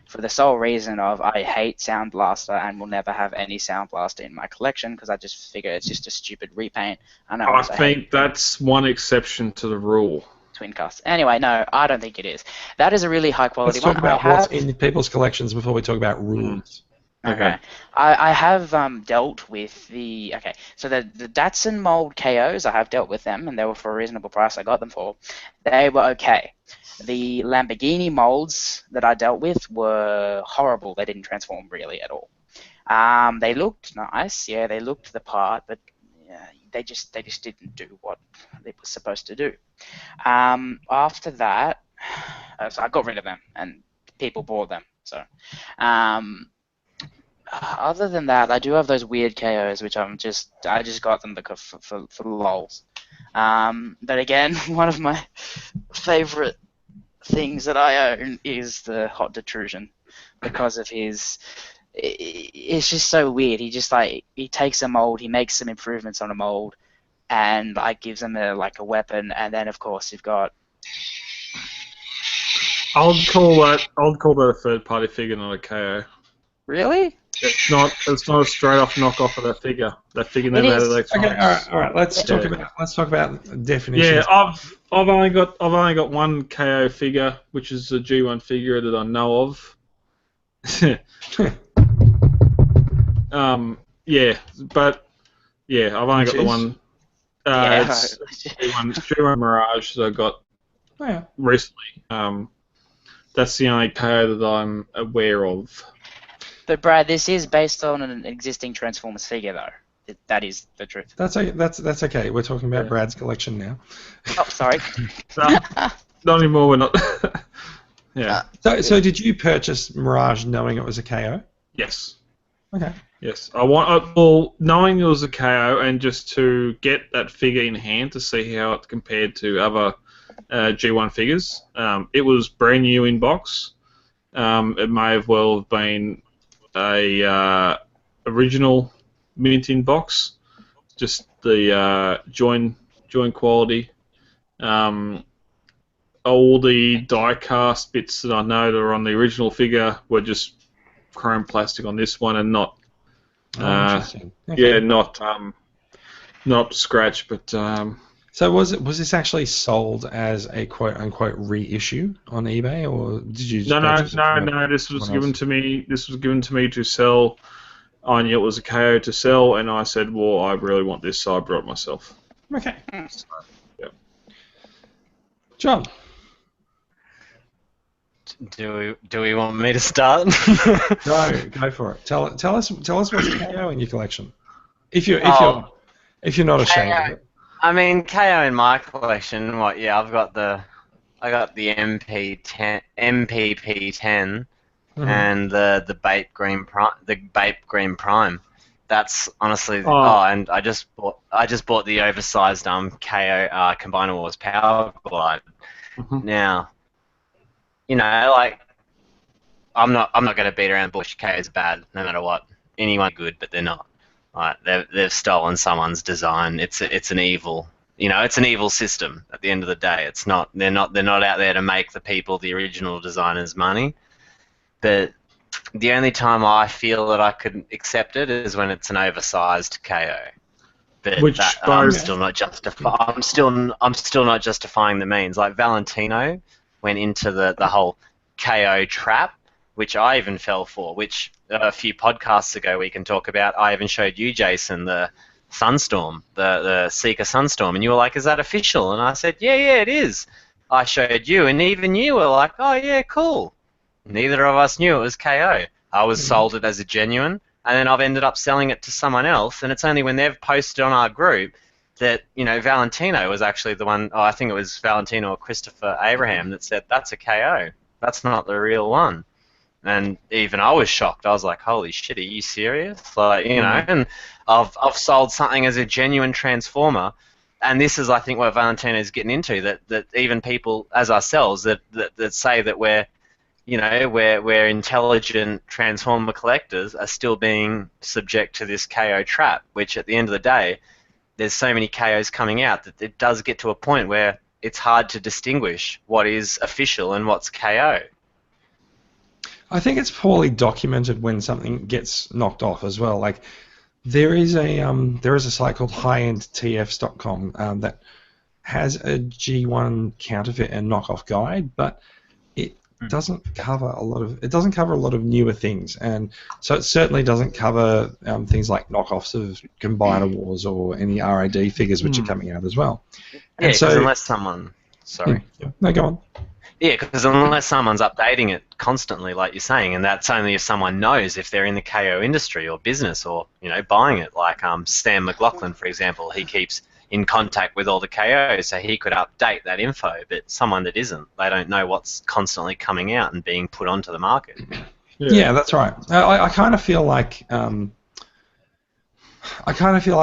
For the sole reason of I hate Sound Blaster and will never have any Sound Blaster in my collection because I just figure it's just a stupid repaint. I think that's one exception to the rule. Twin cast. Anyway, no, I don't think it is. That is a really high quality Let's talk about what's in people's collections before we talk about rules. Okay. I have dealt with the... Okay, so the Datsun mold KOs, I have dealt with them, and they were for a reasonable price I got them for. They were okay. The Lamborghini molds that I dealt with were horrible. They didn't transform really at all. They looked nice, yeah, they looked the part, but they just didn't do what they were supposed to do. After that, so I got rid of them, and people bought them. So, other than that, I do have those weird KOs, which I just got them because for lols. But again, one of my favorite things that I own is the Hot Detrusion because of his. It's just so weird. He takes a mold, he makes some improvements on a mold, and gives them a weapon, and then of course you've got. I'll call that a third party figure, not a KO. Really? It's not a straight off knockoff of that figure. That figure never had Electronics. Okay, all right. Let's talk about definitions. Yeah, I've only got one KO figure, which is a G1 figure that I know of. I've only got the one. It's G1 Mirage that I got recently. That's the only KO that I'm aware of. But Brad, this is based on an existing Transformers figure, though. That is the truth. That's okay. We're talking about Brad's collection now. Oh, sorry. Not anymore. We're not. Yeah. So did you purchase Mirage knowing it was a KO? Yes. Okay. Yes. Knowing it was a KO and just to get that figure in hand to see how it compared to other G1 figures. It was brand new in box. It may have well have been a original mint in box, just the join quality. All the die cast bits that I know that are on the original figure were just chrome plastic on this one, and not interesting. Okay. Yeah, not scratch, but So was this actually sold as a quote unquote reissue on eBay, or did you? No. This was given to me. This was given to me to sell. I knew it was a KO to sell, and I said, "Well, I really want this, so I brought it myself." Okay. So, yeah. John. Do we want me to start? Go for it. Tell us what's KO in your collection, if you're not ashamed of it. I mean, KO in my collection. I've got the MPP10 and the Bape Green Prime. That's honestly and I just bought the oversized KO Combiner Wars Power Glide. Now, I'm not going to beat around the bush. KO is bad no matter what. Anyone good, but they're not. They've stolen someone's design. It's an evil. it's an evil system at the end of the day. It's not. They're not out there to make the people, the original designers, money. But the only time I feel that I could accept it is when it's an oversized KO. But I'm still not justifying the means. Like Valentino went into the whole KO trap, which I even fell for. Which a few podcasts ago we can talk about. I even showed you, Jason, the Sunstorm, the Seeker Sunstorm, and you were like, "Is that official?" And I said, "Yeah, it is." I showed you, and even you were like, "Oh yeah, cool." Neither of us knew it was KO. I was sold it as a genuine, and then I've ended up selling it to someone else, and it's only when they've posted on our group that, Valentino was actually the one. Oh, I think it was Valentino or Christopher Abraham that said, "That's a KO. That's not the real one." And even I was shocked. I was like, "Holy shit, are you serious?" Like, and I've sold something as a genuine Transformer, and this is, I think, what Valentino's getting into. That even people as ourselves that say that we're intelligent Transformer collectors are still being subject to this KO trap. Which, at the end of the day, there's so many KOs coming out that it does get to a point where it's hard to distinguish what is official and what's KO. I think it's poorly documented when something gets knocked off as well. Like there is a site called highendtfs.com that has a G1 counterfeit and knockoff guide, but it doesn't cover a lot of newer things, and so it certainly doesn't cover things like knockoffs of Combiner Wars or any RID figures which are coming out as well. Yeah, because unless someone, no, go on. Yeah, because unless someone's updating it constantly, like you're saying, and that's only if someone knows if they're in the KO industry or business or buying it. Like Sam McLaughlin, for example, he keeps in contact with all the KOs, so he could update that info. But someone that isn't, they don't know what's constantly coming out and being put onto the market. Yeah, that's right. I kind of feel like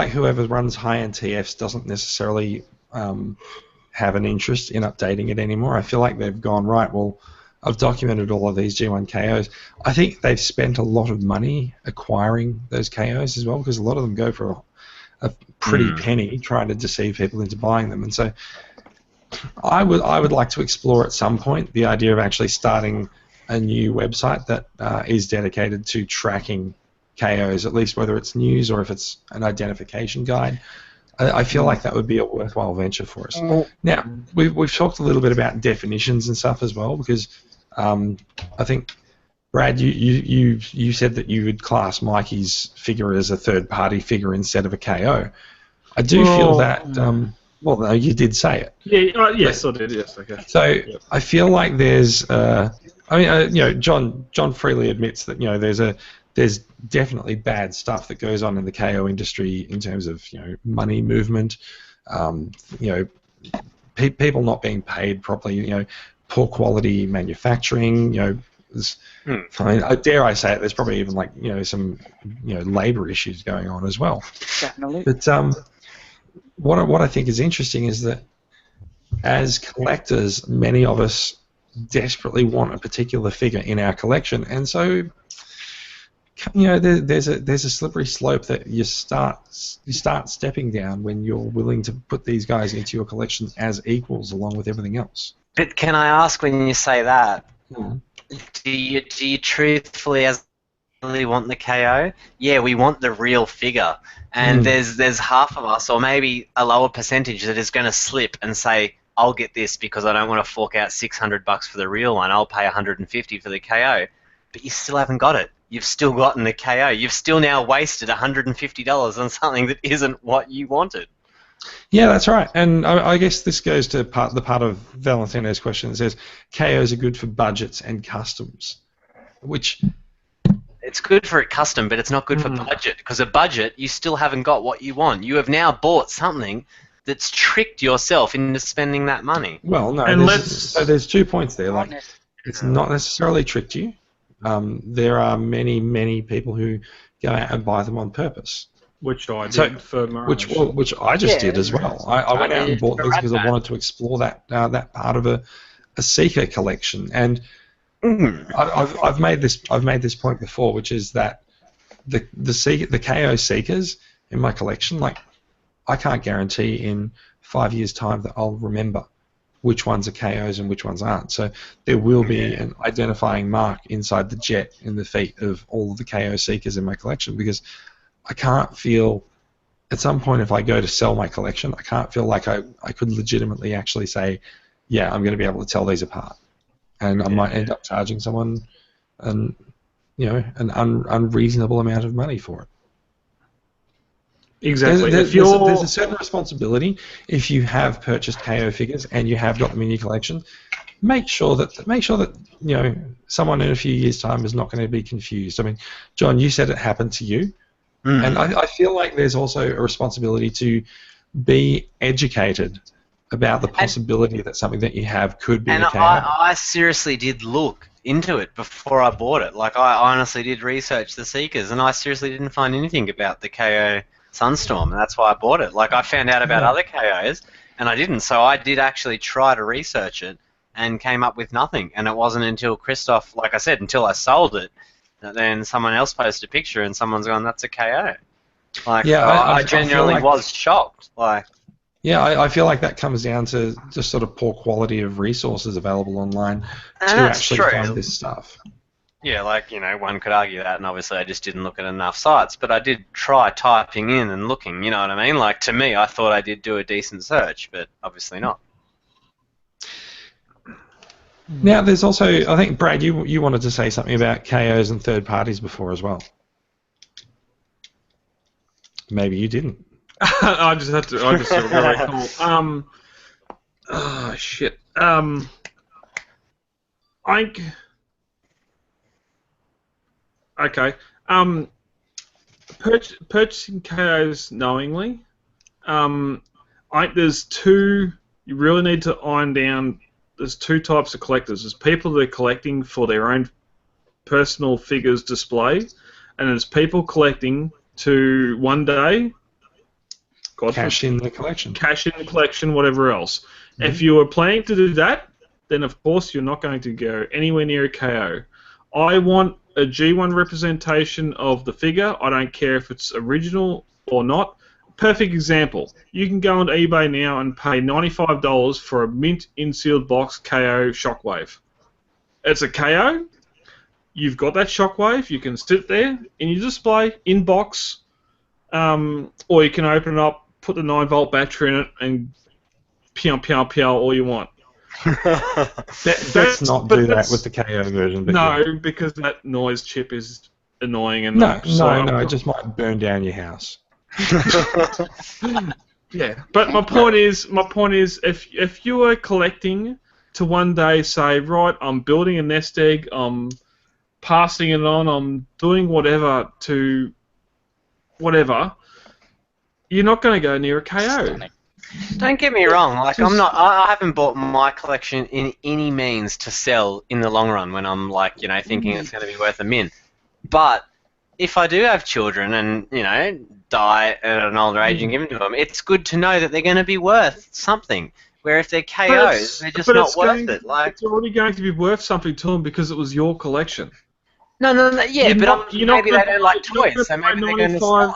whoever runs high-end TFs doesn't necessarily have an interest in updating it anymore. I feel like they've gone, right, well, I've documented all of these G1 KOs. I think they've spent a lot of money acquiring those KOs as well, because a lot of them go for a pretty penny trying to deceive people into buying them. And so I would like to explore at some point the idea of actually starting a new website that is dedicated to tracking KOs, at least whether it's news or if it's an identification guide. I feel like that would be a worthwhile venture for us. Now, we've talked a little bit about definitions and stuff as well, because I think, Brad, you said that you would class Mikey's figure as a third-party figure instead of a KO. I do feel that... well, no, you did say it. Yeah. Yes, I did. Yes. Okay. So I feel like there's... John freely admits that there's definitely bad stuff that goes on in the KO industry in terms of money movement, people not being paid properly, poor quality manufacturing, I dare I say it, there's probably even some labor issues going on as well. Definitely. But what I think is interesting is that as collectors, many of us desperately want a particular figure in our collection, and so there's a slippery slope that you start stepping down when you're willing to put these guys into your collection as equals along with everything else. But can I ask, when you say that, do you truthfully really want the KO? Yeah, we want the real figure, and there's half of us, or maybe a lower percentage, that is going to slip and say, I'll get this because I don't want to fork out $600 for the real one. I'll pay $150 for the KO. But you still haven't got it. You've still gotten the KO. You've still now wasted $150 on something that isn't what you wanted. Yeah, that's right. And I guess this goes to the part of Valentino's question that says KOs are good for budgets and customs, which... It's good for a custom, but it's not good for budget, because a budget, you still haven't got what you want. You have now bought something that's tricked yourself into spending that money. Well, no, so there's 2 points there. Like, it's not necessarily tricked you. There are many, many people who go out and buy them on purpose. Which I did for Mirage. Which I just did as well. I went out and bought these because I wanted to explore that part of a Seeker collection. And I've made this point before, which is that the KO Seekers in my collection, like, I can't guarantee in 5 years' time that I'll remember which ones are KOs and which ones aren't. So there will be an identifying mark inside the jet in the feet of all of the KO seekers in my collection, because I can't feel, at some point if I go to sell my collection, I can't feel like I could legitimately actually say, yeah, I'm going to be able to tell these apart. And I might end up charging someone an unreasonable amount of money for it. Exactly. There's a certain responsibility if you have purchased KO figures and you have got them in your collection. Make sure that someone in a few years' time is not going to be confused. I mean, John, you said it happened to you, and I feel like there's also a responsibility to be educated about the possibility that something that you have could be a KO. And I seriously did look into it before I bought it. Like, I honestly did research the Seekers, and I seriously didn't find anything about the KO Sunstorm, and that's why I bought it. Like, I found out about other KOs, and I didn't, so I did actually try to research it and came up with nothing. And it wasn't until Christoph, like I said, until I sold it, that then someone else posted a picture and someone's gone, that's a KO. Like, I genuinely was shocked. Like, yeah, I feel like that comes down to just sort of poor quality of resources available online to actually find this stuff. Yeah, like, one could argue that, and obviously I just didn't look at enough sites, but I did try typing in and looking, you know what I mean? Like, to me, I thought I did do a decent search, but obviously not. Now, there's also, I think, Brad, you wanted to say something about KOs and third parties before as well. Maybe you didn't. I just very cool. Oh, shit. Okay. Purchasing KOs knowingly. There's two. You really need to iron down. There's two types of collectors. There's people that are collecting for their own personal figures display, and there's people collecting to one day cash in the collection, whatever else. Mm-hmm. If you are planning to do that, then of course you're not going to go anywhere near a KO. I want a G1 representation of the figure. I don't care if it's original or not. Perfect example. You can go on eBay now and pay $95 for a mint in-sealed box KO Shockwave. It's a KO. You've got that Shockwave. You can sit there in your display, in box, or you can open it up, put the 9-volt battery in it, and pew all you want. Let's not do that with the KO version. No, because that noise chip is annoying. And no, it just might burn down your house. Yeah, but my point is, if you are collecting to one day say, right, I'm building a nest egg, I'm passing it on, I'm doing whatever to whatever, you're not going to go near a KO. Don't get me wrong. Like, I haven't bought my collection in any means to sell in the long run when I'm like, thinking it's going to be worth a mint. But if I do have children and die at an older age and give them to them, it's good to know that they're going to be worth something. Where if they're KOs, they're just not worth it. Like, it's already going to be worth something to them because it was your collection. No, yeah, maybe they don't like toys, so maybe they're going to sell it.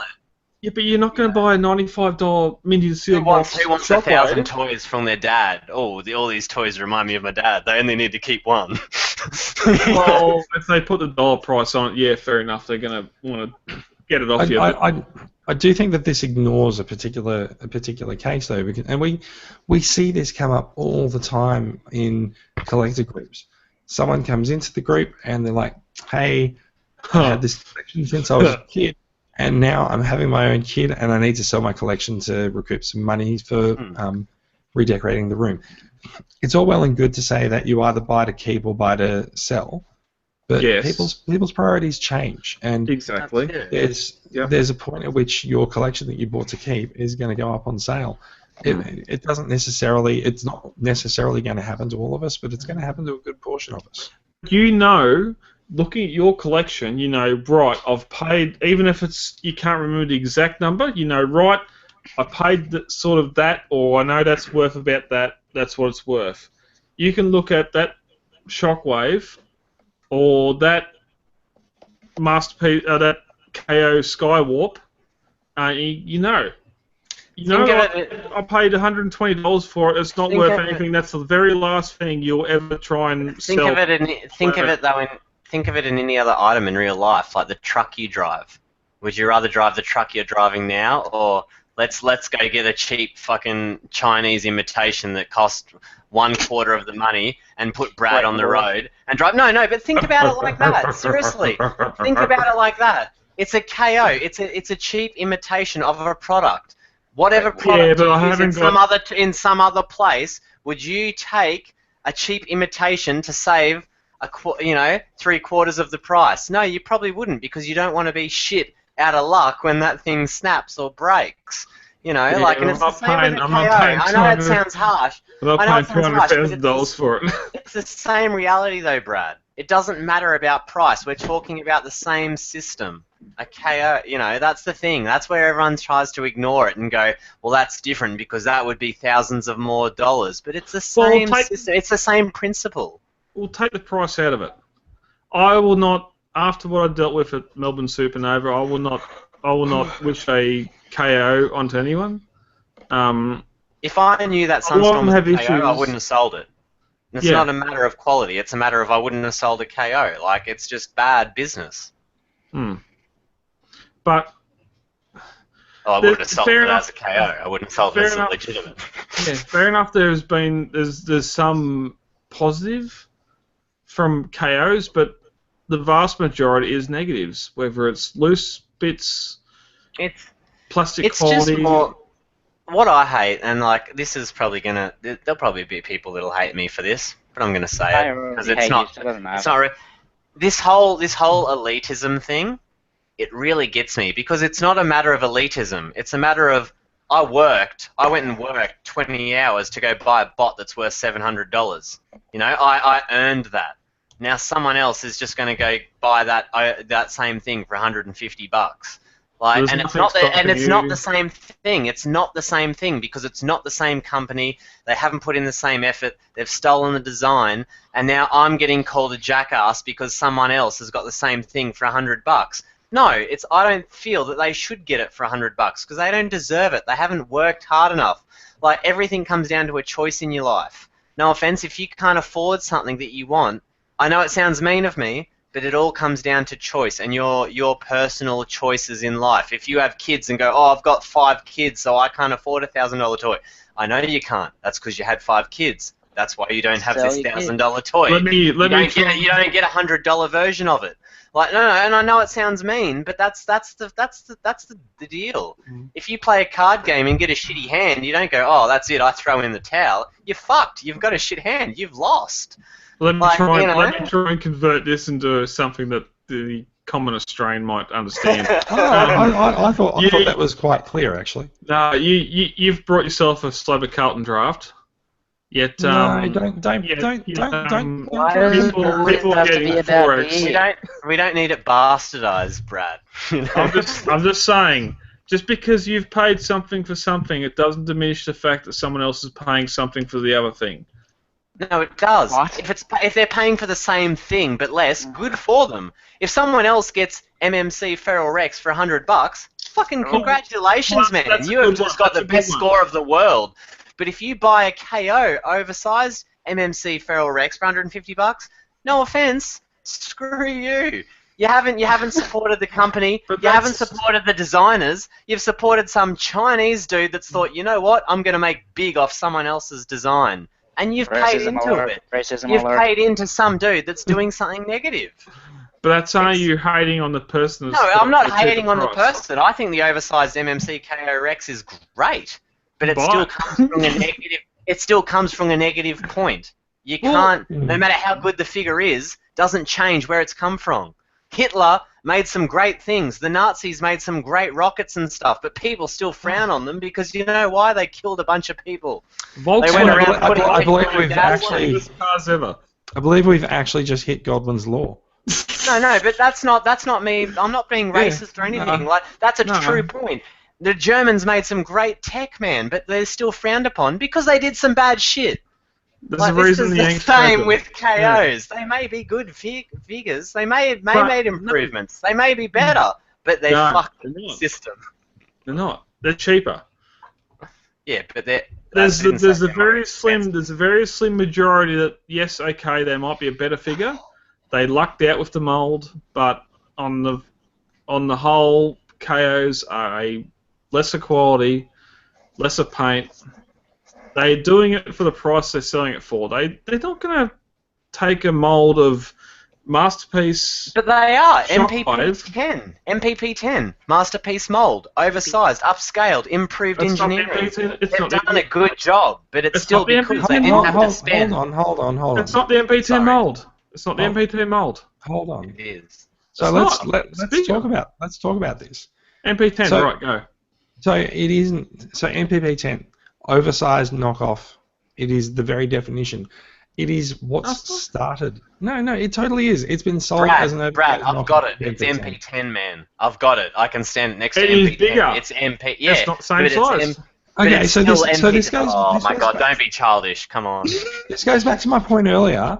Yeah, but you're not going to buy a $95 mini sealed box. Who wants 1,000 toys from their dad? Oh, all these toys remind me of my dad. They only need to keep one. Well, if they put the dollar price on it, yeah, fair enough. They're going to want to get it off you. I do think that this ignores a particular case though, and we see this come up all the time in collector groups. Someone comes into the group and they're like, "Hey, I had this collection since I was a kid. And now I'm having my own kid, and I need to sell my collection to recoup some money for redecorating the room." It's all well and good to say that you either buy to keep or buy to sell, but people's priorities change, and exactly there's a point at which your collection that you bought to keep is going to go up on sale. It's not necessarily going to happen to all of us, but it's going to happen to a good portion of us. Looking at your collection, right, I've paid, even if you can't remember the exact number, right, I paid sort of that, or I know that's worth about that, that's what it's worth. You can look at that Shockwave, or that Masterpiece, that KO Skywarp, Think of it. I paid $120 for it. It's not Think worth of it- anything. That's the very last thing you'll ever try and Think sell. of it in any other item in real life, like the truck you drive. Would you rather drive the truck you're driving now, or let's go get a cheap fucking Chinese imitation that cost 1/4 of the money and put Brad on the road and drive? No, but think about it like that. Seriously, think about it like that. It's a KO. It's a cheap imitation of a product. Whatever product you use in some other place, would you take a cheap imitation to save 3/4 of the price? No, you probably wouldn't, because you don't want to be shit out of luck when that thing snaps or breaks. And it's the same with a KO. I know it sounds harsh. I'm not paying $200,000 for it. It's the same reality though, Brad. It doesn't matter about price. We're talking about the same system. A KO, that's the thing. That's where everyone tries to ignore it and go, well, that's different because that would be thousands of more dollars. But it's the same system. It's the same principle. We'll take the price out of it. I will not, after what I dealt with at Melbourne Supernova, I will not wish a KO onto anyone. If I knew that Sunstorm was a KO, I wouldn't have sold it. It's not a matter of quality. It's a matter of I wouldn't have sold a KO. Like, it's just bad business. But I wouldn't have sold it as a KO. I wouldn't have sold it as a legitimate. Yeah, fair enough. There's some positive from KOs, but the vast majority is negatives. Whether it's loose bits, plastic quality. Just more. What I hate, and this is probably there'll probably be people that'll hate me for this, but I'm gonna say it because it's not. This whole elitism thing, it really gets me, because it's not a matter of elitism. It's a matter of I went and worked 20 hours to go buy a bot that's worth $700. I earned that. Now someone else is just going to go buy that same thing for $150. And it's not the same thing. It's not the same thing because it's not the same company. They haven't put in the same effort. They've stolen the design, and now I'm getting called a jackass because someone else has got the same thing for $100. No, I don't feel that they should get it for $100 because they don't deserve it. They haven't worked hard enough. Everything comes down to a choice in your life. No offense, if you can't afford something that you want, I know it sounds mean of me, but it all comes down to choice and your personal choices in life. If you have kids and go, oh, I've got 5 kids, so I can't afford a $1,000 toy. I know you can't. That's because you had 5 kids. That's why you don't have this $1,000 toy. You don't get a $100 version of it. No, and I know it sounds mean, but that's the deal. If you play a card game and get a shitty hand, you don't go, oh, that's it, I throw in the towel. You're fucked. You've got a shit hand. You've lost. Let me try and convert this into something that the common Australian might understand. I thought that was quite clear, actually. No, you've brought yourself a Slobber Carlton draft. Yet, don't. People have to getting be about 4X. We don't need it bastardized, Brad. I'm just saying. Just because you've paid something for something, it doesn't diminish the fact that someone else is paying something for the other thing. No, it does. What? If they're paying for the same thing but less, good for them. If someone else gets MMC Feral Rex for $100, fucking congratulations, man. You have just got the best score of the world. But if you buy a KO oversized MMC Feral Rex for $150, no offense, screw you. You haven't supported the company. You haven't supported the designers. You've supported some Chinese dude that's thought, you know what, I'm going to make big off someone else's design. And you've paid into it. You've paid into some dude that's doing something negative. But that's only you hating on the person. No, I'm not hating on the person. I think the oversized MMC KO Rex is great, but it still comes from a negative. It still comes from a negative point. You can't, no matter how good the figure is, doesn't change where it's come from. Hitler made some great things. The Nazis made some great rockets and stuff, but people still frown on them because you know why? They killed a bunch of people. I believe we've actually just hit Godwin's law. No, but that's not me. I'm not being racist or anything. That's a true point. The Germans made some great tech, man, but they're still frowned upon because they did some bad shit. There's a reason the same with KOs. Yeah. They may be good figures. They may have made improvements. They may be better, but they're fucked the system. They're not. They're cheaper. Yeah, but there's a very slim majority that yes, okay, there might be a better figure. They lucked out with the mold, but on the whole, KOs are a lesser quality, lesser paint. They're doing it for the price they're selling it for. They're not going to take a mold of Masterpiece. But they are Shockwave. MPP-10, MPP-10, Masterpiece mold, oversized, upscaled, improved It's not engineering. MPP10, They've done a good job, but it's still not the because MPP10 they didn't have to spend. Hold on. It's not the MP10 Sorry. mold. It's not the MP10 mold. Hold on. It is. So It's let's talk about this. MP10, So- right? Go. So it isn't. So MPP10, oversized knockoff. It is the very definition. It is what's started. No, it totally is. It's been sold as an Brad, oversized I've got it. knockoff It's MP10. MP10, man. I've got it. I can stand next to It MP10. is bigger. It's MP. Yeah, It's not the same but size. It's but Okay, it's so still this MP10. goes. Oh this my goes God! back- Don't be childish. Come on. This goes back to my point earlier.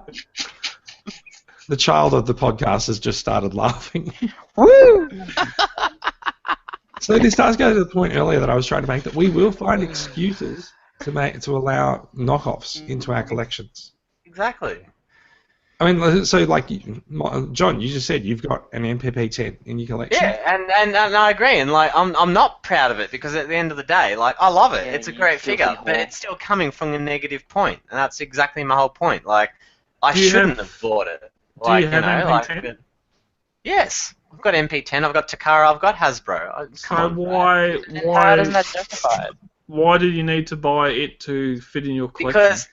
The child of the podcast has just started laughing. Woo! So this does go to the point earlier that I was trying to make, that we will find excuses to allow knockoffs into our collections. Exactly. I mean, so like, John, you just said you've got an MPP10 in your collection. Yeah, and I agree, and like I'm not proud of it because at the end of the day, like I love it. Yeah, It's a you great filthy figure, but whore. it's still coming from a negative point, and that's exactly my whole point. Like I Do you shouldn't have bought it. Do Like, you have MP10? but- yes, I've got MP10, I've got Takara, I've got Hasbro. So Come on, why How doesn't that justify it? why did you need to buy it to fit in your collection? because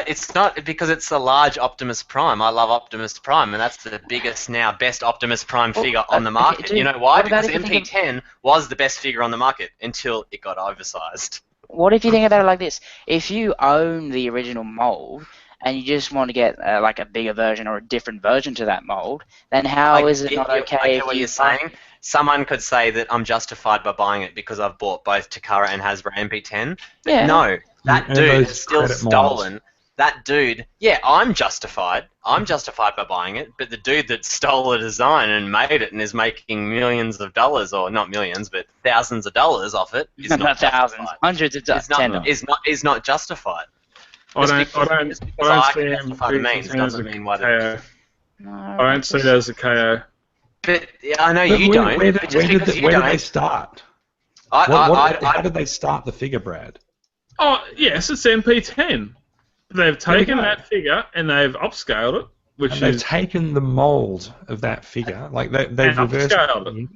it's not because it's a large Optimus Prime. I love Optimus Prime, and that's the biggest now, best Optimus Prime Well, figure on the okay, market. dude, You know why? what about Because if you think MP10 was the best figure on the market until it got oversized. What if you think about it like this? If you own the original mold and you just want to get like a bigger version or a different version to that mold, then how is it not okay I get if what you you're saying. Someone could say that I'm justified by buying it because I've bought both Takara and Hasbro MP10. But Yeah. no, that And dude those is still credit stolen. That dude, yeah, I'm justified. I'm justified by buying it, but the dude that stole the design and made it and is making millions of dollars, or not millions, but thousands of dollars off it, is not not thousands, justified. hundreds of Is not justified. I don't Just because see I can him justify the means as a doesn't mean why KO. No, I don't see that as a KO. But yeah, I know But you don't. Where but did, just where did, because they, you where did don't, they start? I How did they start the figure, Brad? Oh yes, it's MP10. They've taken that figure and they've upscaled it, which And they've is taken the mold of that figure, like they've And reversed upscaled it.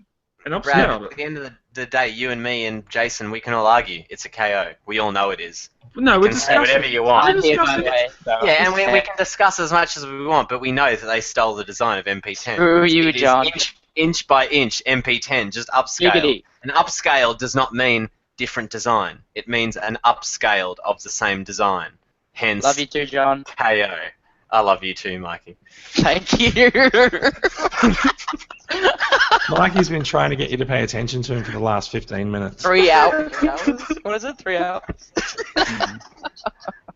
and Brad, upscaled at it. the end of the day, you and me and Jason, we can all argue it's a KO. We all know it is. No, You we're can say whatever discussing. you want. I'm here discuss by it. the way. So Yeah, and we can discuss as much as we want, but we know that they stole the design of MP10. Screw you, It is John. inch by inch MP10, just upscale. Giggity. An upscale does not mean different design. It means an upscaled of the same design. Hence, Love you too, John. KO. I love you too, Mikey. Thank you. Mikey's been trying to get you to pay attention to him for the last 15 minutes. 3 hours. What is it? 3 hours.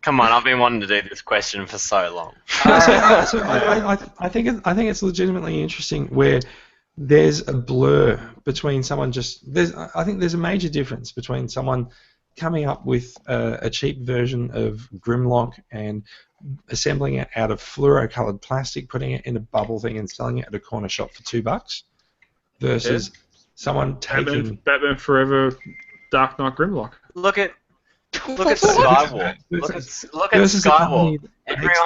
Come on, I've been wanting to do this question for so long. I think it's legitimately interesting where there's a blur between someone I think there's a major difference between someone coming up with a cheap version of Grimlock and assembling it out of fluoro-coloured plastic, putting it in a bubble thing and selling it at a corner shop for $2, versus someone taking Batman Forever, Dark Knight Grimlock. Look at Skywalk. Look at versus a company Skywalk. that takes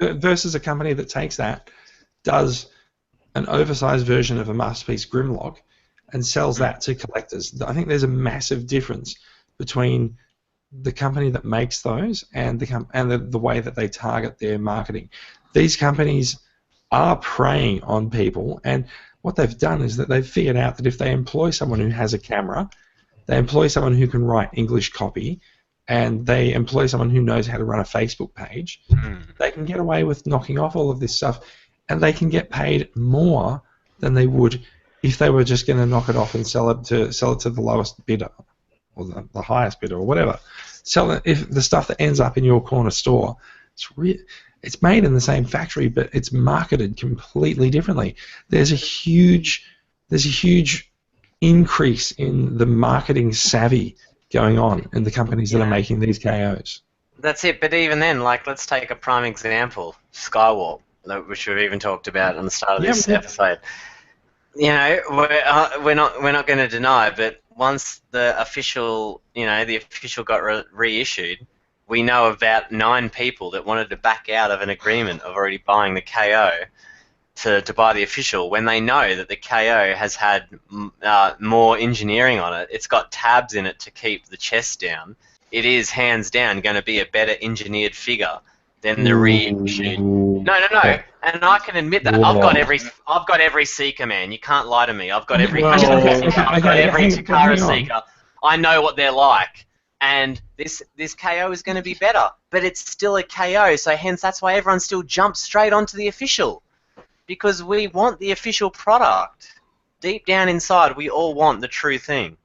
that, versus a company that takes that, does an oversized version of a Masterpiece Grimlock and sells that to collectors. I think there's a massive difference between the company that makes those and the way that they target their marketing. These companies are preying on people, and what they've done is that they've figured out that if they employ someone who has a camera, they employ someone who can write English copy, and they employ someone who knows how to run a Facebook page, they can get away with knocking off all of this stuff, and they can get paid more than they would if they were just going to knock it off and sell it to the lowest bidder or the highest bidder or whatever. Sell it if the stuff that ends up in your corner store, it's made in the same factory, but it's marketed completely differently. There's a huge increase in the marketing savvy going on in the companies that are making these KOs. That's it. But even then, like, let's take a prime example, Skywarp, which we've even talked about on the start of this episode. You know, we're not going to deny, but once the official got reissued, we know about 9 people that wanted to back out of an agreement of already buying the KO to buy the official, when they know that the KO has had more engineering on it. It's got tabs in it to keep the chest down. It is hands down going to be a better engineered figure than the reissued. No. And I can admit that. I've got every Seeker, man. You can't lie to me. I've got every Takara Seeker. I know what they're like. And this KO is going to be better. But it's still a KO, so hence that's why everyone still jumps straight onto the official. Because we want the official product. Deep down inside, we all want the true thing.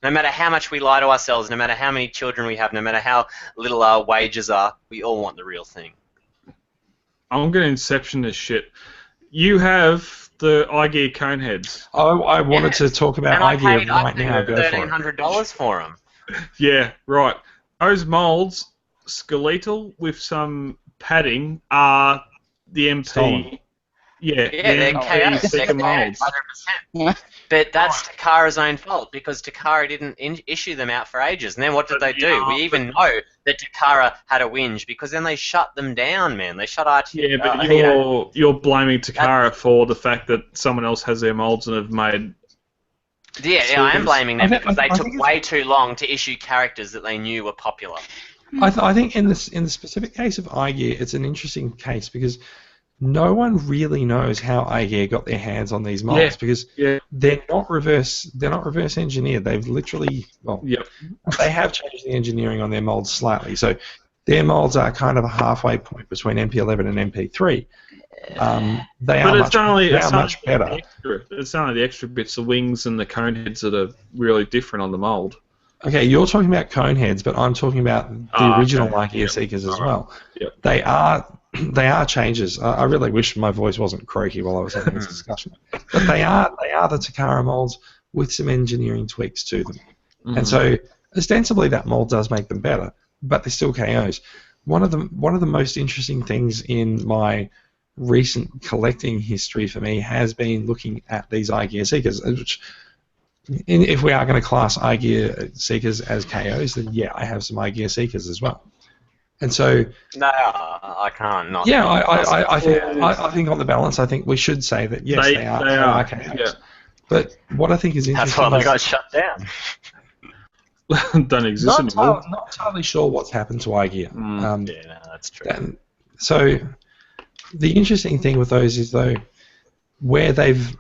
No matter how much we lie to ourselves, no matter how many children we have, no matter how little our wages are, we all want the real thing. I'm going to Inception this shit. You have the iGear cone heads. Oh, I wanted to talk about iGear right now. I paid $1,300 for them. Yeah, right. Those molds, skeletal with some padding, are the MP. Stolen. Yeah, they're KOs. They're molds. 100%. But that's Takara's own fault, because Takara didn't issue them out for ages. And then what did they do? We even know that Takara had a whinge, because then they shut them down, man. They shut RT. Yeah, but you're blaming Takara for the fact that someone else has their molds and have made... Yeah, I am blaming them because they took way too long to issue characters that they knew were popular. I think in the specific case of iGear, it's an interesting case because no one really knows how iGear got their hands on these molds because they're not reverse engineered. They've literally they have changed the engineering on their molds slightly. So their molds are kind of a halfway point between MP11 and MP3. They are much better. It's only the extra bits, the wings and the cone heads that are really different on the mold. Okay, you're talking about cone heads, but I'm talking about the original iGear Seekers as well. Yep. They are changes. I really wish my voice wasn't croaky while I was having this discussion. But they are the Takara molds with some engineering tweaks to them. And so ostensibly that mold does make them better, but they're still KOs. One of the most interesting things in my recent collecting history for me has been looking at these iGear Seekers, which if we are going to class iGear Seekers as KOs, then I have some iGear Seekers as well. And so no, I can't not. Yeah, I think on the balance, I think we should say that yes, they are KOs. Yeah. But what I think is interesting. That's why they got shut down. Don't exist anymore. Not entirely sure what's happened to iGear. That's true. So the interesting thing with those is though, where they've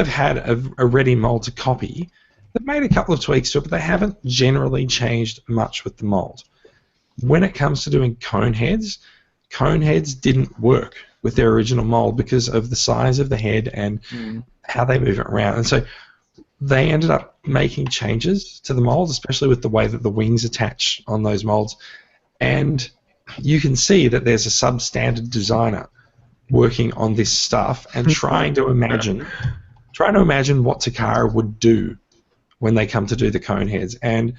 had a ready mold to copy, they've made a couple of tweaks to it, but they haven't generally changed much with the mold. When it comes to doing cone heads didn't work with their original mold because of the size of the head and how they move it around. And so they ended up making changes to the mold, especially with the way that the wings attach on those molds. And you can see that there's a substandard designer working on this stuff and trying to imagine what Takara would do when they come to do the cone heads. And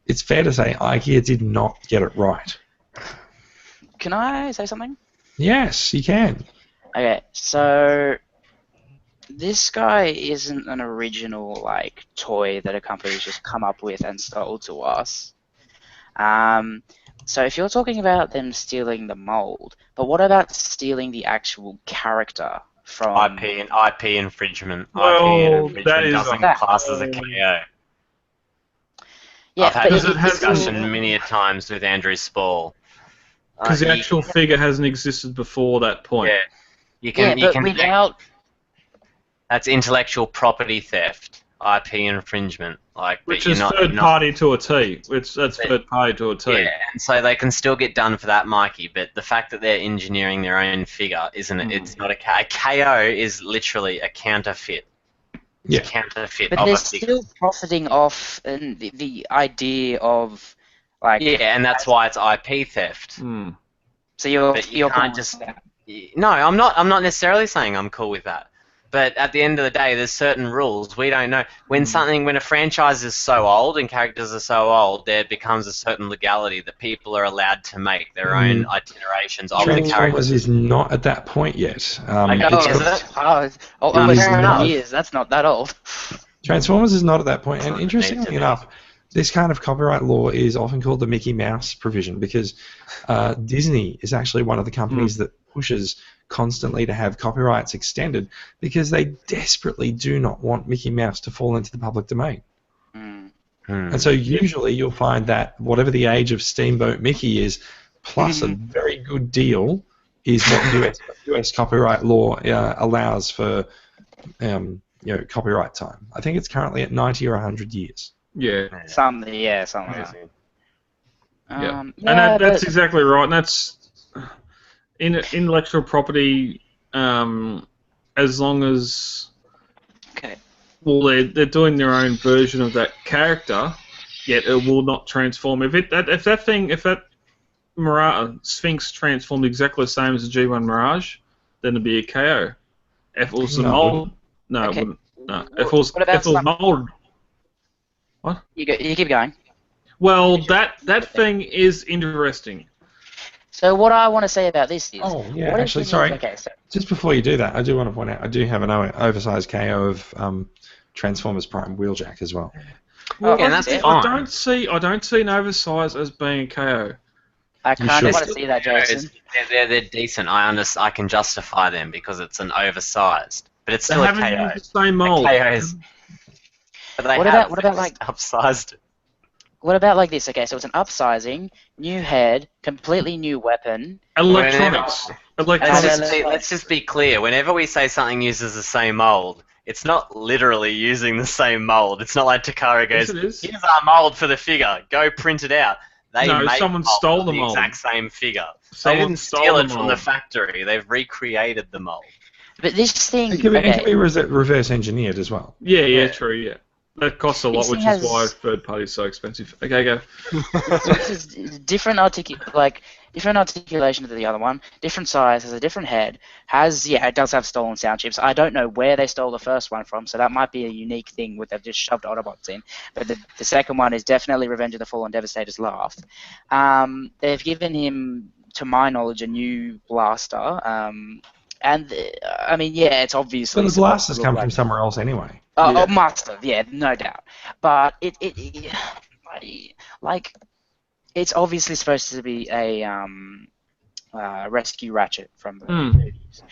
it's fair to say iGear did not get it right. Can I say something? Yes, you can. Okay, so this guy isn't an original toy that a company's just come up with and sold to us. So if you're talking about them stealing the mold, but what about stealing the actual character from IP infringement? Well, IP infringement that is doesn't class as a KO. Yeah, I've had this discussion many a times with Andrew Spall. Because the actual figure hasn't existed before that point. Yeah, without... That's intellectual property theft, IP infringement. Which is third party to a T. That's third party to a T. Yeah, and so they can still get done for that, Mikey, but the fact that they're engineering their own figure, it's not a KO is literally a counterfeit. Yeah. Counterfeit. But they're still profiting off the idea of and that's why it's IP theft. So you're can't just. No, I'm not necessarily saying I'm cool with that. But at the end of the day, there's certain rules. We don't know. When a franchise is so old and characters are so old, there becomes a certain legality that people are allowed to make their own iterations of the characters. Transformers is not at that point yet. Is it? Almost fair enough. years. That's not that old. Transformers is not at that point, and Doesn't interestingly need to be. enough, this kind of copyright law is often called the Mickey Mouse provision because Disney is actually one of the companies that pushes constantly to have copyrights extended because they desperately do not want Mickey Mouse to fall into the public domain. And so usually you'll find that whatever the age of Steamboat Mickey is, plus a very good deal, is what US copyright law allows for copyright time. I think it's currently at 90 or 100 years. Yeah. Something like that. And that's exactly right. And that's in intellectual property. As long as they're doing their own version of that character, yet it will not transform. If that Sphinx transformed exactly the same as the G1 Mirage, then it'd be a KO. If it was a mold, no, it wouldn't. No. If it was mold. What? You keep going. Well, that thing is interesting. So what I want to say about this is... Oh, yeah, actually, sorry. Just before you do that, I do want to point out, I do have an oversized KO of Transformers Prime Wheeljack as well. Well, that's fine. I don't see an oversize as being a KO. I kind of want to see that, Jason. They're decent. I can justify them because it's an oversized, but it's still they a KO. haven't used the same mold. But they what about like upsized? What about like this? Okay, so it's an upsizing, new head, completely new weapon. Electronics. Let's just be clear. Whenever we say something uses the same mold, it's not literally using the same mold. It's not like Takara goes, "Here's our mold for the figure. Go print it out." Someone stole the mold. Exact same figure. They didn't steal it from the factory. They've recreated the mold. But this thing... It can be reverse engineered as well. Yeah, true, yeah. That costs a lot, which is why third party is so expensive. Okay, go. This is different articulation to the other one. Different size, has a different head. It does have stolen sound chips. I don't know where they stole the first one from, so that might be a unique thing where they've just shoved Autobots in. But the second one is definitely Revenge of the Fallen Devastator's Laugh. They've given him, to my knowledge, a new blaster. It's obviously... But the blasters come from somewhere else anyway. It must have, no doubt. But it's obviously supposed to be a rescue Ratchet from the movies.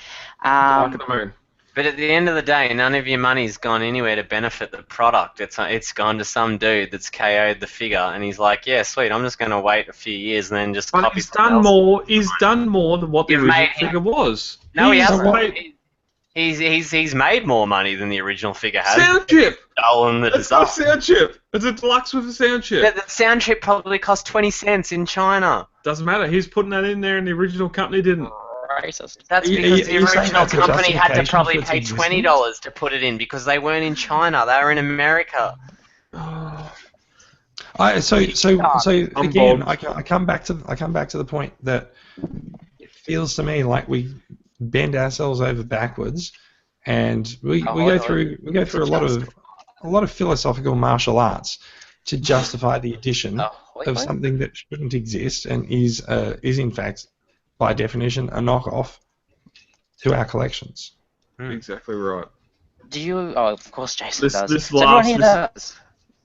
But at the end of the day, none of your money's gone anywhere to benefit the product. It's gone to some dude that's KO'd the figure, and he's like, "Yeah, sweet. I'm just going to wait a few years and then just copy." He's done more. He's done more than what the original figure was. No, he hasn't. He's made more money than the original figure has. Sound chip. Stolen the design. It's not a sound chip. It's a deluxe with a sound chip. But the sound chip probably cost 20 cents in China. Doesn't matter. He's putting that in there, and the original company didn't. Racist. That's because the original company had to probably pay $20 to put it in because they weren't in China. They were in America. Again, I come back to the point that it feels to me like we bend ourselves over backwards, and we go through a lot of philosophical martial arts to justify the addition of something that shouldn't exist and is in fact, by definition, a knockoff to our collections. Exactly right. Do you? Oh, of course, Jason does.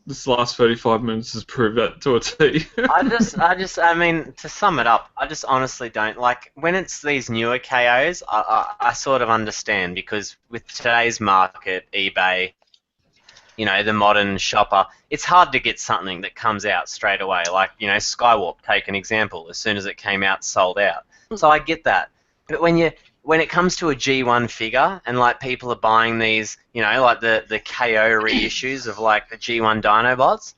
This last 35 minutes has proved that to a T. I mean, to sum it up, I just honestly don't like when it's these newer KOs. I sort of understand because with today's market, eBay, the modern shopper, it's hard to get something that comes out straight away. Like, Skywarp, take an example. As soon as it came out, sold out. So I get that. But when it comes to a G1 figure and like people are buying these, like the KO reissues of like the G1 Dinobots,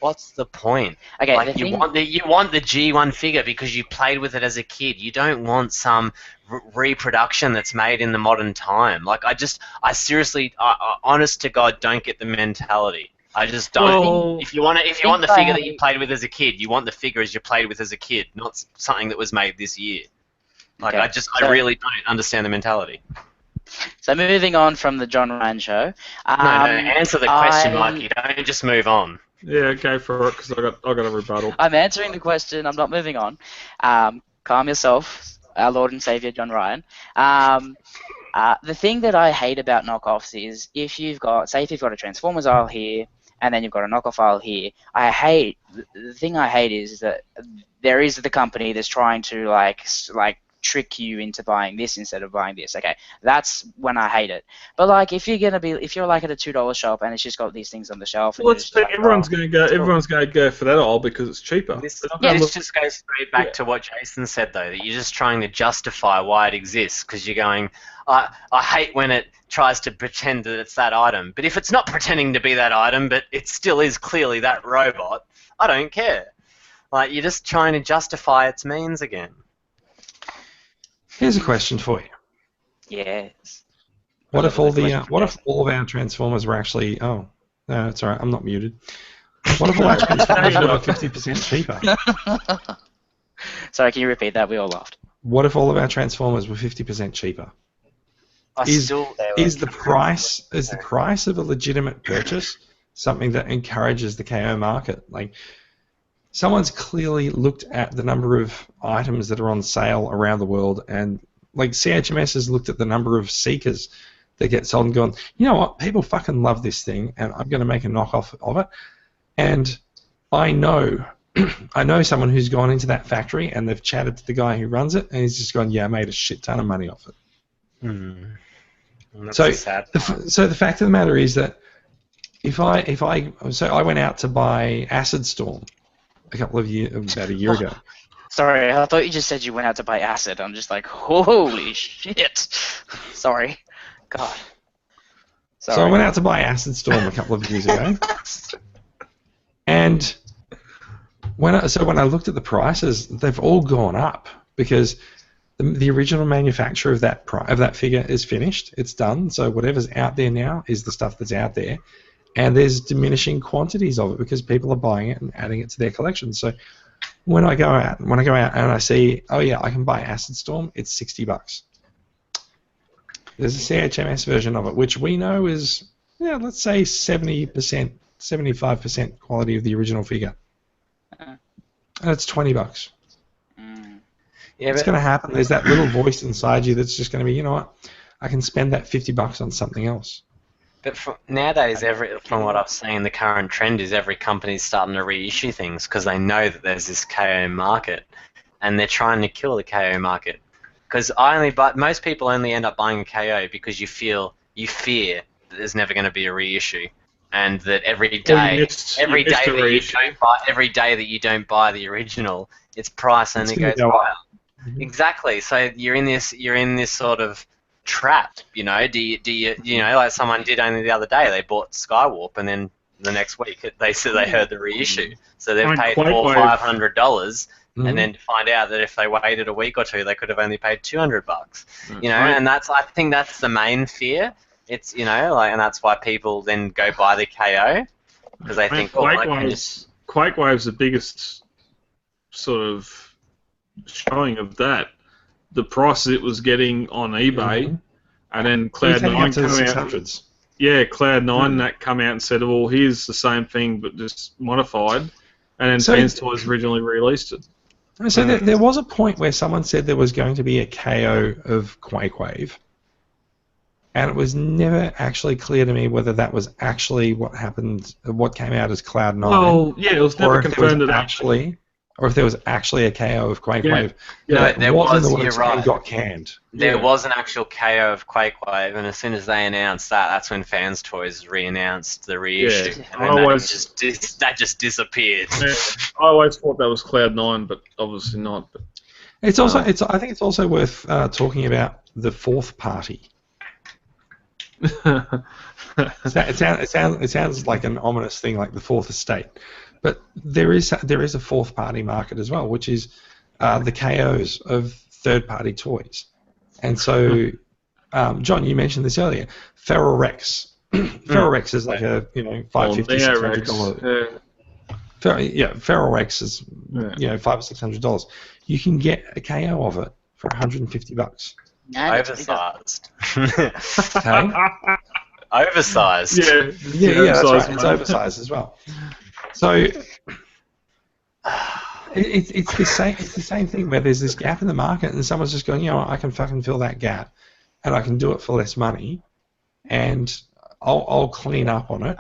what's the point? Okay, like you want the G1 figure because you played with it as a kid. You don't want some reproduction that's made in the modern time. Like I seriously, honest to God, don't get the mentality. I just don't. Well, if you want the figure that you played with as a kid, you want the figure as you played with as a kid, not something that was made this year. Like I really don't understand the mentality. So moving on from the John Ryan show. No, answer the question, Mikey. Don't just move on. Yeah, go for it, because I got a rebuttal. I'm answering the question. I'm not moving on. Calm yourself, our Lord and Savior John Ryan. The thing that I hate about knockoffs is if you've got a Transformers aisle here, and then you've got a knockoff aisle here. The thing I hate is that there is the company that's trying to like trick you into buying this instead of buying this. Okay, that's when I hate it. But like if you're like at a $2 shop and it's just got these things on the shelf, and everyone's going to go for that aisle because it's cheaper. This just goes straight back to what Jason said, though, that you're just trying to justify why it exists, because you're going, I hate when it tries to pretend that it's that item. But if it's not pretending to be that item, but it still is clearly that robot, I don't care. Like, you're just trying to justify its means again. Here's a question for you. Yes. What if all of our Transformers were actually? Oh, no, it's alright. I'm not muted. What if all our Transformers were 50% cheaper? Sorry, can you repeat that? We all laughed. What if all of our Transformers were 50% cheaper? Is the price of a legitimate purchase something that encourages the KO market? Like, someone's clearly looked at the number of items that are on sale around the world, and like CHMS has looked at the number of Seekers that get sold and gone, you know what, people fucking love this thing, and I'm going to make a knockoff of it. And I know someone who's gone into that factory and they've chatted to the guy who runs it, and he's just gone, yeah, I made a shit ton of money off it. So the fact of the matter is that I went out to buy Acid Storm about a year ago. Sorry, I thought you just said you went out to buy acid. I'm just like, holy shit. Sorry. God. Sorry. So I went out to buy Acid Storm a couple of years ago. And when I looked at the prices, they've all gone up because the original manufacture of that figure is finished. It's done. So whatever's out there now is the stuff that's out there. And there's diminishing quantities of it because people are buying it and adding it to their collection. So when I go out and I see, oh yeah, I can buy Acid Storm, it's $60. There's a CHMS version of it, which we know is, let's say 70%, 75% quality of the original figure, and it's $20. Yeah, it's going to happen. There's that little voice inside you that's just going to be, you know what, I can spend that $50 on something else. But nowadays, from what I've seen, the current trend is every company's starting to reissue things because they know that there's this KO market, and they're trying to kill the KO market. Because most people only end up buying a KO because you fear that there's never going to be a reissue, and that every day that you don't buy the original, its price only goes higher. Mm-hmm. Exactly. So you're in this sort of trap, do you like someone did only the other day, they bought Skywarp, and then the next week they said they heard the reissue, so they've paid $400-$500, and then to find out that if they waited a week or two they could have only paid $200, and I think that's the main fear. It's and that's why people then go buy the KO, because they think Quakewave's the biggest sort of showing of that. The prices it was getting on eBay, and then Cloud9 came out. Yeah, Cloud9 that come out and said, "Well, here's the same thing but just modified," and then Fans Toys originally released it. So there was a point where someone said there was going to be a KO of Quakewave, and it was never actually clear to me whether that was actually what happened, what came out as Cloud9. Well, yeah, it was never confirmed or if there was actually a KO of Quakewave. Yeah. No, there was. You're right. And got canned. There was an actual KO of Quakewave, and as soon as they announced that, that's when Fans Toys re-announced the reissue, and then that just disappeared. Yeah, I always thought that was Cloud9, but obviously not. But, it's also, I think it's also worth talking about the fourth party. It sounds like an ominous thing, like the fourth estate. But there is a fourth party market as well, which is the KOs of third party toys. And so, John, you mentioned this earlier. Feral Rex. Feral Rex is like a $550, $600. Feral Rex is $500 or $600. You can get a KO of it for $150. And it's bigger. Oversized. Okay. Oversized. Yeah, that's right. It's oversized as well. So it's the same thing where there's this gap in the market, and someone's just going, you know, I can fucking fill that gap, and I can do it for less money, and I'll clean up on it,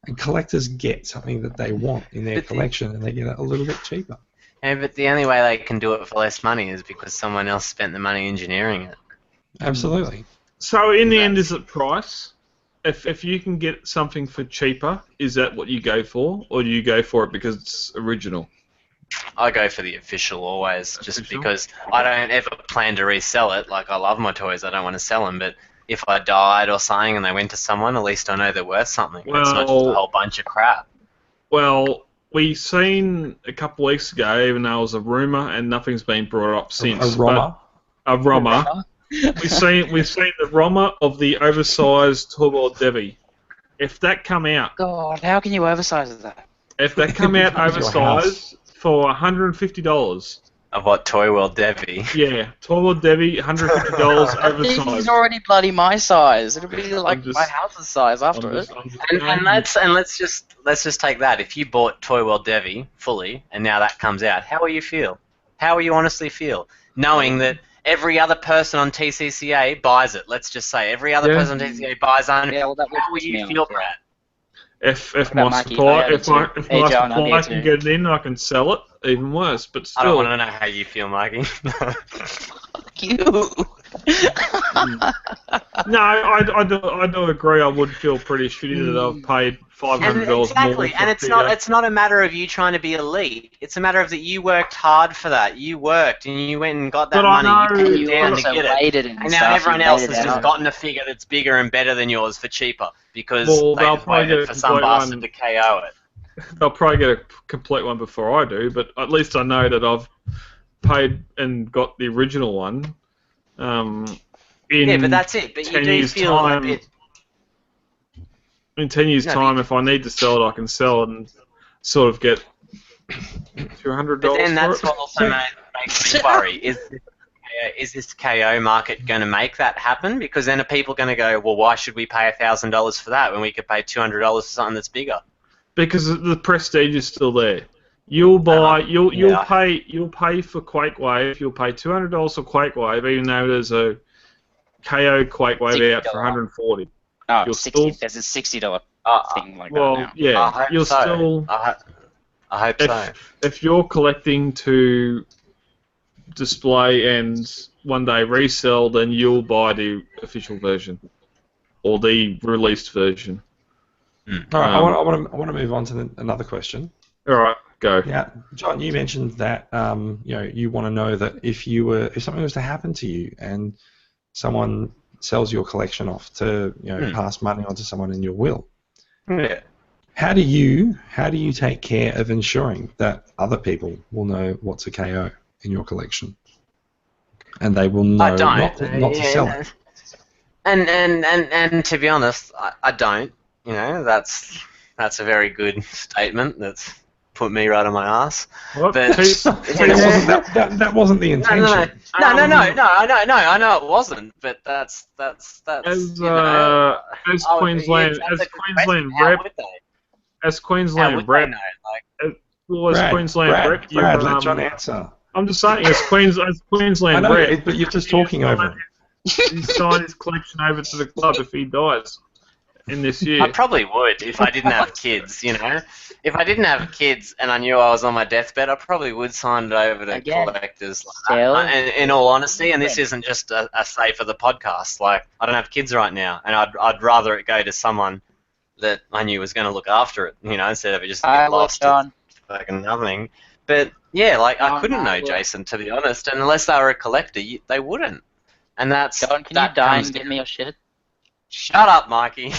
and collectors get something that they want in their collection, and they get it a little bit cheaper. Yeah, but the only way they can do it for less money is because someone else spent the money engineering it. Absolutely. So in the end, is it price? If you can get something for cheaper, is that what you go for, or do you go for it because it's original? I go for the official always, just because I don't ever plan to resell it. Like, I love my toys, I don't want to sell them, but if I died or something and they went to someone, at least I know they're worth something. It's not just a whole bunch of crap. Well, we seen a couple of weeks ago, even though it was a rumour and nothing's been brought up since. A rumor. A rumour. We've seen the rumour of the oversized Toy World Devi. If that come out, God, how can you oversize that? if that come out oversized for $150. Of what, Toy World Devi? Yeah, Toy World Devi, $150 oversized. He's already bloody my size. It'll be like my house's size after it. And let's just take that. If you bought Toy World Devi fully, and now that comes out, how will you feel? How will you honestly feel, knowing that every other person on TCCA buys it? Let's just say every other person on TCCA buys it. Yeah, well, that how will you feel for that? If my supply can get it in, I can sell it. Even worse, but still. I don't want to know how you feel, Mikey. Fuck you. No, I do agree. I would feel pretty shitty that I've paid $500 exactly, more. And it's not a matter of you trying to be elite. It's a matter of that you worked hard for that. You worked and you went and got that money. You down to get it. And now everyone else has just gotten a figure that's bigger and better than yours for cheaper because they just waited for some bastard to KO it. They'll probably get a complete one before I do, but at least I know that I've paid and got the original one. Yeah, but that's it. But you do feel a bit. In 10 years' time, if I need to sell it, I can sell it and sort of get $200 But then that's for it. what also makes me worry. Is this KO market going to make that happen? Because then are people going to go, well, why should we pay $1,000 for that when we could pay $200 for something that's bigger? Because the prestige is still there. You'll buy, you'll pay for Quake Wave. You'll pay $200 for Quake Wave, even though there's a KO Quake Wave out for $140. Oh, there's a $60 thing like that now. Yeah, you'll so. still. I hope so. If you're collecting to display and one day resell, then you'll buy the official version or the released version. All right, I want to move on to another question. All right, go. Yeah, John, you mentioned that you want to know that if something was to happen to you and someone sells your collection off to pass money on to someone in your will. Yeah. How do you take care of ensuring that other people will know what's a KO in your collection, and they will know not to sell it? And to be honest, I don't. That's a very good statement. That's put me right on my ass. What? But that wasn't the intention. No. I know it wasn't. But that's as Queensland rep. Brad, let John answer. I'm just saying, as Queensland I know, rep, but you're just talking over him. He signed his collection over to the club if he dies in this year. I probably would if I didn't have kids, If I didn't have kids and I knew I was on my deathbed, I probably would sign it over to collectors. And in all honesty, and this isn't just a say for the podcast, like, I don't have kids right now, and I'd rather it go to someone that I knew was going to look after it, instead of it just get lost to fucking nothing. But, yeah, like, I couldn't know Jason, to be honest, and unless they were a collector, they wouldn't. And that's... John, can you die and give me your shit? Shut up, Mikey.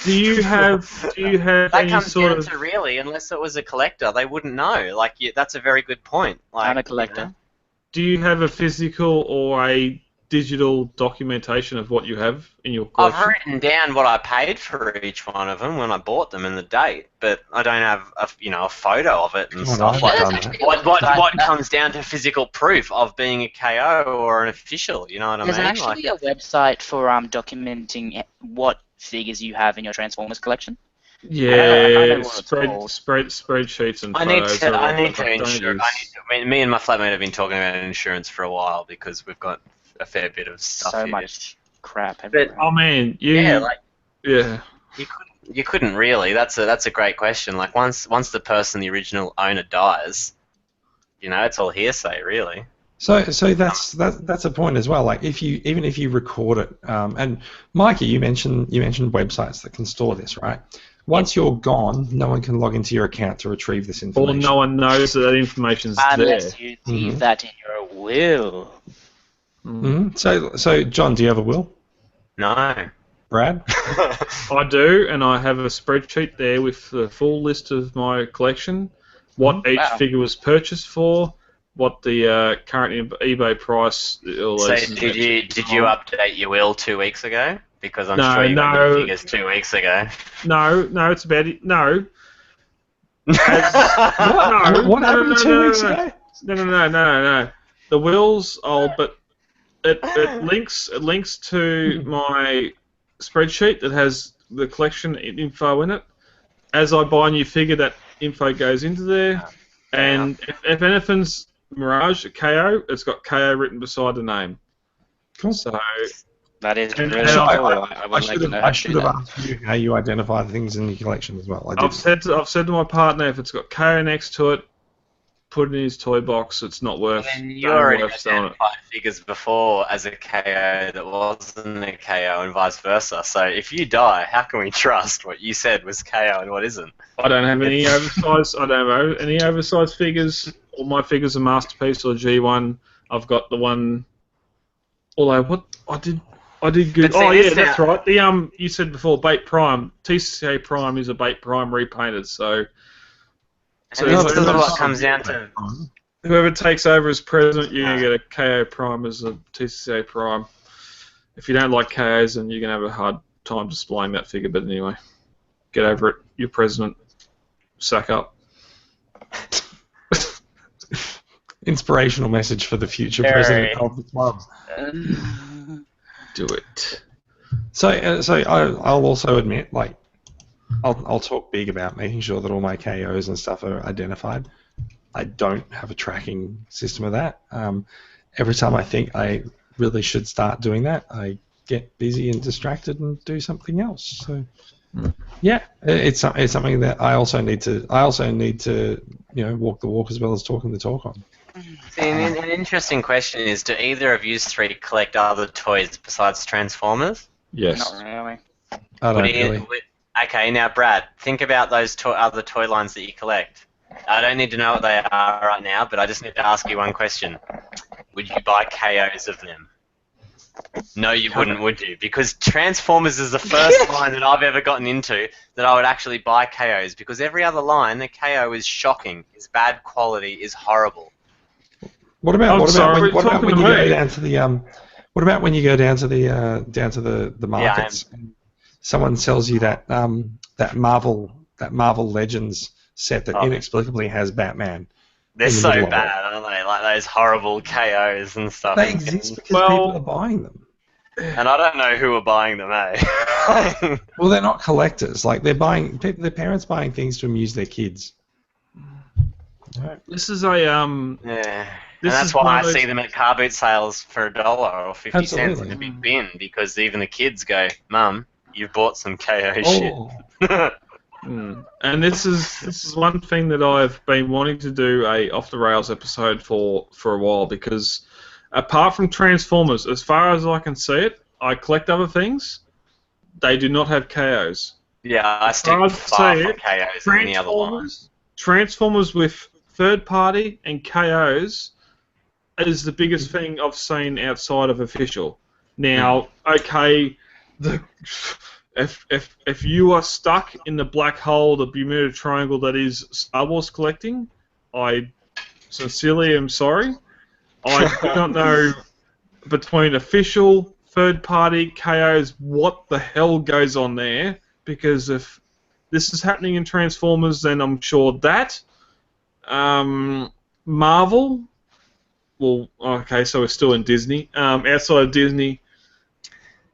Do you have that any comes sort down of... to really, unless it was a collector, they wouldn't know. Like, that's a very good point. Like, I'm a collector. Do you have a physical or a digital documentation of what you have in your collection? I've written down what I paid for each one of them when I bought them and the date, but I don't have a photo of it and stuff like that. What comes down to physical proof of being a KO or an official? You know what I mean? There's actually a website for documenting what figures you have in your Transformers collection. Yeah, spreadsheets and photos. I need to insure. Me and my flatmate have been talking about insurance for a while because we've got a fair bit of stuff So here. much crap everywhere. Oh man, You couldn't really. That's a great question. Like once the original owner dies, it's all hearsay, really. So that's a point as well. Like even if you record it, and Mikey, you mentioned websites that can store this, right? Once you're gone, no one can log into your account to retrieve this information. Or no one knows that information's there. Unless you leave that in your will. So John, do you have a will? No. Brad? I do, and I have a spreadsheet there with the full list of my collection, what each figure was purchased for, what the current eBay price. So did you update your will 2 weeks ago? Because I'm sure you got the figures 2 weeks ago. No, it's about it. No. What happened 2 weeks ago? No. The will's old, but it links to my spreadsheet that has the collection info in it. As I buy a new figure, that info goes into there. And if anything's Mirage, KO, it's got KO written beside the name. Cool. So that is really I should have asked you how you identify the things in your collection as well. I've said to my partner, if it's got KO next to it, put it in his toy box. It's not worth. And you already identified figures before as a KO that wasn't a KO, and vice versa. So if you die, how can we trust what you said was KO and what isn't? I don't have any oversized. I don't have any oversized figures. All my figures are Masterpiece or G1. I've got the one. Although what I did good. Oh yeah, that's right. The you said before Bait Prime. TCA Prime is a Bait Prime repainted. So this is what comes down to. Whoever takes over as president, you're gonna get a KO Prime as a TCA Prime. If you don't like KOs, then you're gonna have a hard time displaying that figure. But anyway, get over it. You're president. Suck up. Inspirational message for the future president of the club. Do it. So I'll also admit, like, I'll talk big about making sure that all my KOs and stuff are identified. I don't have a tracking system of that. Every time I think I really should start doing that, I get busy and distracted and do something else. So yeah, it's something that I also need to walk the walk as well as talking the talk on. See, an interesting question is, do either of you three collect other toys besides Transformers? Yes. Not really. I don't really. Okay, now Brad, think about those other toy lines that you collect. I don't need to know what they are right now, but I just need to ask you one question. Would you buy KOs of them? No, you wouldn't, would you? Because Transformers is the first line that I've ever gotten into that I would actually buy KOs, because every other line, the KO is shocking, is bad quality, is horrible. What about when you go down to the markets? And someone sells you that Marvel Legends set that inexplicably has Batman. They're so bad, aren't they? Like those horrible KOs and stuff. They exist because people are buying them. And I don't know who are buying them, eh? Well, they're not collectors. Like their parents buying things to amuse their kids. Right. This is a And that's why I see them at car boot sales for $1 or 50 cents in a big bin, because even the kids go, "Mum, you've bought some KO shit." And this is one thing that I've been wanting to do a off the rails episode for a while, because apart from Transformers, as far as I can see it, I collect other things. They do not have KOs. Yeah, I stick far from KOs than any other line. Transformers with third party and KOs is the biggest thing I've seen outside of official. Now, okay, if you are stuck in the black hole, the Bermuda Triangle that is Star Wars collecting, I sincerely am sorry. I do not know between official, third-party KOs, what the hell goes on there? Because if this is happening in Transformers, then I'm sure that. Marvel. Well, okay, so we're still in Disney. Outside of Disney,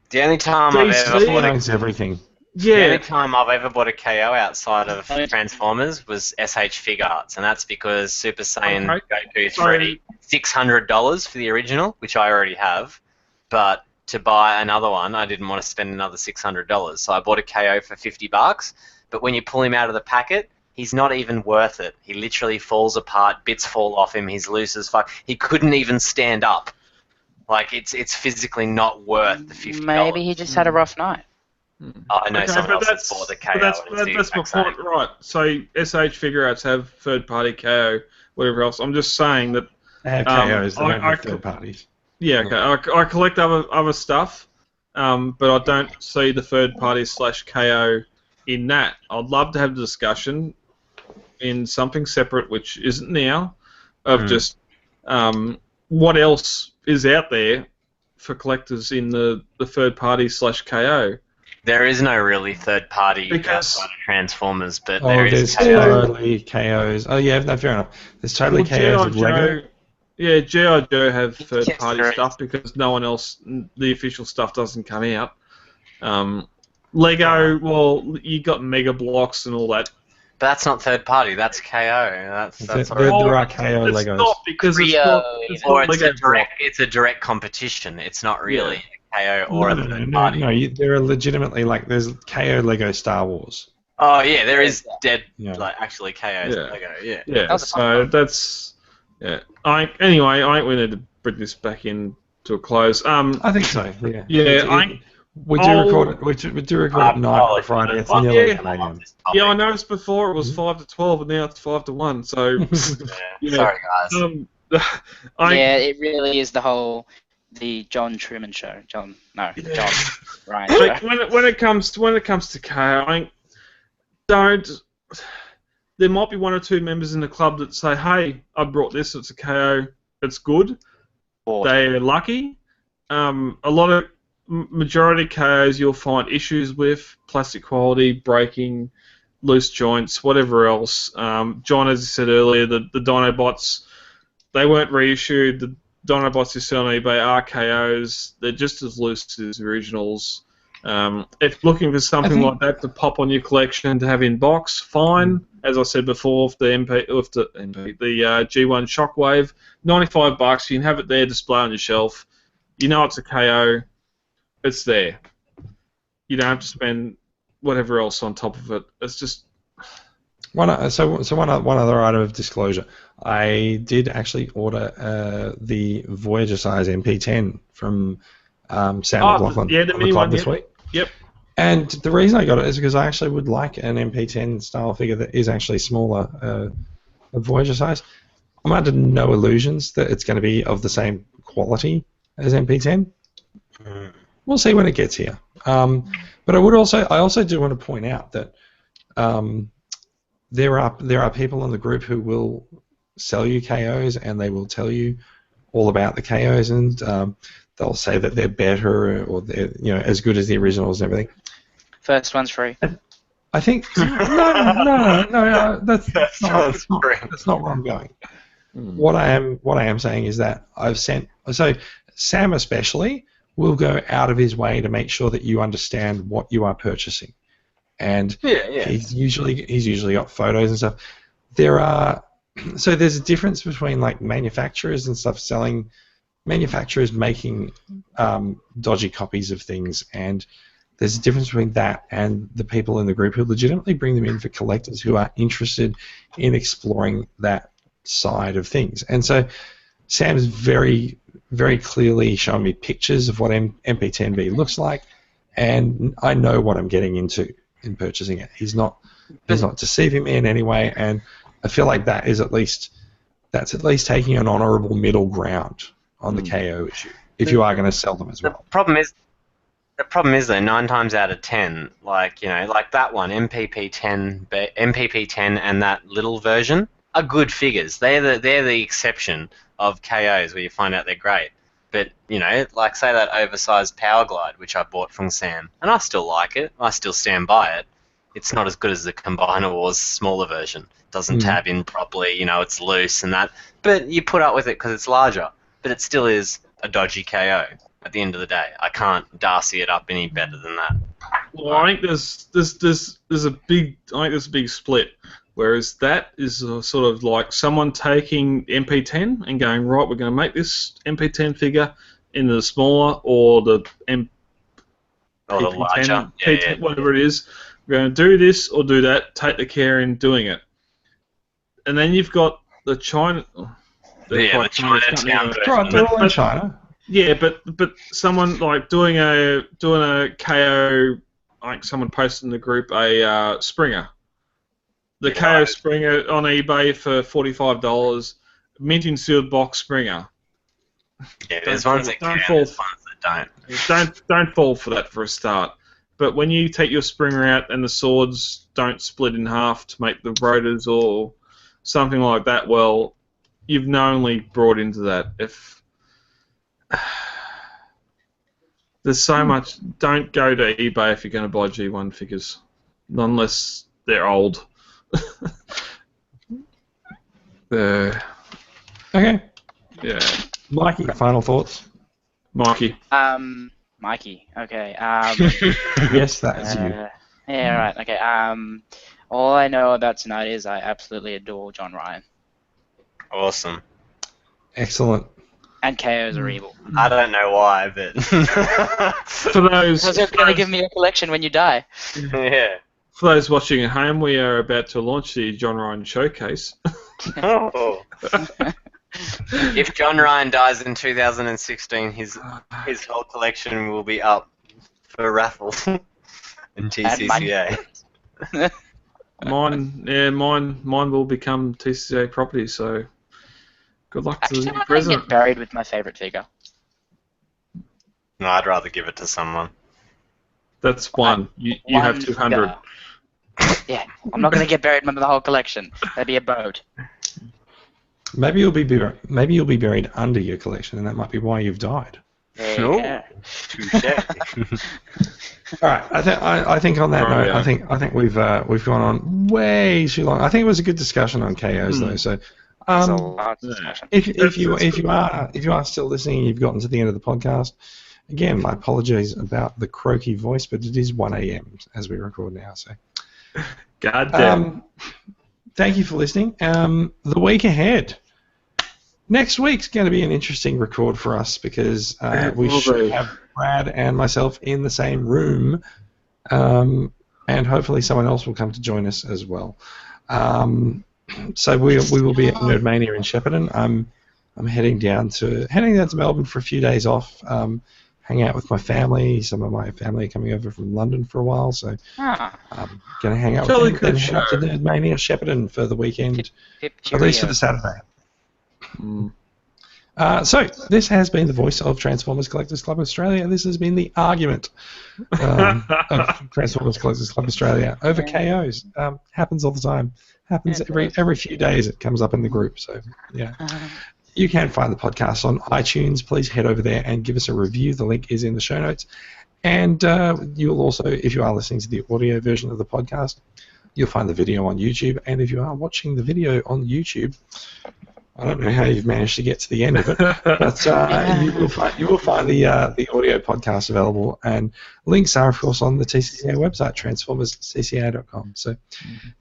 The only time I've ever DC bought owns everything. the yeah. only time I've ever bought a KO outside of Transformers was SH Fig Arts, and that's because Super Saiyan Okay. Goku 3, $600 for the original, which I already have, but to buy another one, I didn't want to spend another $600, so I bought a KO for $50. But when you pull him out of the packet, he's not even worth it. He literally falls apart, bits fall off him, he's loose as fuck. He couldn't even stand up. Like, it's physically not worth the $50. Maybe he just had a rough night. I know Okay, someone but else that's bought the KO. But that's, and it's the that's my exact point, right? So SH Figure Arts have third-party KO, whatever else. I'm just saying that. They have KOs, they don't I have third parties. Yeah, okay. I collect other stuff, but I don't see the third-party / KO in that. I'd love to have the discussion in something separate, which isn't now, of just what else is out there for collectors in the third-party / KO. There is no really third party Because- outside of Transformers, but Oh, there's there's KO. totally KOs. Oh, yeah, no, fair enough. There's totally KOs of Lego. Yeah, G.I. Joe have third-party Yes, stuff because no one else, the official stuff doesn't come out. Lego, well, you got Mega Blocks and all that. But that's not third party. That's KO. That's There are KO It's Legos. not because it's Rio, not, it's or not it's Lego a direct. It's a direct competition. It's not really a KO or a third No, party. there are legitimately, like, there's KO Lego Star Wars. Oh yeah, there is dead. Yeah. Like actually KOs Yeah. Lego. Yeah. Yeah, so that's anyway, I think we need to bring this back in to a close. I think so. Yeah. Yeah, We do record it. We do record at night on Friday. It's nearly 11 a.m. I noticed before it was 5 to 12, and now it's 5 to 1. So Yeah. Sorry guys. Yeah, it really is the John Truman show. John Ryan show. when it comes to KO, I don't. There might be one or two members in the club that say, "Hey, I brought this. It's a KO. It's good." They're lucky. A lot of majority KOs you'll find issues with plastic quality, breaking, loose joints, whatever else. John, as you said earlier, the Dinobots, they weren't reissued. The Dinobots you see on eBay are KOs. They're just as loose as the originals. If looking for something like that to pop on your collection to have in box, fine. As I said before, the G1 Shockwave, $95. You can have it there, display on your shelf. You know it's a KO. It's there. You don't have to spend whatever else on top of it. It's just one other item of disclosure. I did actually order the Voyager size MP10 from Sam McLaughlin the on mini the club one, this week. Yep. And the reason I got it is because I actually would like an MP10 style figure that is actually smaller, a Voyager size. I'm under no illusions that it's going to be of the same quality as MP10. We'll see when it gets here. But I also do want to point out that there are people in the group who will sell you KOs and they will tell you all about the KOs and they'll say that they're better or they're as good as the originals and everything. First one's free. I think no. That's not where I'm going. What I am saying is that Sam especially will go out of his way to make sure that you understand what you are purchasing, and he's usually got photos and stuff. There's a difference between like manufacturers and stuff selling. Manufacturers making dodgy copies of things, and there's a difference between that and the people in the group who legitimately bring them in for collectors who are interested in exploring that side of things. And so Sam's very, very clearly showing me pictures of what MP10V looks like, and I know what I'm getting into in purchasing it. He's not deceiving me in any way, and I feel like that's at least taking an honourable middle ground on the KO issue, if you are going to sell them as well. The problem is though, 9 times out of 10, like that one, MPP10 and that little version are good figures. They're the exception of KOs where you find out they're great. But, you know, like say that oversized Power Glide, which I bought from Sam, and I still like it. I still stand by it. It's not as good as the Combiner Wars smaller version. It doesn't tab in properly, you know, it's loose and that. But you put up with it because it's larger. But it still is a dodgy KO at the end of the day. I can't Darcy it up any better than that. Well, I think there's a big split. Whereas that is sort of like someone taking MP10 and going, right, we're going to make this MP10 figure in the smaller or the Or the larger, P10, whatever it is. We're going to do this or do that. Take the care in doing it. And then you've got the China. The Chinatown version. Right, they're all in China. Yeah, but someone like doing a KO, like someone posted in the group a Springer. The KO Springer on eBay for $45, mint in sealed box Springer. Yeah, there's ones that can, there's ones that don't. Don't fall for that for a start. But when you take your Springer out and the swords don't split in half to make the rotors or something like that, well, you've knowingly brought into that. If there's so much, don't go to eBay if you're going to buy G1 figures, unless they're old. Okay. Yeah. Mikey, final thoughts? Mikey. Mikey. Okay. Yes, that is you. Yeah. Right. Okay. All I know about tonight is I absolutely adore John Ryan. Awesome. Excellent. And KOs are evil. I don't know why, but For those, Because they're going to give me a collection when you die. yeah. For those watching at home, we are about to launch the John Ryan Showcase. Oh. If John Ryan dies in 2016, his whole collection will be up for raffle in TCCA. Mine will become TCCA property. So, good luck to Actually, the I'm new going to president. get buried with my favorite figure. No, I'd rather give it to someone. That's one. You have 200. Figure. Yeah, I'm not going to get buried with the whole collection. That'd be a boat. Maybe you'll be buried under your collection, and that might be why you've died. Yeah. All right. I think on that note, yeah. I think we've gone on way too long. I think it was a good discussion on KOs though. So, It's a lot of discussion. if you are still listening, and you've gotten to the end of the podcast. Again, my apologies about the croaky voice, but it is 1 a.m. as we record now. So, God damn. Thank you for listening. The week ahead. Next week's going to be an interesting record for us because we should have Brad and myself in the same room, and hopefully someone else will come to join us as well. So we will be at Nerdmania in Shepparton. I'm heading down to Melbourne for a few days off. Hang out with my family. Some of my family are coming over from London for a while, so I'm going to hang out with them and head up to Nerdmania Shepparton for the weekend, at least for the Saturday. So this has been the voice of Transformers Collectors Club Australia. This has been the argument of Transformers Collectors Club Australia over KOs. Happens all the time. Happens every few days. It comes up in the group. So yeah. You can find the podcast on iTunes. Please head over there and give us a review. The link is in the show notes. And you'll also, if you are listening to the audio version of the podcast, you'll find the video on YouTube. And if you are watching the video on YouTube, I don't know how you've managed to get to the end of it, but you will find the audio podcast available. And links are, of course, on the TCCA website, transformerscca.com. So,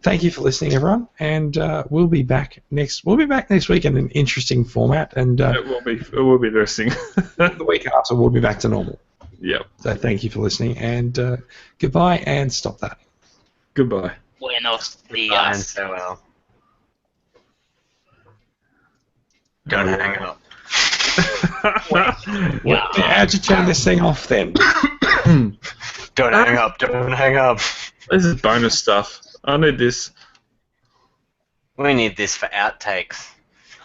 thank you for listening, everyone, and we'll be back next week in an interesting format. And it will be interesting. The week after, we'll be back to normal. Yep. So, thank you for listening, and goodbye, and stop that. Goodbye. Buenos And dias. farewell. Don't hang up. How'd you turn this thing off then? Don't hang up. Don't hang up. This is bonus stuff. I need this. We need this for outtakes.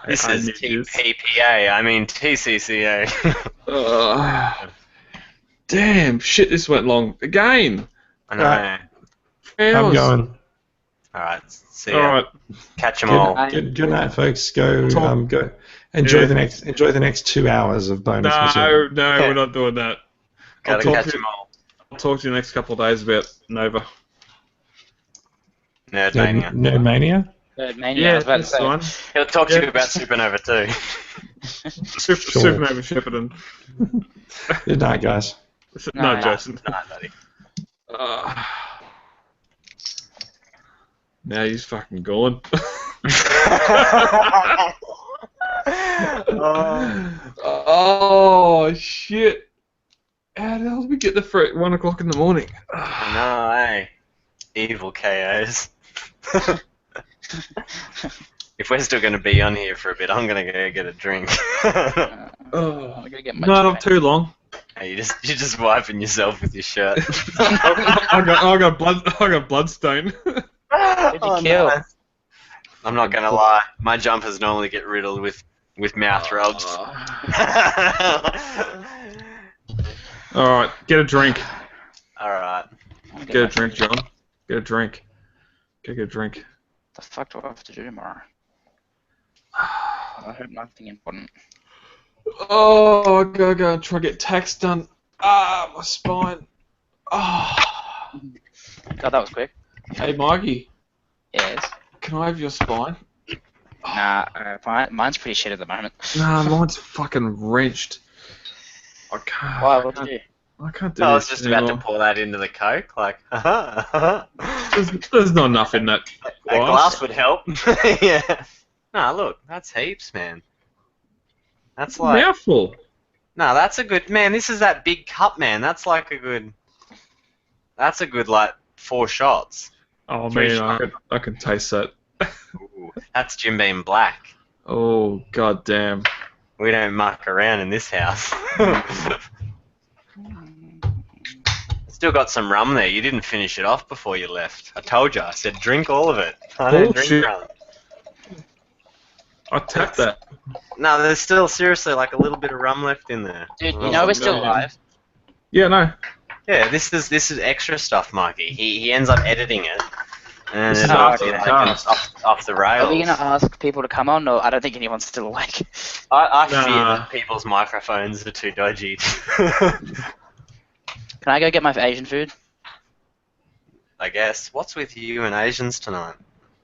This I is need this. TPPA. I mean TCCA. Damn, shit, this went long. Again. I know. Right. I'm Hours. going. Alright, see ya. Alright. Catch them all. Good night, folks. Go. Enjoy Yeah. the next 2 hours of bonus material. No, we're not doing that. Gotta talk catch to them all. I'll talk to you the next couple of days about Nova. Nerdmania. Nerdmania? Mania, I was about to that's say. fine. He'll talk to Yeah. you about Supernova too. Sure. Supernova Shepparton. Good night, guys. No, No. Jason. No, buddy. Now he's fucking gone. Oh shit! How the hell did we get there for 1 o'clock in the morning? I know, eh? Evil KOs. If we're still going to be on here for a bit, I'm going to go get a drink. Oh, I'm gonna get my no, not too long. Hey, you're just wiping yourself with your shirt. I got bloodstain. Who'd you kill? Nice. I'm not going to lie. My jumpers normally get riddled with mouth rubs. All right, get a drink. All right. Get a drink, John. Get a drink. Go get a drink. The fuck do I have to do tomorrow? I hope nothing important. Oh, I gotta go and try to get tax done. Ah, my spine. Oh. God, that was quick. Hey, Mikey, Yes. can I have your spine? Nah, mine's pretty shit at the moment. Nah, mine's fucking wrenched. I can't. Why? What did you do? I can't do I was this just about to anymore. pour that into the Coke, like, a There's not enough in that glass would help. Yeah. Nah, look, that's heaps, man. That's like, Mouthful. no, that's a good, man, this is that big cup, man. That's like that's a good, like, 4 shots. Oh Three man, I can taste that. Ooh, that's Jim Beam Black. Oh god damn. We don't muck around in this house. Still got some rum there. You didn't finish it off before you left. I told you. I said drink all of it. I don't Bullshit. drink rum. I tapped that. No, there's still seriously like a little bit of rum left in there. Dude, you know we're still live. Yeah, no. Yeah, this is extra stuff, Mikey. He ends up editing it, and This it is after you the know, cast. goes off the rails. Are we gonna ask people to come on, or I don't think anyone's still awake. I fear Nah. that people's microphones are too dodgy. Can I go get my Asian food? I guess. What's with you and Asians tonight?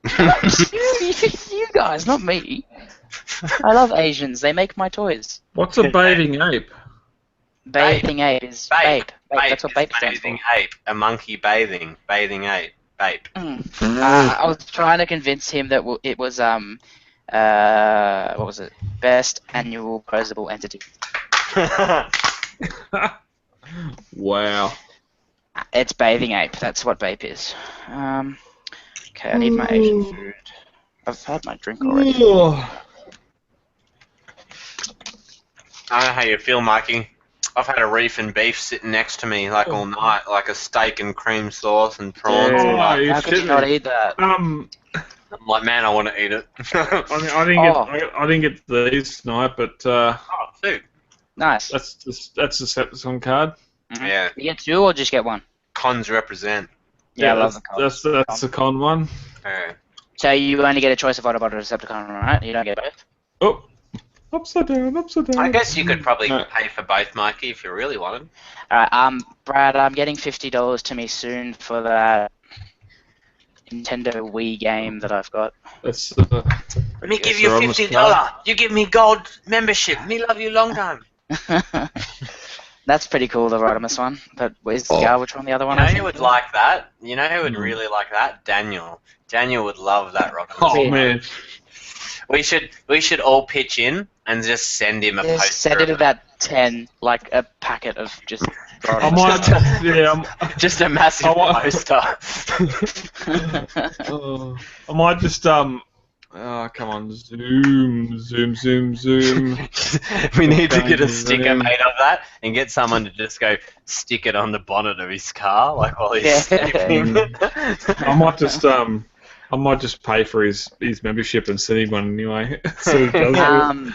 You guys, not me. I love Asians. They make my toys. What's a bathing ape? Bathing ape is babe. That's what babe is stands for. bathing ape. A monkey bathing. Bathing ape. Bape. I was trying to convince him that it was what was it? Best annual posable entity. Wow. It's bathing ape. That's what bape is. Okay, I need my Asian food. I've had my drink already. I don't know how you feel, Mikey. I've had a reef and beef sitting next to me like all night, like a steak and cream sauce and prawns. Dude, And like, you how could you not eat that? I'm like, man, I want to eat it. I didn't get these tonight, but Oh, food. Nice. that's the Septicon card. Mhm. Yeah, You get 2 or just get 1? cons represent. Yeah, I love the that's cons. that's the con one. Yeah. So you only get a choice of Autobot or Decepticon, right? You don't get both? Oh, upside down, upside down. I guess you could probably No. pay for both, Mikey, if you really wanted. Alright, Brad, I'm getting $50 to me soon for that Nintendo Wii game that I've got. That's Let me give you Yes, sir, $50. You give me gold membership. Me love you long time. That's pretty cool, the Rodimus one. But is the Garbage one the other one? You know I who think? would like that? You know who would really like that? Daniel. Daniel would love that, Robin. oh man. We should all pitch in and just send him a Just poster. send it about 10, like a packet of just I Rodimus. might, yeah, Just a massive I want- poster. I might just come on, zoom. We need to get a sticker made of that and get someone to just go stick it on the bonnet of his car, like while he's Yeah. sleeping. I might just pay for his membership and send him one anyway. So he does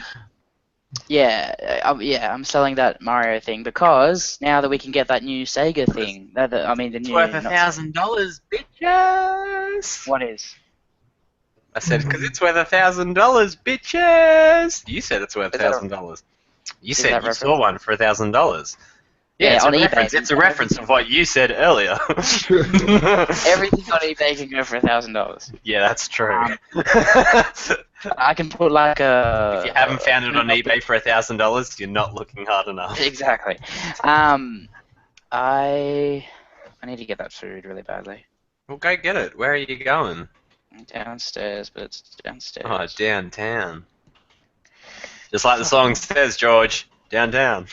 it. I'm selling that Mario thing because now that we can get that new Sega thing, the It's new worth $1,000, bitches. What is? I said, because it's worth $1,000, bitches! You said it's worth $1,000. You said you reference? saw one for $1,000. Yeah, it's on a eBay. reference. It's a reference of what you said earlier. Everything on eBay can go for $1,000. Yeah, that's true. I can put like a. If you haven't found it on eBay for $1,000, you're not looking hard enough. Exactly. I need to get that food really badly. Well, go get it. Where are you going? Downstairs, but it's downstairs. Oh, downtown. Just like the song says, George. Downtown.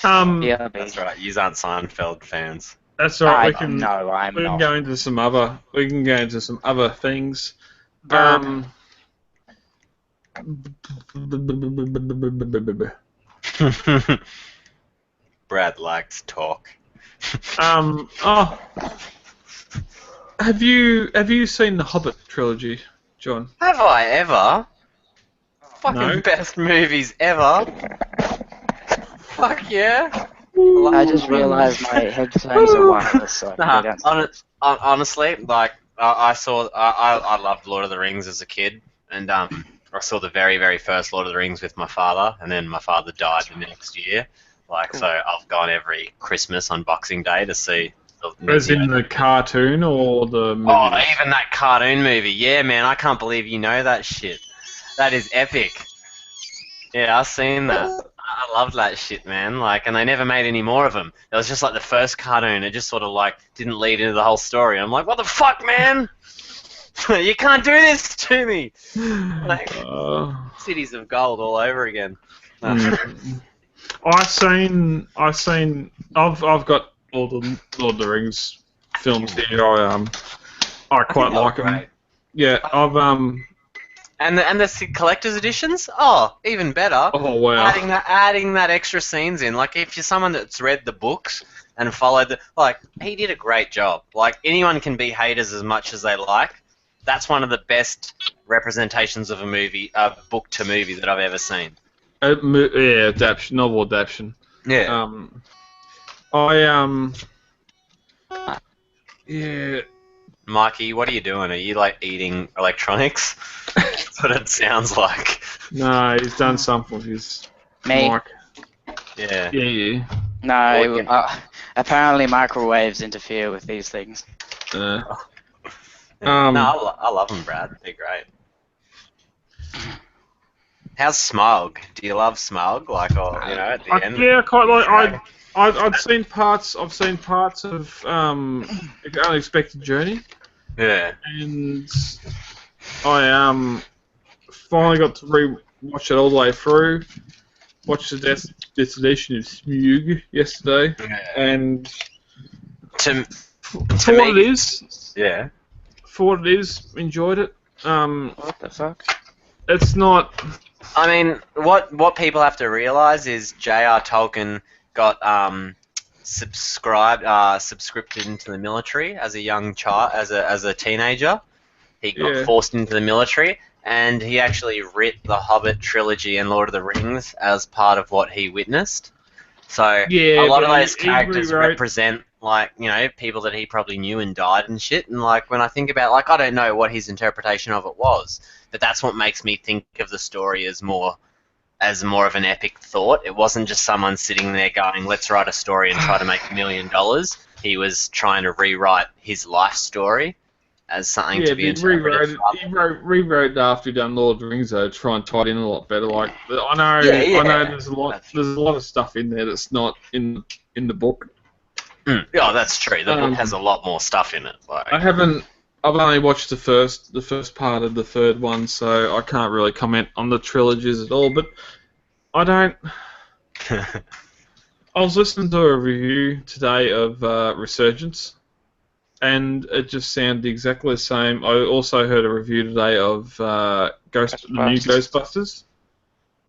Yeah, That's right. You aren't Seinfeld fans. That's right. I'm We not. can go into some other. We can go into some other things. Brad likes talk. Have you seen the Hobbit trilogy, John? Have I ever? Fucking No. best movies ever. Fuck yeah. I just realised my headphones are wireless, so I don't. Honestly, like I loved Lord of the Rings as a kid, and I saw the very, very first Lord of the Rings with my father, and then my father died the next year. Like, so I've gone every Christmas on Boxing Day to see. As in the cartoon or the movie? Oh, even that cartoon movie. Yeah, man, I can't believe you know that shit. That is epic. Yeah, I've seen that. I loved that shit, man. Like, and they never made any more of them. It was just like the first cartoon. It just sort of like didn't lead into the whole story. I'm like, what the fuck, man? You can't do this to me. Like, cities of gold all over again. I've got all the Lord of the Rings films here. I quite like them. Great. Yeah, And the collector's editions? Oh, even better. Oh wow. Adding that extra scenes in. Like, if you're someone that's read the books and followed the... Like, he did a great job. Like, anyone can be haters as much as they like. That's one of the best representations of a movie, book to movie that I've ever seen. Yeah, adaptation, novel adaptation. Yeah. Yeah. Mikey, what are you doing? Are you, like, eating electronics? That's what it sounds like. No, he's done something with his mic. Yeah. Yeah. No, apparently microwaves interfere with these things. No, I love them, Brad. They're great. How's Smug? Do you love Smug? Like, or you know, at the end. Yeah, quite like. I've seen parts. I've seen parts of Unexpected Journey. Yeah. And I finally got to re-watch it all the way through. Watched the this edition of Smug yesterday, and to for what it is, yeah. For what it is, enjoyed it. What the fuck? It's not. I mean, what people have to realise is J.R. Tolkien got subscripted into the military as a young child, as a teenager. He got forced into the military, and he actually writ the Hobbit trilogy and Lord of the Rings as part of what he witnessed. So a lot of those characters represent, like, you know, people that he probably knew and died and shit. And like, when I think about, like, I don't know what his interpretation of it was, but that's what makes me think of the story as more of an epic thought. It wasn't just someone sitting there going, let's write a story and try to make $1 million. He was trying to rewrite his life story as something to be interpreted from. He rewrote it after he done Lord of the Rings, though, to try and tie it in a lot better. Like, I know there's a lot of stuff in there that's not in the book. Yeah, that's true. The book has a lot more stuff in it. Like, I've only watched the first part of the third one, so I can't really comment on the trilogies at all. But I don't. I was listening to a review today of Resurgence, and it just sounded exactly the same. I also heard a review today of the new Ghostbusters.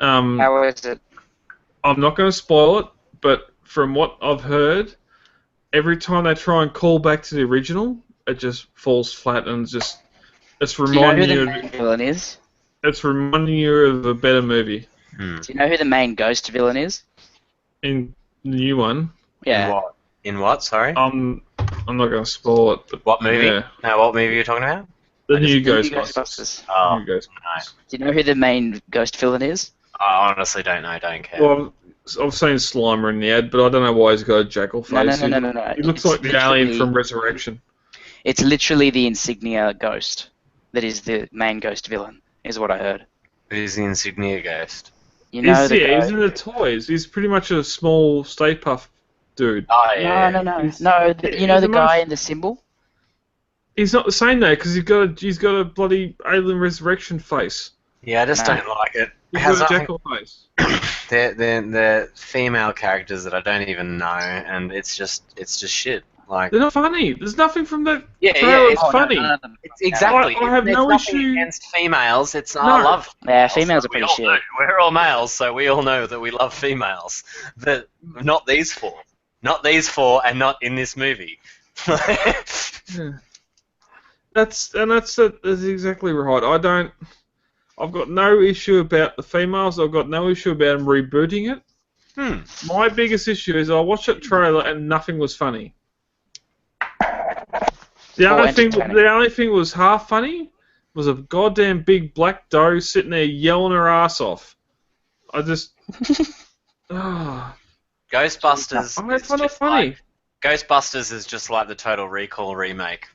How is it? I'm not going to spoil it, but from what I've heard, every time they try and call back to the original, it just falls flat, and it's reminding you. Do you know who the main villain is? It's reminding you of a better movie. Do you know who the main ghost villain is? In the new one. Yeah. In what? Sorry. I'm not going to spoil it. But What movie? Yeah. No, what movie are you talking about? The new The new Ghostbusters. Oh, New Ghostbusters. Do you know who the main ghost villain is? I honestly don't know. Don't care. Well, I've seen Slimer in the ad, but I don't know why he's got a jackal face. No. He looks It's like the alien literally- from Resurrection. It's literally the insignia ghost that is the main ghost villain, is what I heard. Who's the insignia ghost? You know He's, the yeah, guy- he's in the toys. He's pretty much a small Stay Puft dude. Oh yeah. No. He's- You know he's the the guy most- in the symbol? He's not the same though, because he's got a bloody alien resurrection face. Yeah, I just Nah. don't like it. He's Has got a nothing- jackal face. they're female characters that I don't even know, and it's just shit. Like, They're not funny. There's nothing from that yeah, trailer it's that's funny. none of them. It's exactly. I have There's no nothing issue- against females. It's No. I love. Yeah, females are We pretty all shit. know- we're all males, so we all know that we love females. But not these four. Not these four, and not in this movie. Yeah. That's exactly right. I've got no issue about the females. I've got no issue about them rebooting it. My biggest issue is I watched that trailer and nothing was funny. The only thing was half funny was a goddamn big black doe sitting there yelling her ass off. I just Ghostbusters. I is find it just funny. like- Ghostbusters is just like the Total Recall remake.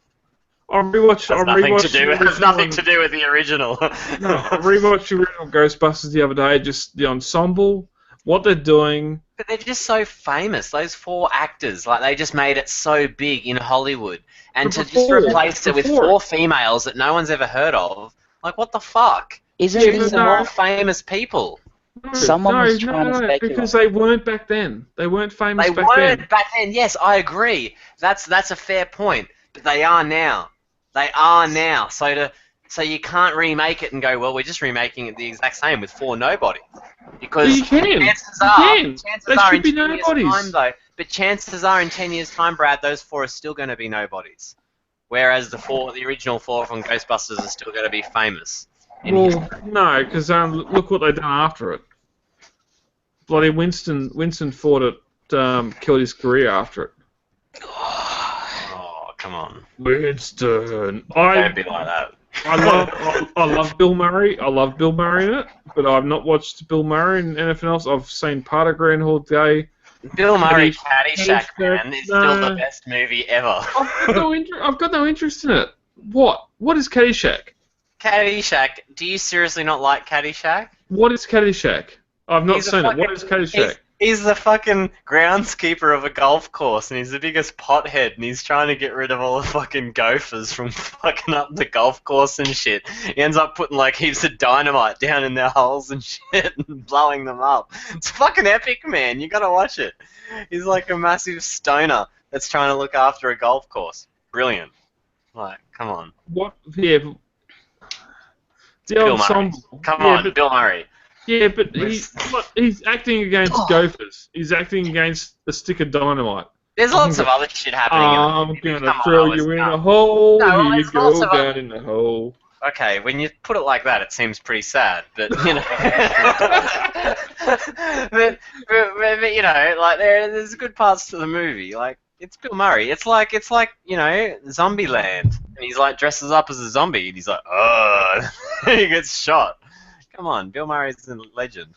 I rewatched. Has nothing to do with the original. No, I rewatched the original Ghostbusters the other day. Just the ensemble, what they're doing. But they're just so famous. Those four actors, like they just made it so big in Hollywood, and But to just before- replace it with before- four females that no one's ever heard of, like what the fuck? Isn't Yeah, Choose but the no. more famous people. No, Someone was trying to speculate. because they weren't back then. They weren't famous They back weren't then. back then. Yes, I agree. That's a fair point. But they are now. They are now. So you can't remake it and go, well, we're just remaking it the exact same with four nobodies. Because You can. chances You are, can. chances They are should in be 10 years' nobodies. time, though. But chances are in 10 years' time, Brad, those four are still going to be nobodies. Whereas the original four from Ghostbusters are still going to be famous. Well, no, because look what they've done after it. Bloody Winston Ford killed his career after it. Oh, come on. Winston. Don't be like that. I love Bill Murray. I love Bill Murray in it, but I've not watched Bill Murray in anything else. I've seen part of Groundhog Day. Bill Murray Caddyshack, Caddyshack, man, is still the best movie ever. I've got no interest in it. What? What is Caddyshack? Caddyshack. Do you seriously not like Caddyshack? What is Caddyshack? I've not He's a seen it. fucking- What is Caddyshack? He's the fucking groundskeeper of a golf course, and he's the biggest pothead, and he's trying to get rid of all the fucking gophers from fucking up the golf course and shit. He ends up putting like heaps of dynamite down in their holes and shit and blowing them up. It's fucking epic, man. You gotta watch it. He's like a massive stoner that's trying to look after a golf course. Brilliant. Like, come on. What? Yeah. But the Bill Murray. ensemble. Come yeah, on, but, Bill Murray. yeah, but he's acting against gophers. He's acting against a stick of dynamite. There's lots of other shit happening. I'm in the movie. gonna Come on, throw Alex, you in no. a hole. No, Here you there's lots go of down in the hole. Okay, when you put it like that, it seems pretty sad, but you know, but you know, like there's good parts to the movie. Like it's Bill Murray. It's like Zombieland, and he's like dresses up as a zombie, and he's like, oh, he gets shot. Come on, Bill Murray's a legend.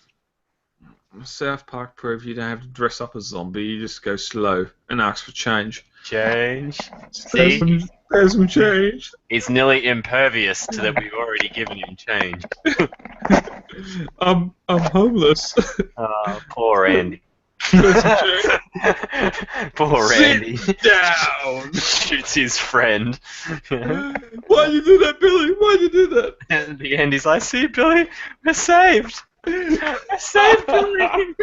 South Park proved you don't have to dress up as a zombie. You just go slow and ask for change. Change. See, There's some change. he's nearly impervious to that. We've already given him change. I'm homeless. Poor Randy. There's some change. Poor Randy. Sit down. Shoots his friend. Why'd you do that, Billy? Why'd you do that? And at the end, he's like, "See, Billy, we're saved. We're saved, Billy."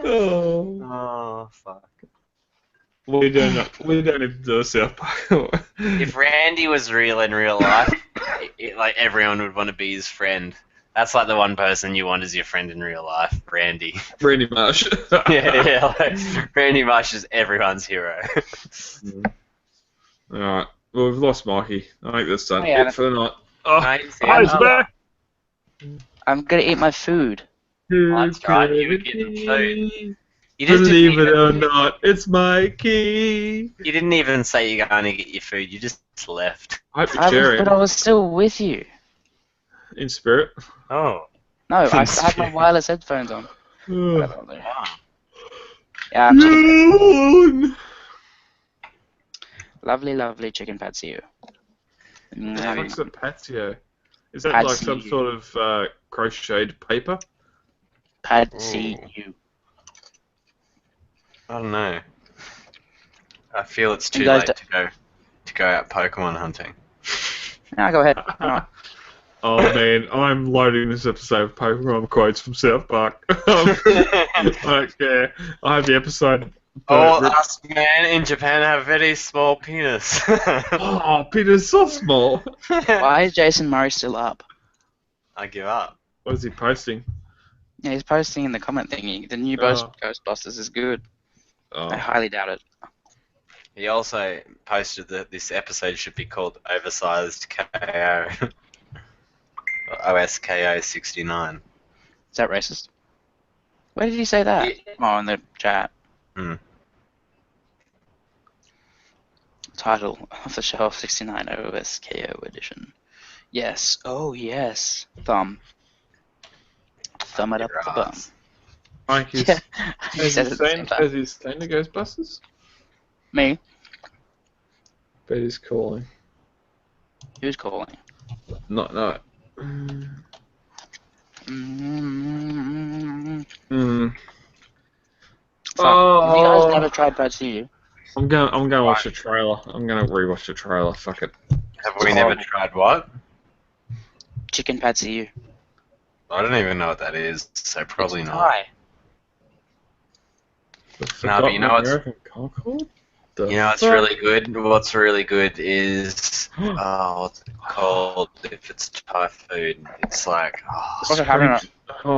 Oh. Oh fuck! We don't need to do a South Park. If Randy was real in real life, like everyone would want to be his friend. That's like the one person you want as your friend in real life, Randy. Randy Marsh. yeah. Like, Randy Marsh is everyone's hero. Alright. Well, we've lost Mikey. I think that's done Yeah. it for the night. Oh, Right, he's back. I'm gonna eat my food. That's right, you were getting food. Believe it or not, it's my key. You didn't even say you're going to get your food. You just left. I hope you're sharing. But I was still with you. In spirit. Oh. No, I had my wireless headphones on. Yeah, Yawn. lovely, lovely chicken patio. What the fuck's a patio? Is that like some sort of crocheted paper? Patio. I don't know. I feel it's too late to go out Pokemon hunting. No, go ahead. No. Oh man, I'm loading this episode of Pokemon quotes from South Park. I don't care. I have the episode. All us men in Japan have very small penis. Oh, penis so small. Why is Jason Murray still up? I give up. What is he posting? Yeah, he's posting in the comment thingy. The new Ghostbusters is good. Oh. I highly doubt it. He also posted that this episode should be called Oversized KO. OSKO 69. Is that racist? Where did he say that? Oh, in the chat. Title of the show 69 OSKO edition. Yes. Oh, yes. Thumb. Thumb it up the bum. Mike, Yeah. has he seen the Ghostbusters? Me? Betty's calling. Who's calling? No. Have you guys never tried Patsu? I'm gonna watch the trailer. I'm gonna rewatch the trailer. Fuck it. Have we never tried what? Chicken Patsu. I don't even know what that is, so probably It's not. Thai. No, but you know what's American Concord? what's really good? What's really good is what's it called? If it's Thai food, it's like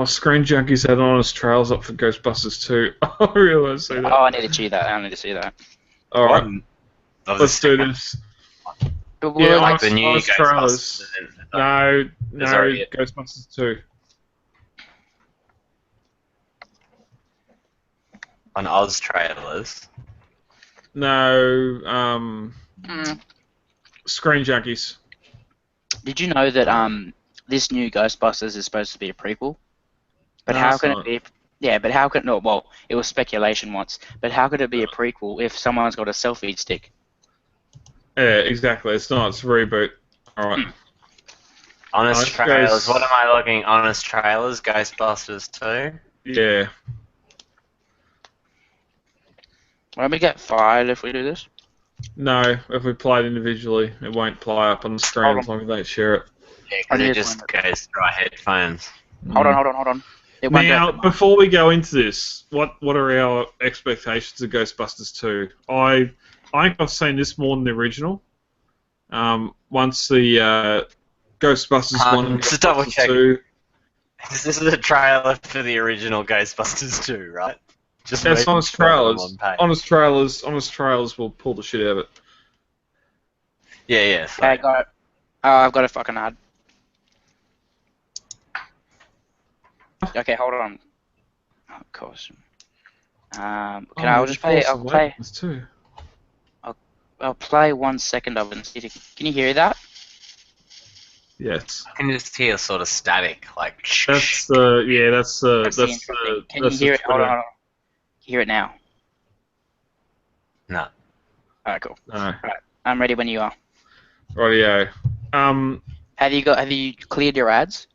Screen Junkies had honest trails up for Ghostbusters 2. I really want to see that. Oh, I need to see that. I need to see that. Alright, let's do this. But Yeah, like the new honest trailers. No, already Ghostbusters 2. on Oz trailers. No, Screen Junkies. Did you know that this new Ghostbusters is supposed to be a prequel? But No, how it's can not. it be? Yeah, but how can well, it was speculation once. But how could it be a prequel if someone's got a selfie stick? Yeah, exactly. It's not. It's a reboot. Alright. Honest trailers. What am I looking? Honest trailers. Ghostbusters 2. Yeah. Won't we get fired if we do this? No, if we play it individually, it won't play up on the screen as long as they share it. Yeah, because it just goes through our headphones. Hold on. It won't Now, go. before we go into this, what are our expectations of Ghostbusters 2? I think I've seen this more than the original. Once the Ghostbusters 1 and Just double Ghostbusters check. 2... This is a trailer for the original Ghostbusters 2, right? Just That's making honest sure I'm trailers. on page. Honest trailers will pull the shit out of it. Yeah. So. Okay, got it. I've got a fucking ad. Okay, hold on. Of course. I'll just play. I'll play. Too. I'll play 1 second of it and see if you can you hear that? Yes. I can just hear sort of static, like. That's the Can you hear it? Hold on. Hear it now. No. Alright, cool. No. Alright, I'm ready when you are. Rightio. Have you cleared your ads?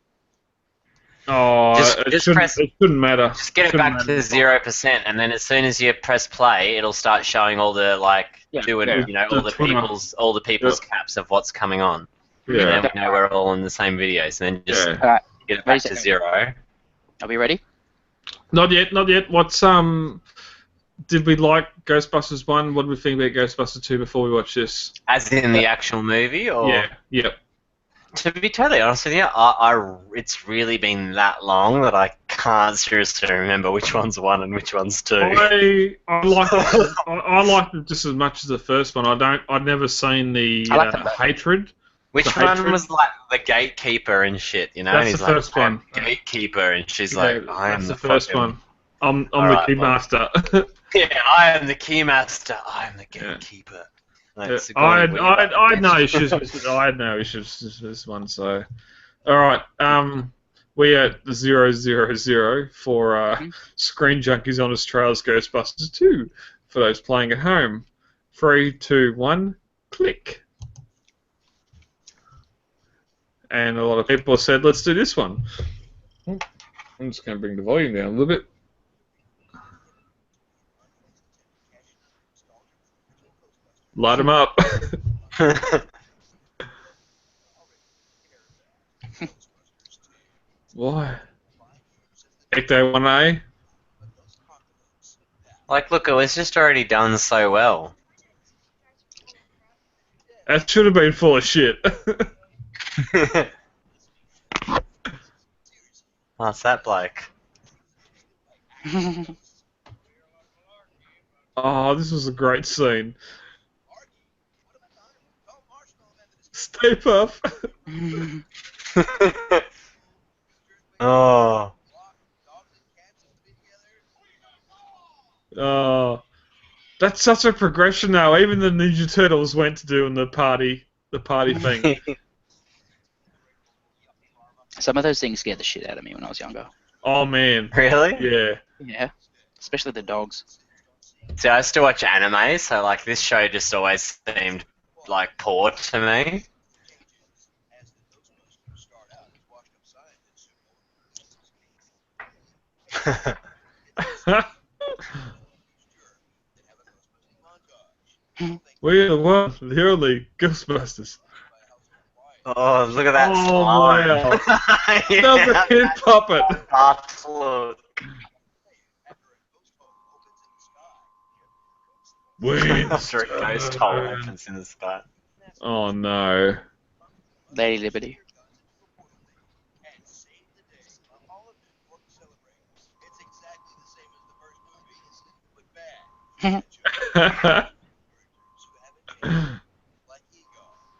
It shouldn't matter. Just get it back to 0%, and then as soon as you press play, it'll start showing all the all the people's caps of what's coming on. Yeah. And then we know we're all in the same videos, and then just Alright, get it back to 0. are we ready? Not yet. What's did we like Ghostbusters 1? What did we think about Ghostbusters 2 before we watch this? As in the actual movie, or Yeah. To be totally honest with you, it's really been that long that I can't seriously remember which one's 1 and which one's 2. I liked it just as much as the first one. I'd never seen the hatred. Which one was like the gatekeeper and shit, you know? That's and he's the first one. Gatekeeper, and she's like, I am that's the first fucking... one. I'm the Alright, keymaster. Yeah, I am the keymaster. I am the gatekeeper. That's I had no issues with this one. So, all right. We at the 000 for Screen Junkies on Australia's Ghostbusters 2. For those playing at home, 3, 2, 1, click. And a lot of people said, "Let's do this one." I'm just going to bring the volume down a little bit. Light them up. Why? Ecto 1A? Like, look, it was just already done so well. That should have been full of shit. Oh, it's that bloke. Oh, this was a great scene. Stay puff. Oh. Oh, that's such a progression now. Even the Ninja Turtles went to doing the party thing. Some of those things scared the shit out of me when I was younger. Oh man. Really? Yeah. Yeah, especially the dogs. See, I used to watch anime, so like this show just always seemed like poor to me. We are the one, the only Ghostbusters. Oh, look at that Oh, slime. wow. Yeah. Another kid puppet. That's look. After a ghost hole opens in the sky. Oh no. Lady Liberty.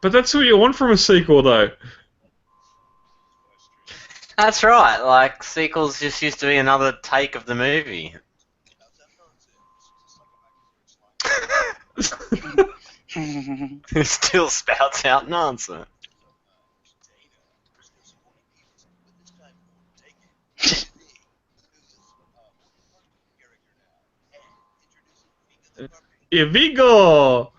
But that's what you want from a sequel, though. That's right, like, sequels just used to be another take of the movie. It still spouts out nonsense. Vigo!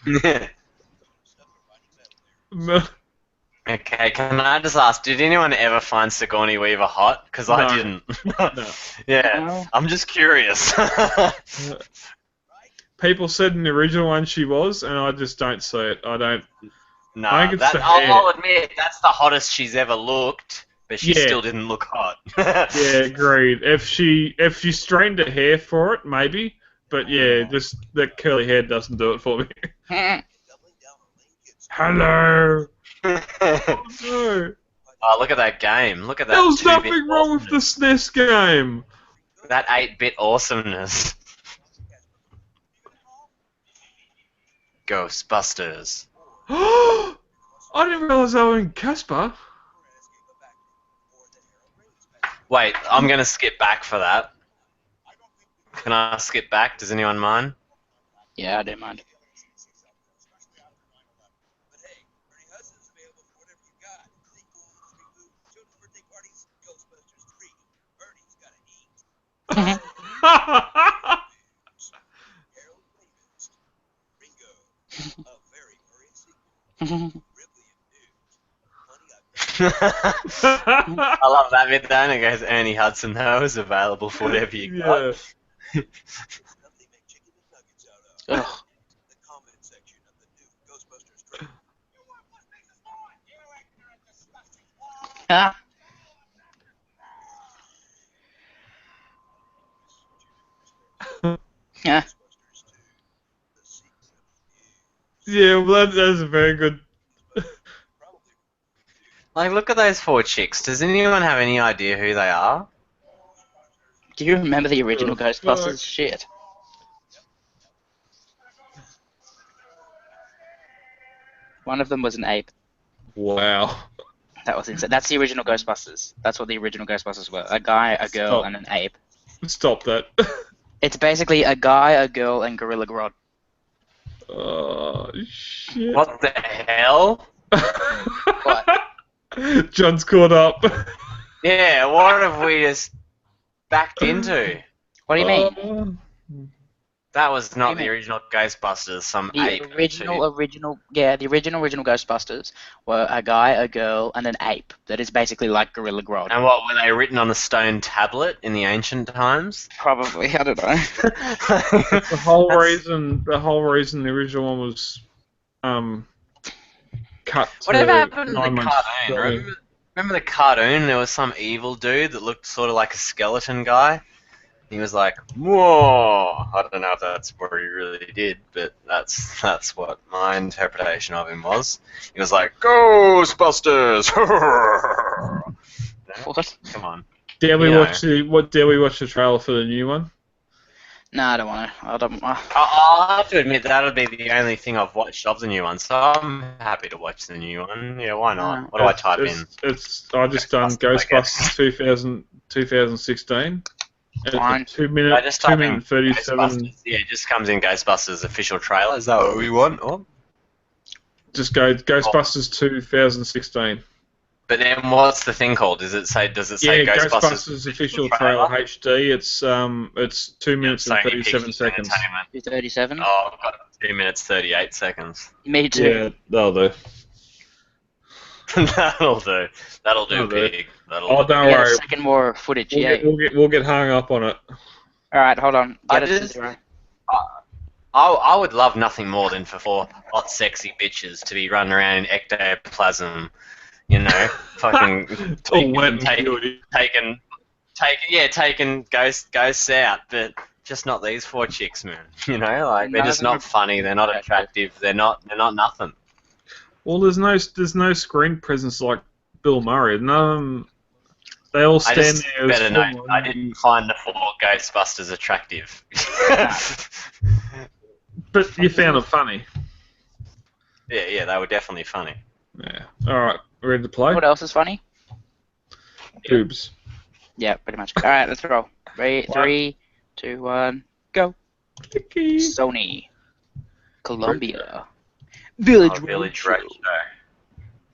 Okay, can I just ask, did anyone ever find Sigourney Weaver hot? Because I No. didn't. No. Yeah, No. I'm just curious. People said in the original one she was, and I just don't see it. I don't. No, I think it's the hair. I'll admit, that's the hottest she's ever looked, but she Yeah. still didn't look hot. Yeah, agreed. If she straightened her hair for it, maybe. But yeah, just that curly hair doesn't do it for me. Hello. Oh, no. Oh, look at that game. Look at that. There was 2-bit nothing wrong with the SNES game. That 8-bit awesomeness. Ghostbusters. I didn't realize they were in Casper. Wait, I'm going to skip back for that. Can I skip back? Does anyone mind? Yeah, I don't mind. I love that bit though, and it goes, Ernie Hudson though is available for whatever you got. Ugh. Ah. Yeah. Yeah, well, that's a very good. Like, look at those 4 chicks. Does anyone have any idea who they are? Do you remember the original Oh, Ghostbusters? fuck. Shit. One of them was an ape. Wow. That was insane. That's the original Ghostbusters. That's what the original Ghostbusters were. A guy, a girl, Stop. and an ape. Stop that. It's basically a guy, a girl, and Gorilla Grodd. Oh, shit. What the hell? John's caught up. Yeah, what have we just backed into? What do you mean? That was not What do the you mean? original Ghostbusters, some The ape. original Ghostbusters were a guy, a girl, and an ape. That is basically like Gorilla Grodd. And what, were they written on a stone tablet in the ancient times? Probably, I don't know. The whole reason the original one was cut to Whatever happened to 9 the months cartoon? early. Remember the cartoon? There was some evil dude that looked sort of like a skeleton guy. He was like, whoa! I don't know if that's what he really did, but that's what my interpretation of him was. He was like, Ghostbusters! What? Come on. Dare we You know. watch the trailer for the new one? No, I don't want to. I don't. I'll have to admit that'll be the only thing I've watched of the new one, so I'm happy to watch the new one. Yeah, why not? What do I type in? I just done Ghostbusters, Ghostbusters 2016. Fine. It's a 2 minute, I just type in 37. Ghostbusters. Yeah, it just comes in Ghostbusters official trailer. Is that what we want? Or? Just go Ghostbusters 2016. But then what's the thing called? Does it say Ghostbusters official trailer HD. It's 2 minutes and 37 seconds. 2:37. Oh, I've got 2 minutes 38 seconds. Me too. Yeah, that'll do. That'll do. That'll do, That'll do. pig. Oh, don't Yeah, worry. a second more footage. Yeah. We'll get hung up on it. All right, hold on. I Get it to just- 0. I would love nothing more than for 4 hot, sexy bitches to be running around in ectoplasm, you know, fucking All wet and good. taking ghosts out, but just not these 4 chicks, man. You know, like they're None just of them not funny. They're not attractive. They're not nothing. Well, there's no screen presence like Bill Murray. None of them. They all I stand just there. as better full know. on. I didn't find the 4 Ghostbusters attractive. But you found it funny. Yeah, they were definitely funny. Yeah. All right. Ready to play? What else is funny? Boobs. Yeah, pretty much. All right, let's roll. 3, 2, 1, go. Sony, Columbia, Village Roadshow.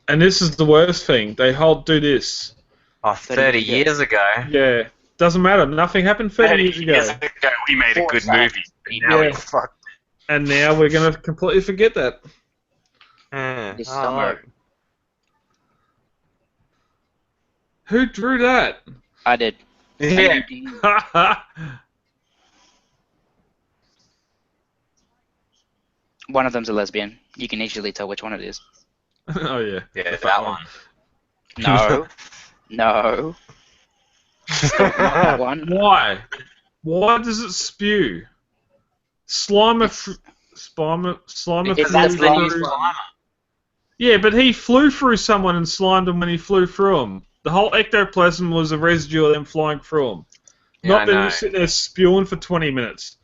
And this is the worst thing. They do this. Oh, 30 years ago. Yeah. Doesn't matter. Nothing happened 30 years ago. We made a good movie. Now we fucked. And now we're going to completely forget that. This summer. Who drew that? I did. Yeah. One of them's a lesbian. You can easily tell which one it is. Oh, yeah. Yeah, that one. No. No. Not that one. Why? Why does it spew? Slimer Because that's the new flew. Slimer. Yeah, but he flew through someone and slimed him when he flew through him. The whole ectoplasm was a residue of them flying through him. Yeah, Not I that know. he was sitting there spewing for 20 minutes.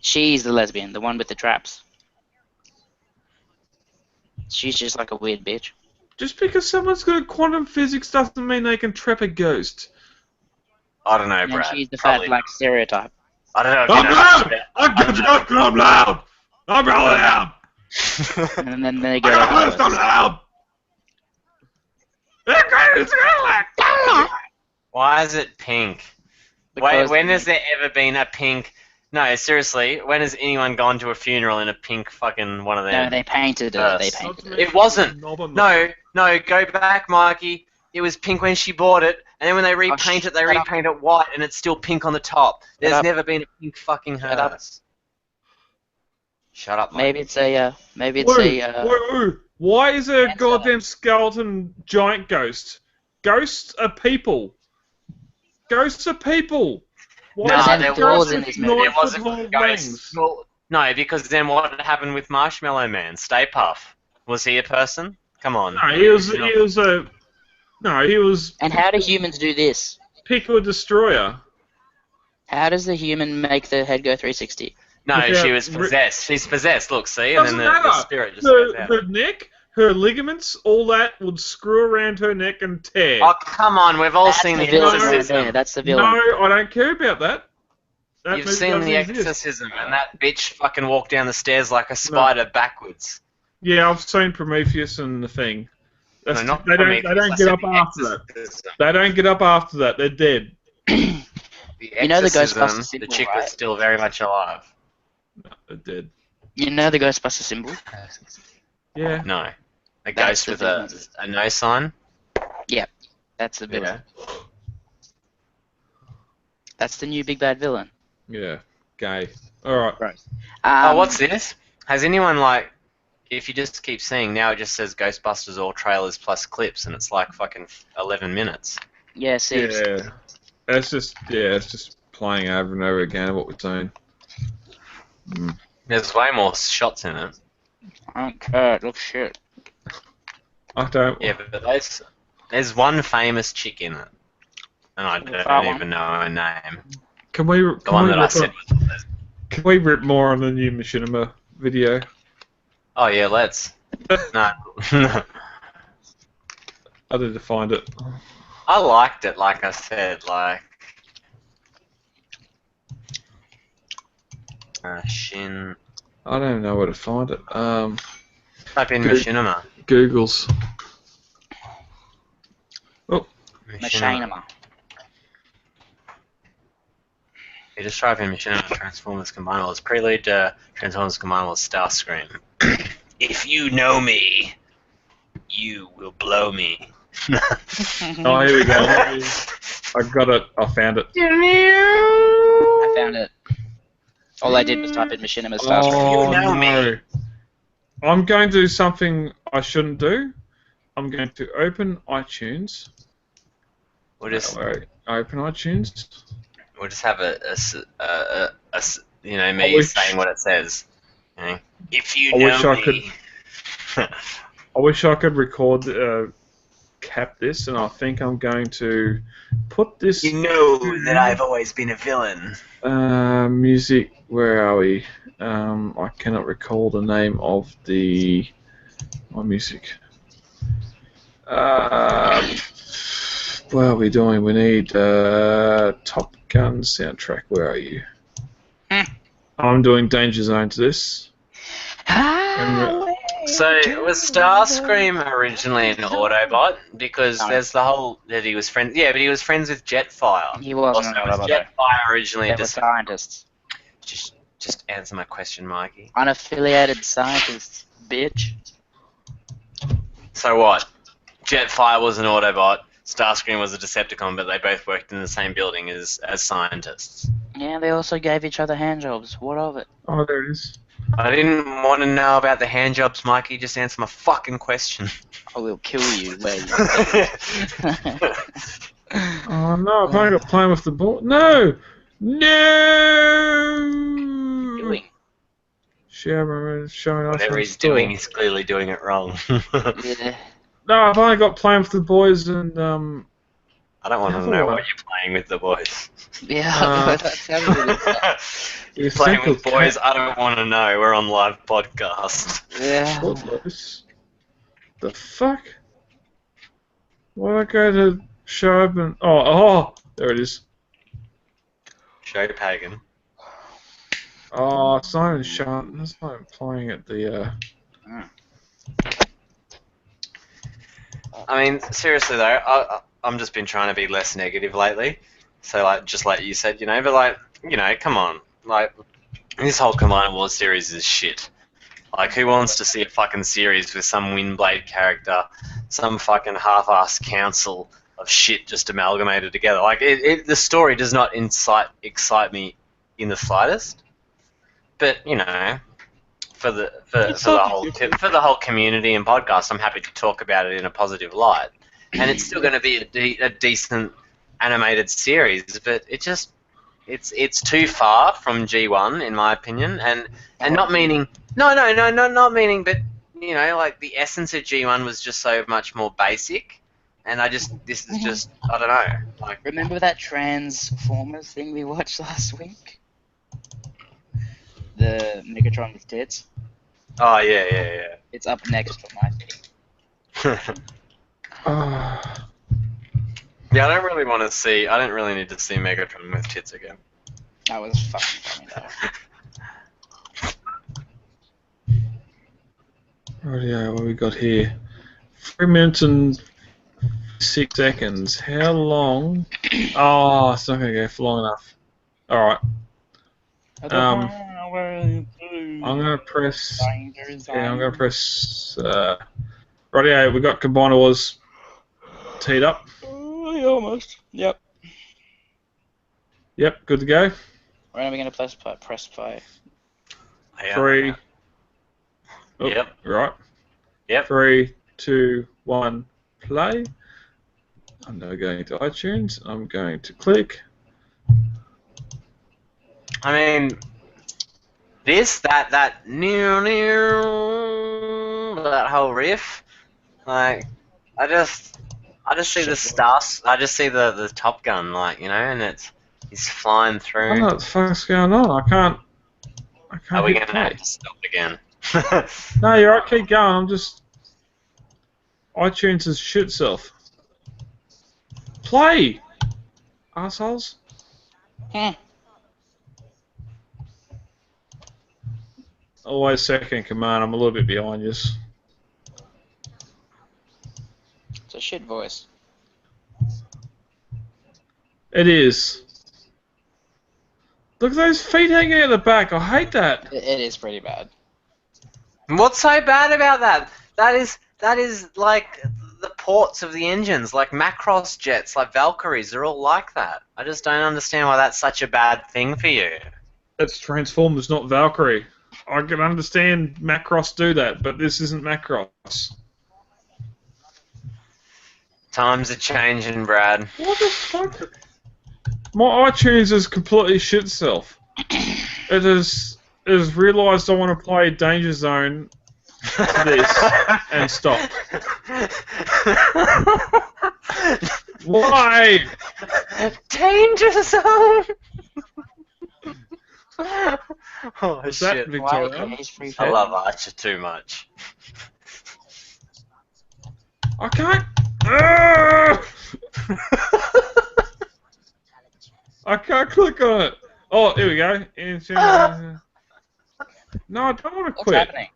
She's the lesbian, the one with the traps. She's just like a weird bitch. Just because someone's got quantum physics doesn't mean they can trap a ghost. I don't know, And Brad. she's the fat Probably black stereotype. I don't know if I'm you know loud! much about- I'm loud! I'm really loud! And then they I go got to pissed, I'm loud! Why is it pink? Wait, Because when has there ever been a pink... No, seriously, when has anyone gone to a funeral in a pink fucking one of them? No, they painted it. They Yes. painted it. It wasn't. No, go back, Mikey. It was pink when she bought it, and then when they repaint it, they shut up. repaint it white, and it's still pink on the top. There's up. never been a pink fucking Shut up. hearse. Shut up, Mikey. Maybe it's a. Woo. Why is there a goddamn skeleton giant ghost? Ghosts are people. Ghosts are people. Why No, is there there was ghosts in with this movie. There 9 foot wasn't long ghosts. wings? Well, no, because then what happened with Marshmallow Man? Stay Puff. Was he a person? Come on. No, he was And how do humans do this? Pickle Destroyer. How does the human make the head go 360? No, Without she was possessed. She's possessed. Look, see, and then Doesn't matter. the spirit just goes out. The neck, her ligaments, all that would screw around her neck and tear. Oh, come on, we've all That's seen the The villain right Exorcism. there. That's the No, villain. I don't care about that. That You've movie seen doesn't The exist. Exorcism, and that bitch fucking walked down the stairs like a spider backwards. Yeah, I've seen Prometheus and The Thing. No, not They Prometheus, don't I get said up The after that. Exorcism. They don't get up after that. They're dead. The You know the Exorcism, Ghostbusters symbol, the chick right? was still very much alive. No, they're dead. You know the Ghostbuster symbol? Yeah. No. A That's ghost with the a no sign? That's the villain. Yeah. That's the new big bad villain. Yeah. Gay. Alright. Gross. Oh, what's this? Has anyone, like, if you just keep seeing, now it just says Ghostbusters all trailers plus clips, and it's like fucking 11 minutes. Yeah, see. Yeah. It's just playing over and over again what we're doing. There's way more shots in it. I don't care. It looks shit. I don't. Yeah, but there's one famous chick in it, and I don't even know her name. Can we? The one that I said was... Can we rip more on the new Machinima video? Oh yeah, let's. No. I need to find it. I liked it, like I said, like... Shin... I don't know where to find it. Type in Machinima. Google's. Oh. Machinima. You just type in Machinima Transformers Combinables. Prelude to Transformers Combinables Starscream. If you know me, you will blow me. Oh, here we go. I got it. I found it. I found it. All I did was type in Machinima Starscream. Oh, You know no. I'm going to do something I shouldn't do. I'm going to open iTunes. We'll just Open iTunes. we'll just have a you know, me saying what it says. You know? If you I know wish I me. I wish I could record, cap this, and I think I'm going to put this. You know that I've always been a villain. Music. Where are we? I cannot recall the name of my music. What are we doing? We need Top Gun soundtrack. Where are you? I'm doing Danger Zone to this. So was Starscream originally an Autobot? Because there's the whole that he was friends. Yeah, but he was friends with Jetfire. He wasn't an Also, Autobot. Jetfire originally They were scientists. Just answer my question, Mikey. Unaffiliated scientists, bitch. So what? Jetfire was an Autobot. Starscream was a Decepticon, but they both worked in the same building as scientists. Yeah, they also gave each other handjobs. What of it? Oh, there it is. I didn't want to know about the handjobs, Mikey. Just answer my fucking question. I will kill you. Where you Oh no! I've only got playing with the ball. No! No! doing? Showing us. Whatever he's doing, he's clearly doing it wrong. Yeah. No, I've only got playing with the boys and I don't want to know what you're playing with the boys. Yeah, that sounded You're playing with boys, I don't want to know. We're on live podcast. Yeah. Footloose. The fuck? Why I go to show up and oh, there it is. Show Pagan. Oh, it's not even showing. It's not even playing at the. I mean, seriously though, I'm just been trying to be less negative lately. So like, just like you said, you know, but like, you know, come on, like, this whole Combiner Wars series is shit. Like, who wants to see a fucking series with some Windblade character, some fucking half-assed council of shit just amalgamated together? Like, the story does not excite me in the slightest. But you know, for the whole community and podcast, I'm happy to talk about it in a positive light. And it's still going to be a decent animated series, but it's too far from G1 in my opinion, and not meaning not meaning, but you know, like the essence of G1 was just so much more basic, and this is just, I don't know, like. Remember that Transformers thing we watched last week? The Megatron with tits? Oh yeah. It's up next on my feed. Yeah, I don't really want to see. I don't really need to see Megatron with tits again. That was fucking funny though. Rightio, what we got here? 3 minutes and 6 seconds. How long? Oh, it's not going to go for long enough. Alright. I'm going to press... Yeah, I'm going to press... Rightio, we got combiners teed up. Almost. Yep. Yep, good to go. When are we going to press play? 3... Oh, Yep. Right. Yep. 3, 2, 1, play. I'm now going to iTunes. I'm going to click. I mean, that whole riff, like, I just see the stars. I just see the Top Gun, like, you know, and he's flying through. I don't know what the fuck's going on. I can't. Are we hit gonna play. have to stop again? No, you're right. Keep going. I'm just. iTunes has shit itself. Play, assholes. Always second command. I'm a little bit behind you. It's a shit voice. It is. Look at those feet hanging out the back. I hate that. It is pretty bad. What's so bad about that? That is like the ports of the engines, like Macross jets, like Valkyries. They're all like that. I just don't understand why that's such a bad thing for you. It's Transformers, not Valkyrie. I can understand Macross do that, but this isn't Macross. Times are changing, Brad. What the fuck? My iTunes has completely shit itself. It has realised I want to play Danger Zone to this and stop. Why? Danger Zone! Oh, Is that shit. Victoria? I love Archer too much. I can't. I can't click on it. Oh, here we go. No, I don't want to quit. What's happening?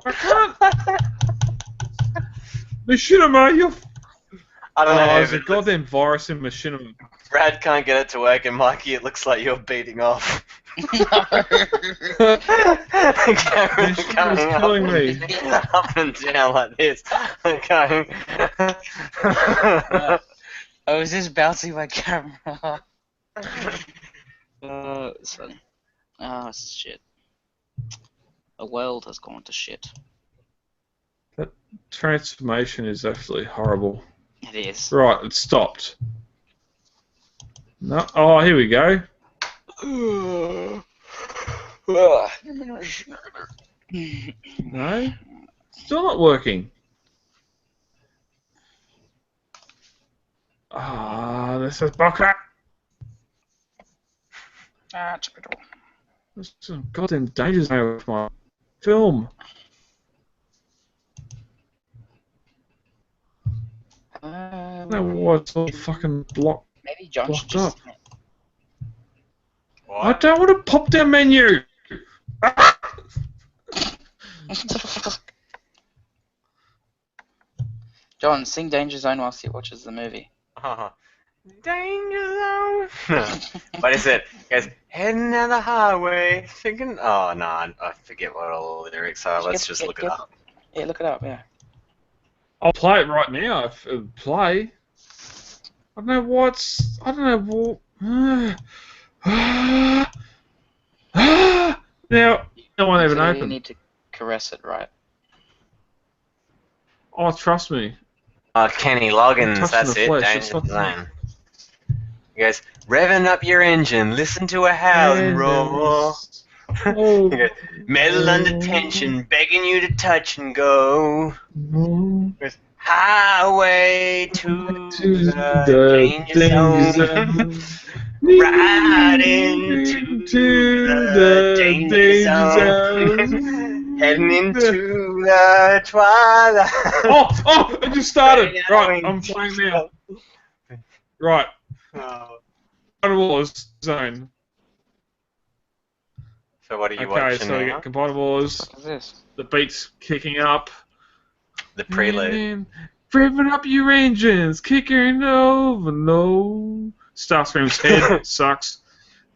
I can't. Machinima, you're. I don't know. There's a goddamn virus in Machinima. Brad can't get it to work, and Mikey, it looks like you're beating off. Machinima is killing me. Up and down like this. Going. Oh, is this bouncing my camera? It's funny. Oh, shit. The world has gone to shit. That transformation is absolutely horrible. It is. Right, it stopped. No. Oh, here we go. No. Still not working. Ah, this is bucket. Typical. This is some goddamn Danger Zone with my film. I don't know why it's all fucking blocked Maybe John should up. just... I don't want to pop down menu. John, sing Danger Zone whilst he watches the movie. Danger Zone. What is it? It goes, heading down the highway, thinking. Oh no, I forget what all the lyrics are. Let's just look it up. Yeah, look it up. Yeah. I'll play it right now. If it'll play. I don't know what's. I don't know what. Now, no one even So opened. You need to caress it, right? Oh, trust me. Kenny Loggins, Touching that's the it, flesh, Danger it's not- Zone. He goes, revving up your engine, listen to a howling roar. Oh. He goes, metal under tension, begging you to touch and go. He goes, highway to the danger zone. Right into the danger zone. Heading into the twilight. Oh! It just started. Right, I'm playing now. Right. Compatible zone. So what are you Okay, watching so we now? get compatible What is this? the beat's kicking up. The Prelude. Revving up your engines, kicking over low. Starscream's head sucks.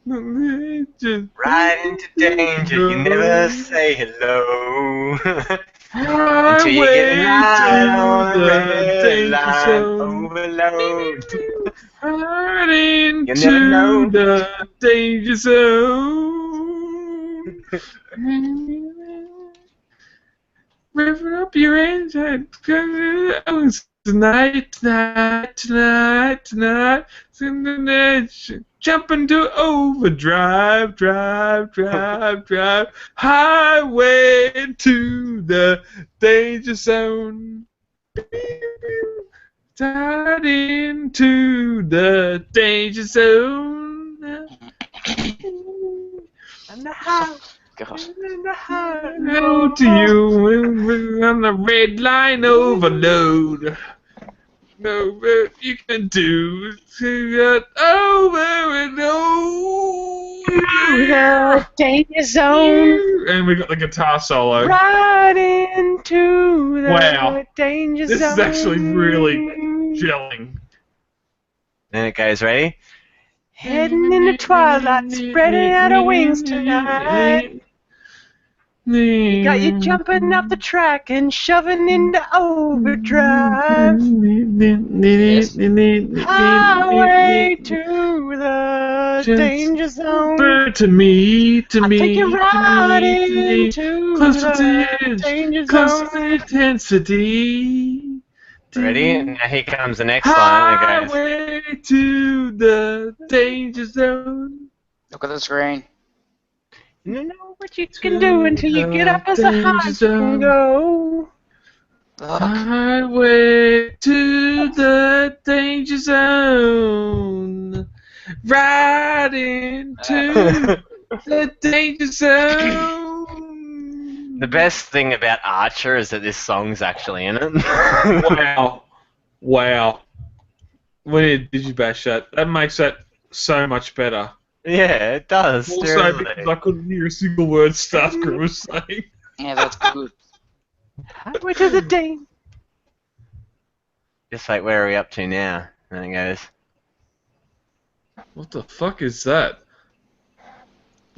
Right into danger, you never say hello. Until you get right on the red line, overload. Right into You never know. the danger zone. Revving up your engine. Tonight. Jump into overdrive, drive. Highway to the danger zone. Dive into the danger zone. And the house. God. Hello to you on the red line overload. No, what you can do to get over and over. Danger zone. And we got the guitar solo. Right into the Wow. danger This zone. is actually really gelling. Then it goes, ready? Heading in the twilight, spreading out our wings tonight. You got you jumping up the track and shoving into overdrive. Highway to the danger zone. Bird to me. I'm taking right into Close to the the danger edge, close to the zone. intensity. Ready? Now here comes the next line. It goes. Highway to the danger zone. Look at the screen. You don't know what you can do until you get up as high as you can go. Look. Highway to the danger zone. Right into the danger zone. The best thing about Archer is that this song's actually in it. Wow. When did you bash that? That makes that so much better. Yeah, it does. Also seriously. because I couldn't hear a single word Starscream was saying. Yeah, that's good. Highway to the danger. Just like, where are we up to now? And it goes. What the fuck is that?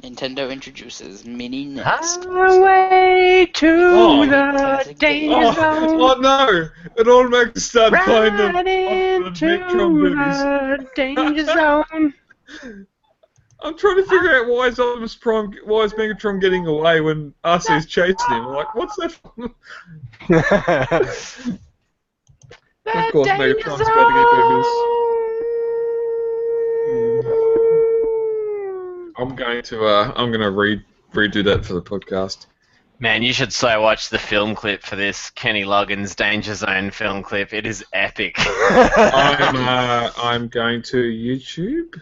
Nintendo introduces mini NES. Highway to the danger zone. Oh no! It automatically started playing the Right into Metron movies. the danger zone. I'm trying to figure out why is Megatron getting away when RC's chasing him. Like, what's that from? Of course, Megatron's about to get boobers. I'm going to redo that for the podcast. Man, you should so watch the film clip for this Kenny Loggins Danger Zone film clip. It is epic. I'm going to YouTube.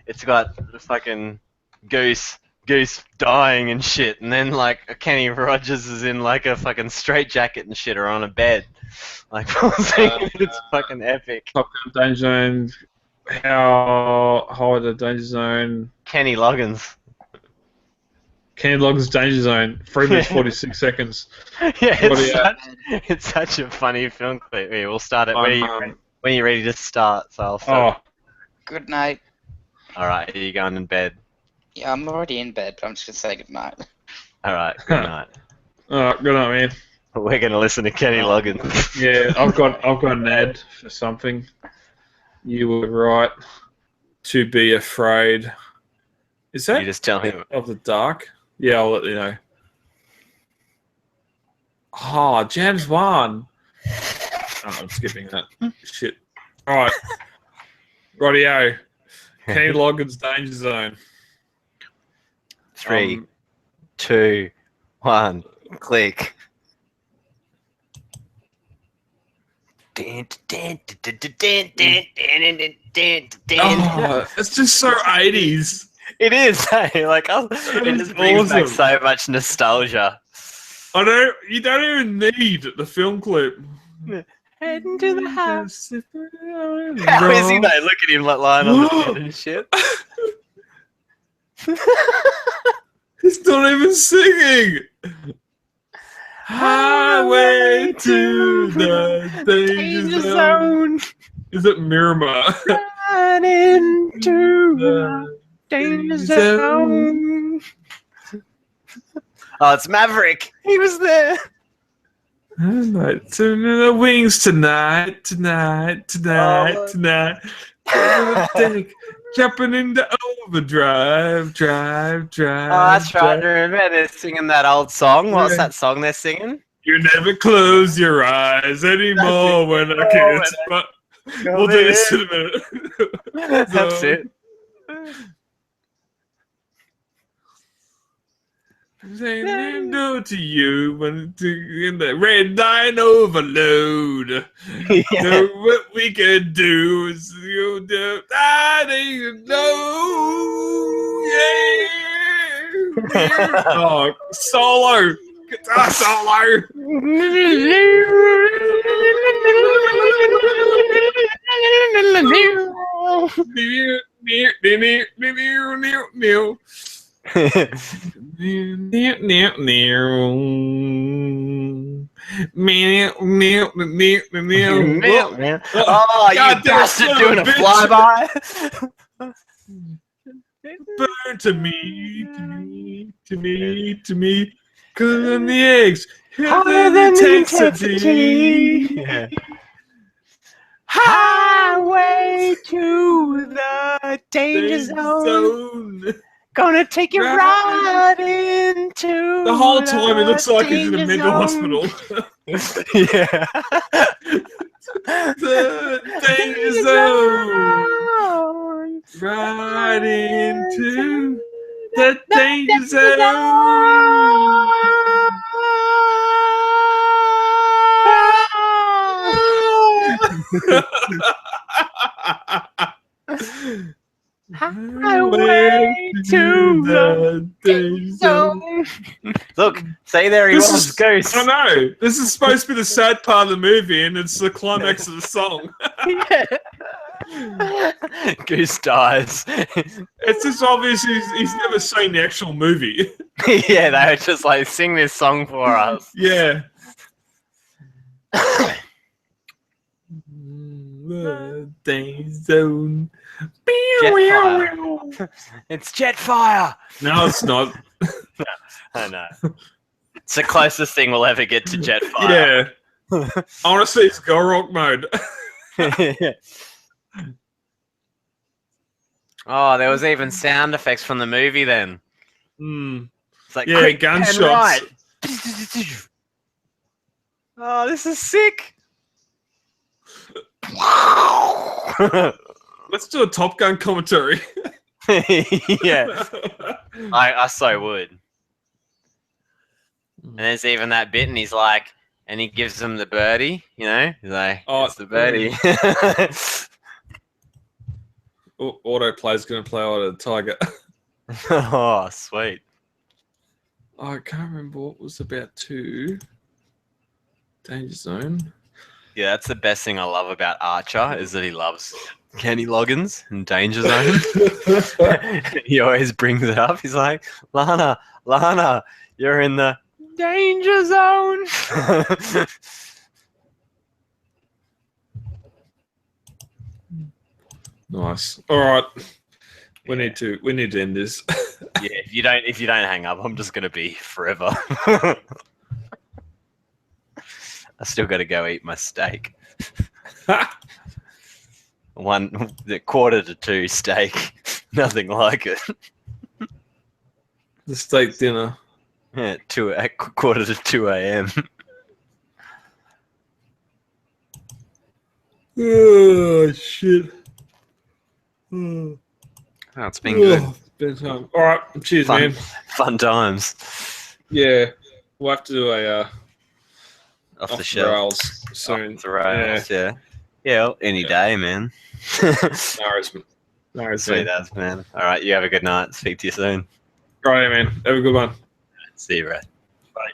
It's got the fucking goose dying and shit, and then like Kenny Rogers is in like a fucking straitjacket and shit, or on a bed, like it's fucking epic. Top Gun Danger Zone. How high the Danger Zone? Kenny Loggins. Kenny Loggins Danger Zone. 3 minutes 46 seconds. Yeah, it's such a funny film clip. Here, we'll start it when you're ready to start. So I'll start. Oh, Good night. All right, are you going in bed? Yeah, I'm already in bed, but I'm just gonna say good night. All right, good night. good night, man. We're gonna listen to Kenny Loggins. Yeah, I've got an ad for something. You were right to be afraid. Is that You just tell him. of the dark? Yeah, I'll let you know. Oh, James won. Oh, I'm skipping that. Shit. All right. Rightio. Kenny Loggins Danger Zone. 3, 2, 1, click. Oh, it's just so 80s. It is, hey? Like, it just brings back so much nostalgia. You don't even need the film clip. Heading to the house. How is he though? Look at him like lying on the bed and shit. He's not even singing. Highway to the danger zone. Is it Miramar? Right into the danger zone. Oh, it's Maverick. He was there. Turn the wings tonight. Jumping into overdrive, drive. Oh, that's right. I remember they're singing that old song. What's that song they're singing? You never close your eyes anymore when I kiss. But we'll do this in a minute. That's it. Saying no to you when in the red line overload. Yeah. So what we can do is you do I didn't know. Yeah. Oh, solo. Guitar solo. Oh, you bastard doing a flyby! Burn to me, cause I'm the eggs, higher than intensity. Yeah. Highway to the danger zone. Gonna take you right into the whole time it looks like he's in a mental hospital. Yeah. The danger zone. Right into the danger zone. Highway to the danger zone. Look, say there he was, Goose. I know. This is supposed to be the sad part of the movie, and it's the climax of the song. Goose dies. It's just obvious he's never seen the actual movie. Yeah, they were just like, sing this song for us. Yeah. The danger zone. Jetfire. It's Jetfire. No, it's not. I know. It's the closest thing we'll ever get to Jetfire. Yeah. Honestly, it's Go Rock mode. Oh, there was even sound effects from the movie then. It's like, yeah, quick, gunshots. right. Oh, this is sick. Let's do a Top Gun commentary. Yeah, I so would. And there's even that bit, and he's like, and he gives them the birdie, you know? He's like, oh, it's the birdie. Autoplay's going to play Eye of the Tiger. Oh, sweet. I can't remember what was about to Danger Zone. Yeah, that's the best thing I love about Archer, is that he loves Kenny Loggins and Danger Zone. He always brings it up. He's like, Lana, you're in the danger zone. Nice. All right. We need to end this. Yeah, if you don't hang up, I'm just gonna be forever. I still got to go eat my steak. The 1:45 steak. Nothing like it. The steak dinner. Yeah, at 1:45 a.m. Oh shit. Oh, it's been good. Been time. All right. Cheers, man. Fun times. Yeah, we'll have to do a off the shelf rails soon. Off the rails, yeah. Any day, man. No, Sweet as, man. All right, you have a good night. Speak to you soon. All right, man. Have a good one. See you, Brad. Bye.